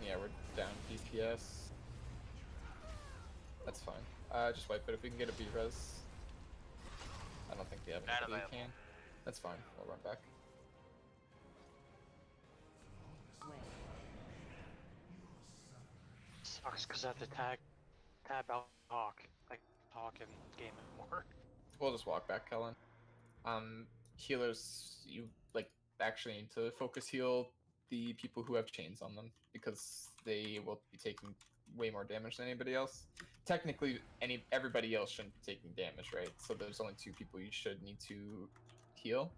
Yeah, we're down DPS. That's fine. Just wipe it if we can get a B-res. I don't think we have Not anybody who available. can. That's fine. We'll run back. Sucks because I have to tab out talk. Like talk and game it more. We'll just walk back, Kellen. Healers, you like actually need to focus heal the people who have chains on them because they will be taking way more damage than anybody else. Technically, everybody else shouldn't be taking damage, right? So there's only 2 people you should need to heal.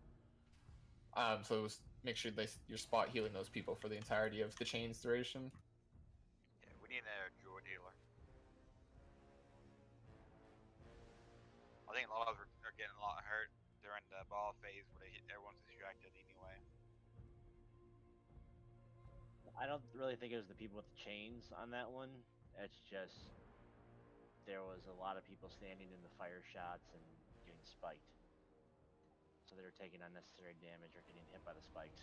So make sure you're spot healing those people for the entirety of the chain's duration. Yeah, we need a druid healer. I think a lot of us are getting a lot hurt during the ball phase where everyone's distracted anyway. I don't really think it was the people with the chains on that one. It's just there was a lot of people standing in the fire shots and getting spiked. So they were taking unnecessary damage or getting hit by the spikes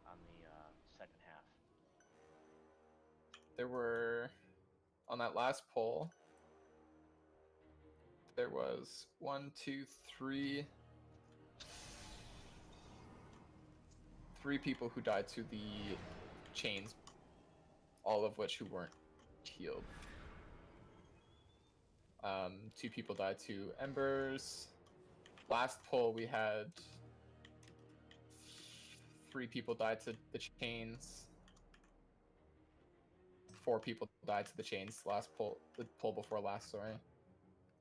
on the second half. There were, on that last poll, there was 1, 2, 3, 3 people who died to the chains, all of which who weren't healed. 2 people died to embers. Last poll we had 3 people died to the chains. 4 people died to the chains last poll, the poll before last, sorry.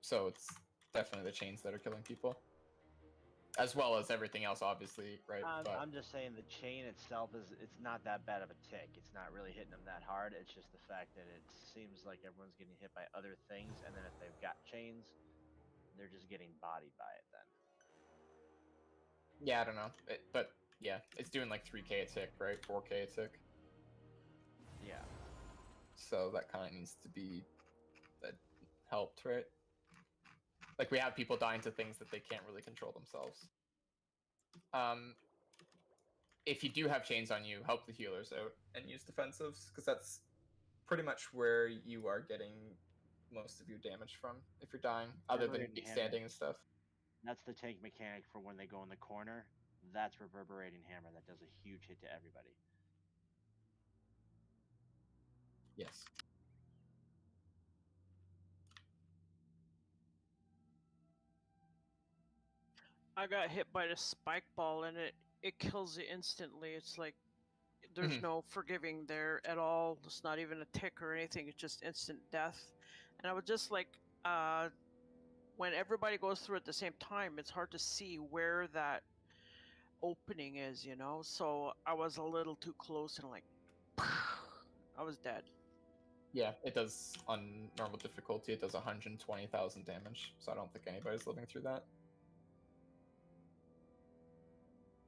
So it's definitely the chains that are killing people. As well as everything else, obviously, right? I'm just saying the chain itself it's not that bad of a tick. It's not really hitting them that hard. It's just the fact that it seems like everyone's getting hit by other things, and then if they've got chains, they're just getting bodied by it then. Yeah, I don't know. But yeah, it's doing like 3k a tick, right? 4k a tick. Yeah. So that kind of needs to be helped, right? Like we have people dying to things that they can't really control themselves. If you do have chains on you, help the healers out and use defensives, because that's pretty much where you are getting most of your damage from if you're dying, other than standing and stuff. That's the tank mechanic for when they go in the corner. That's reverberating hammer that does a huge hit to everybody. Yes. I got hit by the spike ball and it kills it instantly. It's like there's no forgiving there at all. It's not even a tick or anything. It's just instant death. And I was just like, when everybody goes through at the same time, it's hard to see where that opening is, you know? So I was a little too close and like, I was dead. Yeah, it does, on normal difficulty, it does 120,000 damage, so I don't think anybody's living through that.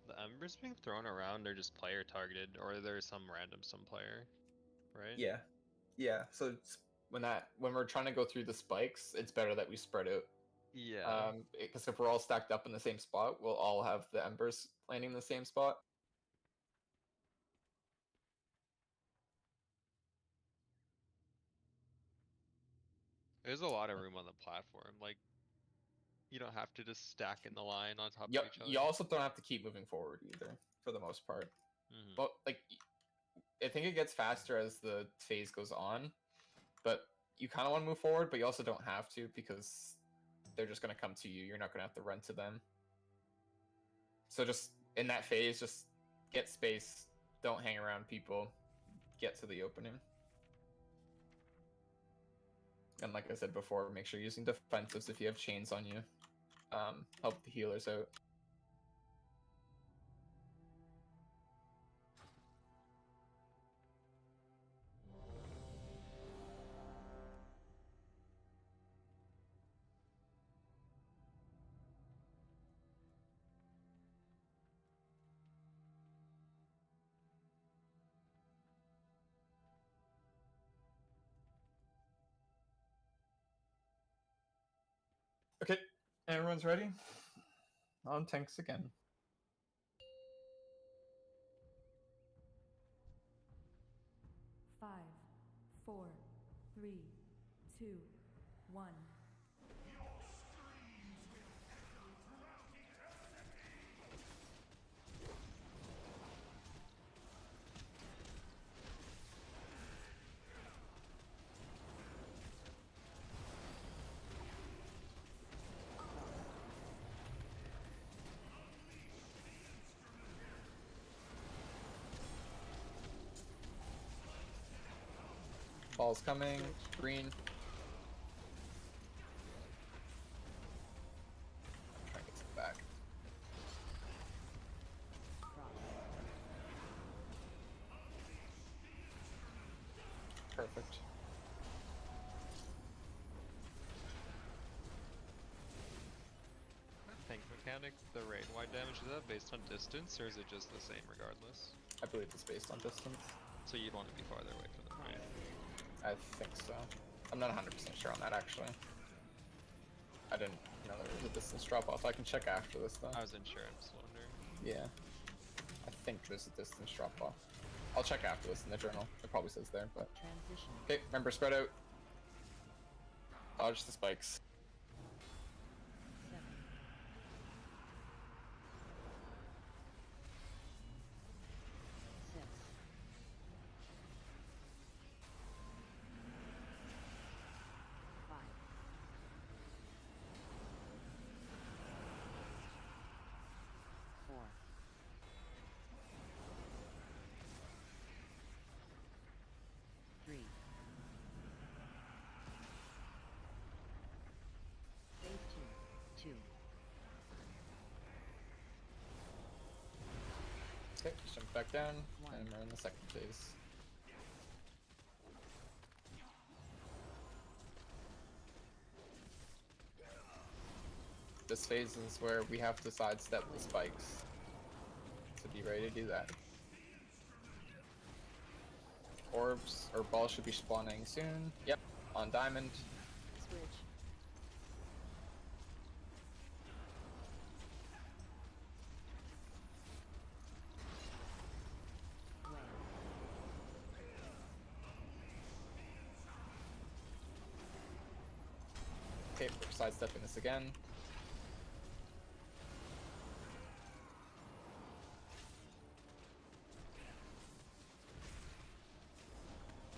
The embers being thrown around are just player targeted, or there's some random player, right? Yeah, yeah. So when we're trying to go through the spikes, it's better that we spread out. Yeah. Because if we're all stacked up in the same spot, we'll all have the embers landing in the same spot. There's a lot of room on the platform. Like, you don't have to just stack in the line on top of each other. You also don't have to keep moving forward either, for the most part. But like, I think it gets faster as the phase goes on, but you kind of want to move forward, but you also don't have to because they're just going to come to you. You're not going to have to run to them. So just in that phase, just get space. Don't hang around people. Get to the opening. And like I said before, make sure you're using defensives if you have chains on you. Help the healers out. Okay, everyone's ready? On tanks again. Five, 4, 3, 2, 1. Ball's coming. Green. Try and get to the back. Perfect. Tank mechanic, the raid wide damage, is that based on distance or is it just the same regardless? I believe it's based on distance. So you'd want to be farther away from them, right? I think so. I'm not 100% sure on that actually. I didn't know there was a distance drop off. I can check after this though. I wasn't sure, I'm just wondering. Yeah. I think there's a distance drop off. I'll check after this in the journal. It probably says there, but. Transition. Okay, remember spread out. Dodge the spikes. 7. 6. 5. 4. 3. Phase 2. 2. Okay, just jump back down, and we're in the second phase. This phase is where we have to sidestep the spikes. So be ready to do that. Orbs or balls should be spawning soon. Yep, on diamond. Switch. Okay, we're sidestepping this again.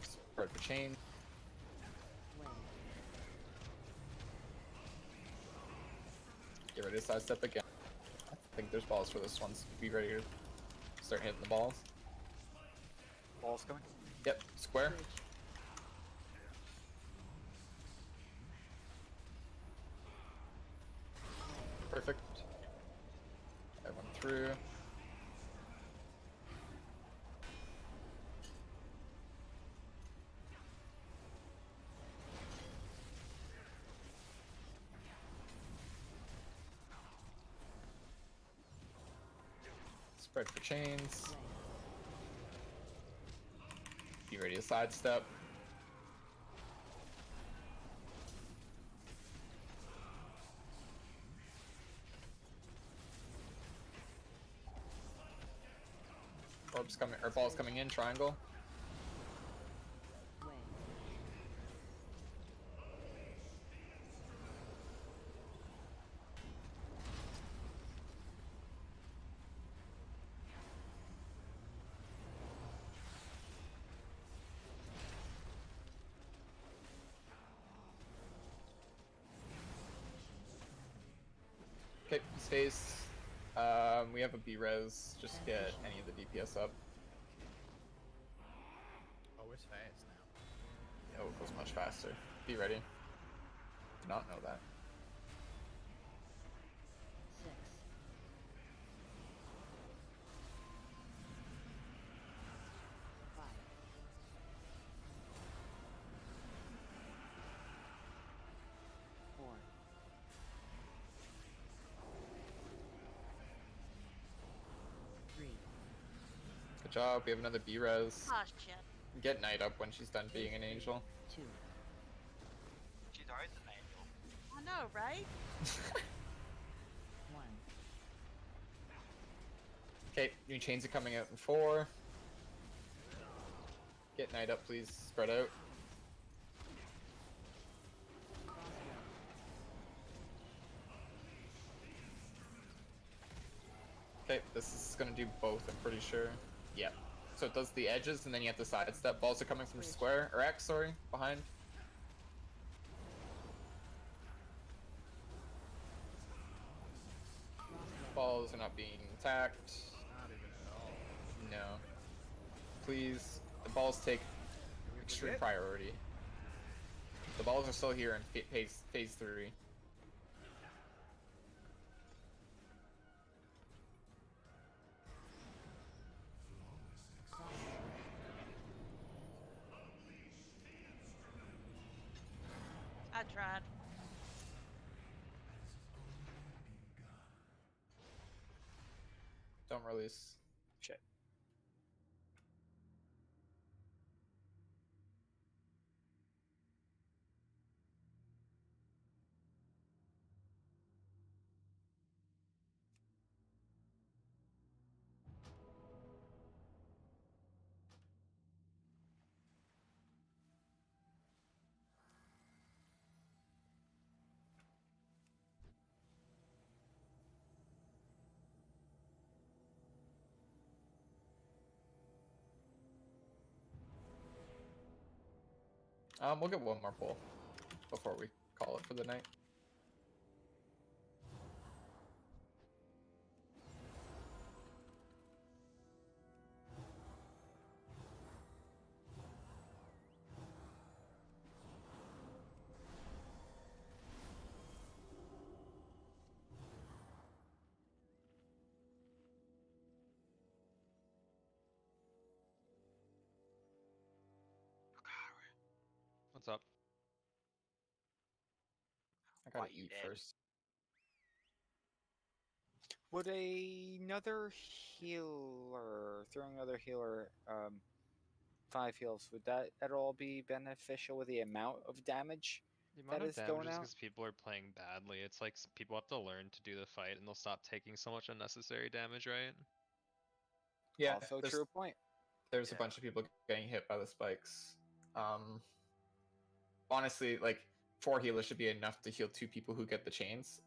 Spread for chain. Get ready to sidestep again. I think there's balls for this one, so be ready to start hitting the balls. Balls coming? Yep, square. Perfect. Everyone through. Spread for chains. Be ready to sidestep. Orbs coming, or balls coming in, triangle. Okay, space. We have a B-res. Just get any of the DPS up. Oh, it's fast now. Oh, it goes much faster. Be ready. Did not know that. 6. 5. 4. 3. Good job. We have another B-res. Oh shit. Get Knight up when she's done being an angel. 2. She's always an angel. I know, right? 1. Okay, new chains are coming out in 4. Get Knight up, please. Spread out. Okay, this is gonna do both, I'm pretty sure. Yeah. So it does the edges, and then you have to sidestep. Balls are coming from square, or X, sorry, behind. Balls are not being attacked. Not even at all. No. Please, the balls take extreme forget? priority. The balls are still here in phase 3. I tried. Don't release. Shit. We'll get one more pull before we call it for the night. What's up? I gotta Why you eat dead? first. Would another healer, throwing another healer, 5 heals, would that at all be beneficial with the amount of damage The amount that of is damage going is out? because people are playing badly. It's like people have to learn to do the fight, and they'll stop taking so much unnecessary damage, right? Yeah, Also there's, true point. there's a bunch of people getting hit by the spikes. Honestly, like 4 healers should be enough to heal 2 people who get the chains.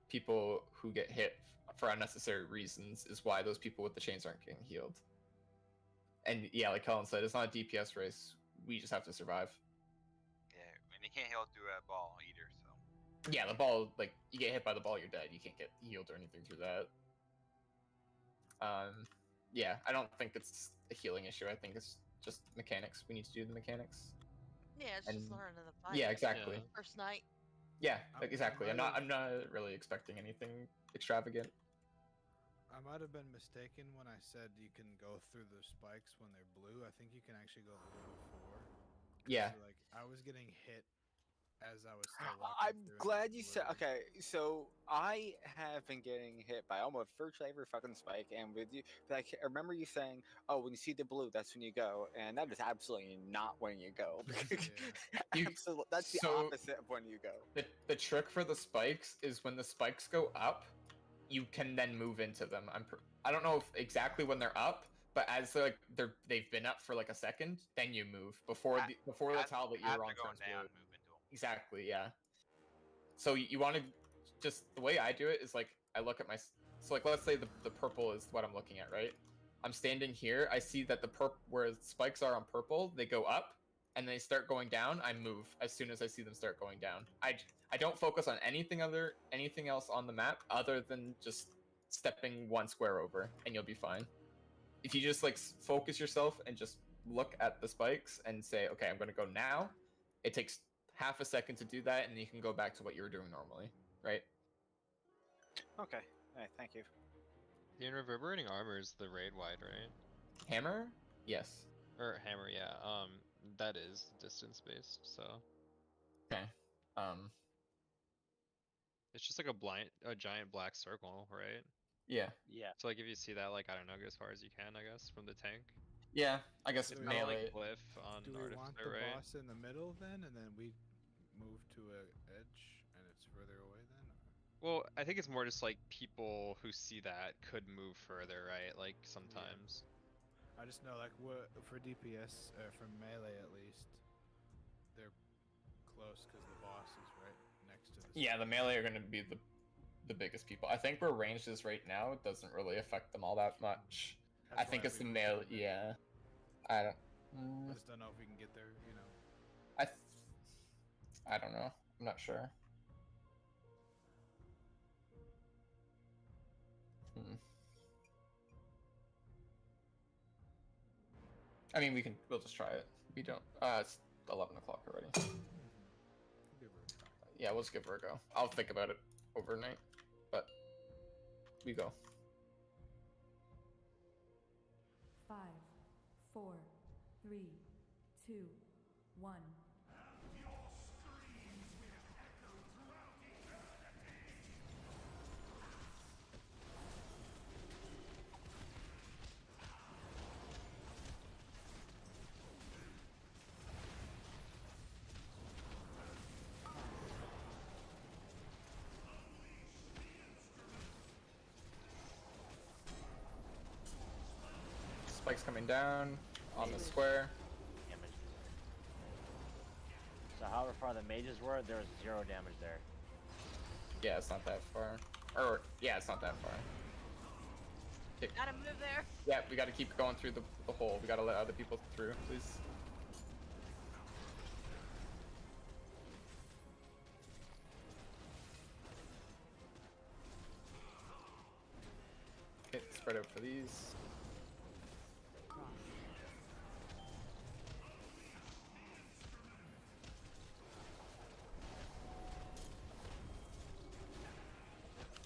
People who get hit for unnecessary reasons is why those people with the chains aren't getting healed. And yeah, like Helen said, it's not a DPS race. We just have to survive. Yeah, and you can't heal through a ball either, so. Yeah, the ball, like, you get hit by the ball, you're dead. You can't get healed or anything through that. Yeah, I don't think it's a healing issue. I think it's just mechanics. We need to do the mechanics. Yeah, it's just learning the fight. Yeah, exactly. Yeah. First night. Yeah, exactly. I'm might not really expecting anything extravagant. I might have been mistaken when I said you can go through the spikes when they're blue. I think you can actually go a little before. Yeah. So, like, I was getting hit as I was still walking I'm through. glad you said. Okay, so I have been getting hit by almost virtually every fucking spike, and with you, like, I remember you saying, "Oh, when you see the blue, that's when you go," and that is absolutely not when you go. Absolutely, that's the So- opposite of when you go. The trick for the spikes is when the spikes go up, you can then move into them. I don't know if exactly when they're up, but as they've been up for like a second, then you move before the tile that you're After on going turns down, blue. move into them. Exactly, yeah. So you want to just the way I do it is like I look at my so like let's say the purple is what I'm looking at, right? I'm standing here. I see that the where spikes are on purple, they go up, and they start going down. I move as soon as I see them start going down. I don't focus on anything else on the map other than just stepping 1 square over, and you'll be fine. If you just like focus yourself and just look at the spikes and say, okay, I'm going to go now. It takes half a second to do that, and then you can go back to what you were doing normally, right? Okay, alright, thank you. The reverberating armor is the raid wide, right? Hammer? Yes. Or hammer, yeah. That is distance based, so. Okay. It's just like a giant black circle, right? Yeah. Yeah. So like if you see that, like I don't know, go as far as you can, I guess, from the tank. Yeah, I guess It's it's kind of melee. like glyph on Do we want artificer, the right? boss in the middle then, and then we move to a edge and it's further away then? Well, I think it's more just like people who see that could move further, right? Like sometimes. I just know, like, what for DPS, for melee at least, they're close because the boss is right next to the. Yeah, the melee are going to be the biggest people. I think where ranged is right now, it doesn't really affect them all that much. That's I think why it's the we melee. moved it. Yeah, I don't. I just don't know if we can get there. You know. I don't know. I'm not sure. I mean, we'll just try it. We don't. It's 11 o'clock already. Yeah, we'll just give her a go. I'll think about it overnight, but we go. 5, 4, 3, 2, 1. Spike's coming down on the square. Damage. So however far the mages were, there was 0 damage there. Yeah, it's not that far. Or yeah, it's not that far. Okay. Gotta move there. Yeah, we gotta keep going through the hole. We gotta let other people through, please. Okay, spread out for these.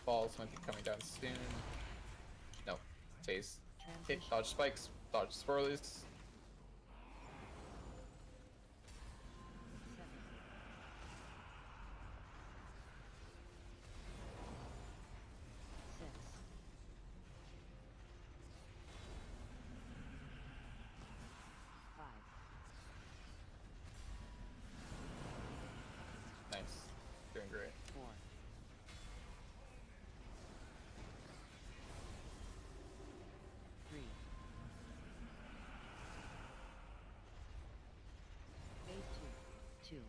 Balls might be coming down soon. No, phase. Okay, dodge spikes, dodge swirlies. Nice, doing great. 4. 3. Phase 2. 2.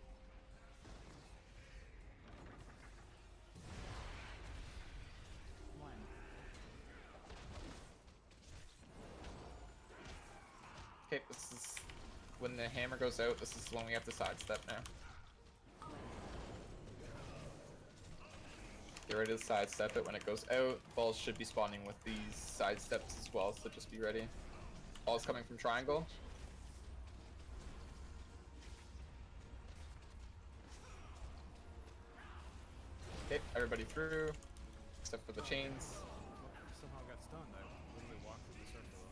1. Okay, this is when the hammer goes out. This is when we have to sidestep now. Get ready to sidestep it when it goes out. Balls should be spawning with these sidesteps as well, so just be ready. Balls coming from triangle. Okay, everybody through, except for the chains. Somehow got stunned. I literally walked through the circle.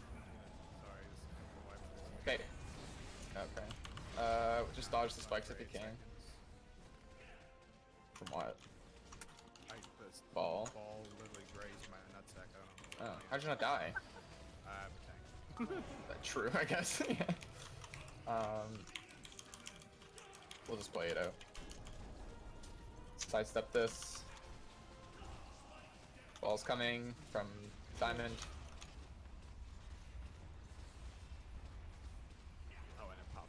Sorry, this is the wipe. Okay. Okay. Just dodge the spikes if you can. From what? Ball. Ball literally grazed my nutsack. I don't know. Oh, how'd you not die? I have a tank. That's true, I guess. Yeah. We'll just play it out. Sidestep this. Ball's coming from diamond. Oh, and it popped.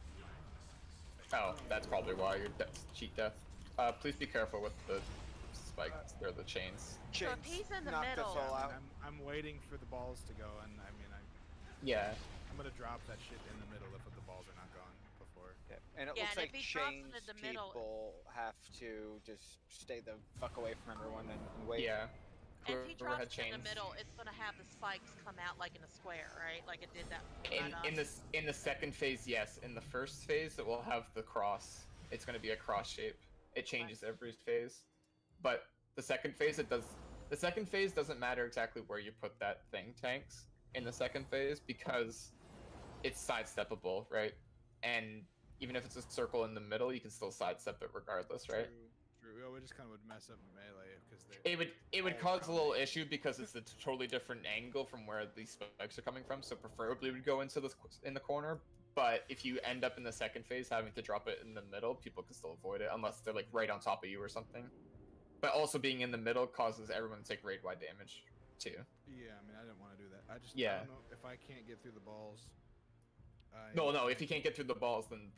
Oh, that's probably why you're cheat death. Please be careful with the spikes or the chains. So if he's in the knocked us middle, all out. I'm waiting for the balls to go, and I mean, Yeah. I'm gonna drop that shit in the middle if the balls are not gone before. Yeah. And it Yeah, looks and like if he drops it chains in the middle- people have to just stay the fuck away from everyone and wait. Yeah. and if he Whoever had drops it in the chains. middle, it's gonna have the spikes come out like in a square, right? Like it did that. In the second phase, yes. In the first phase, it will have the cross. It's going to be a cross shape. It changes every phase, but the second phase The second phase doesn't matter exactly where you put that thing, Tanks. In the second phase, because it's sidesteppable, right? And even if it's a circle in the middle, you can still sidestep it regardless, right? True. Well, we just kind of would mess up melee because It would cause a little issue because it's a totally different angle from where these spikes are coming from. So preferably we'd go into in the corner, But if you end up in the second phase having to drop it in the middle, people can still avoid it unless they're like right on top of you or something. But also being in the middle causes everyone to take raid-wide damage too. Yeah, I mean, I didn't want to do that. I just, I Yeah. don't know if I can't get through the balls. No, if you can't get through the balls, then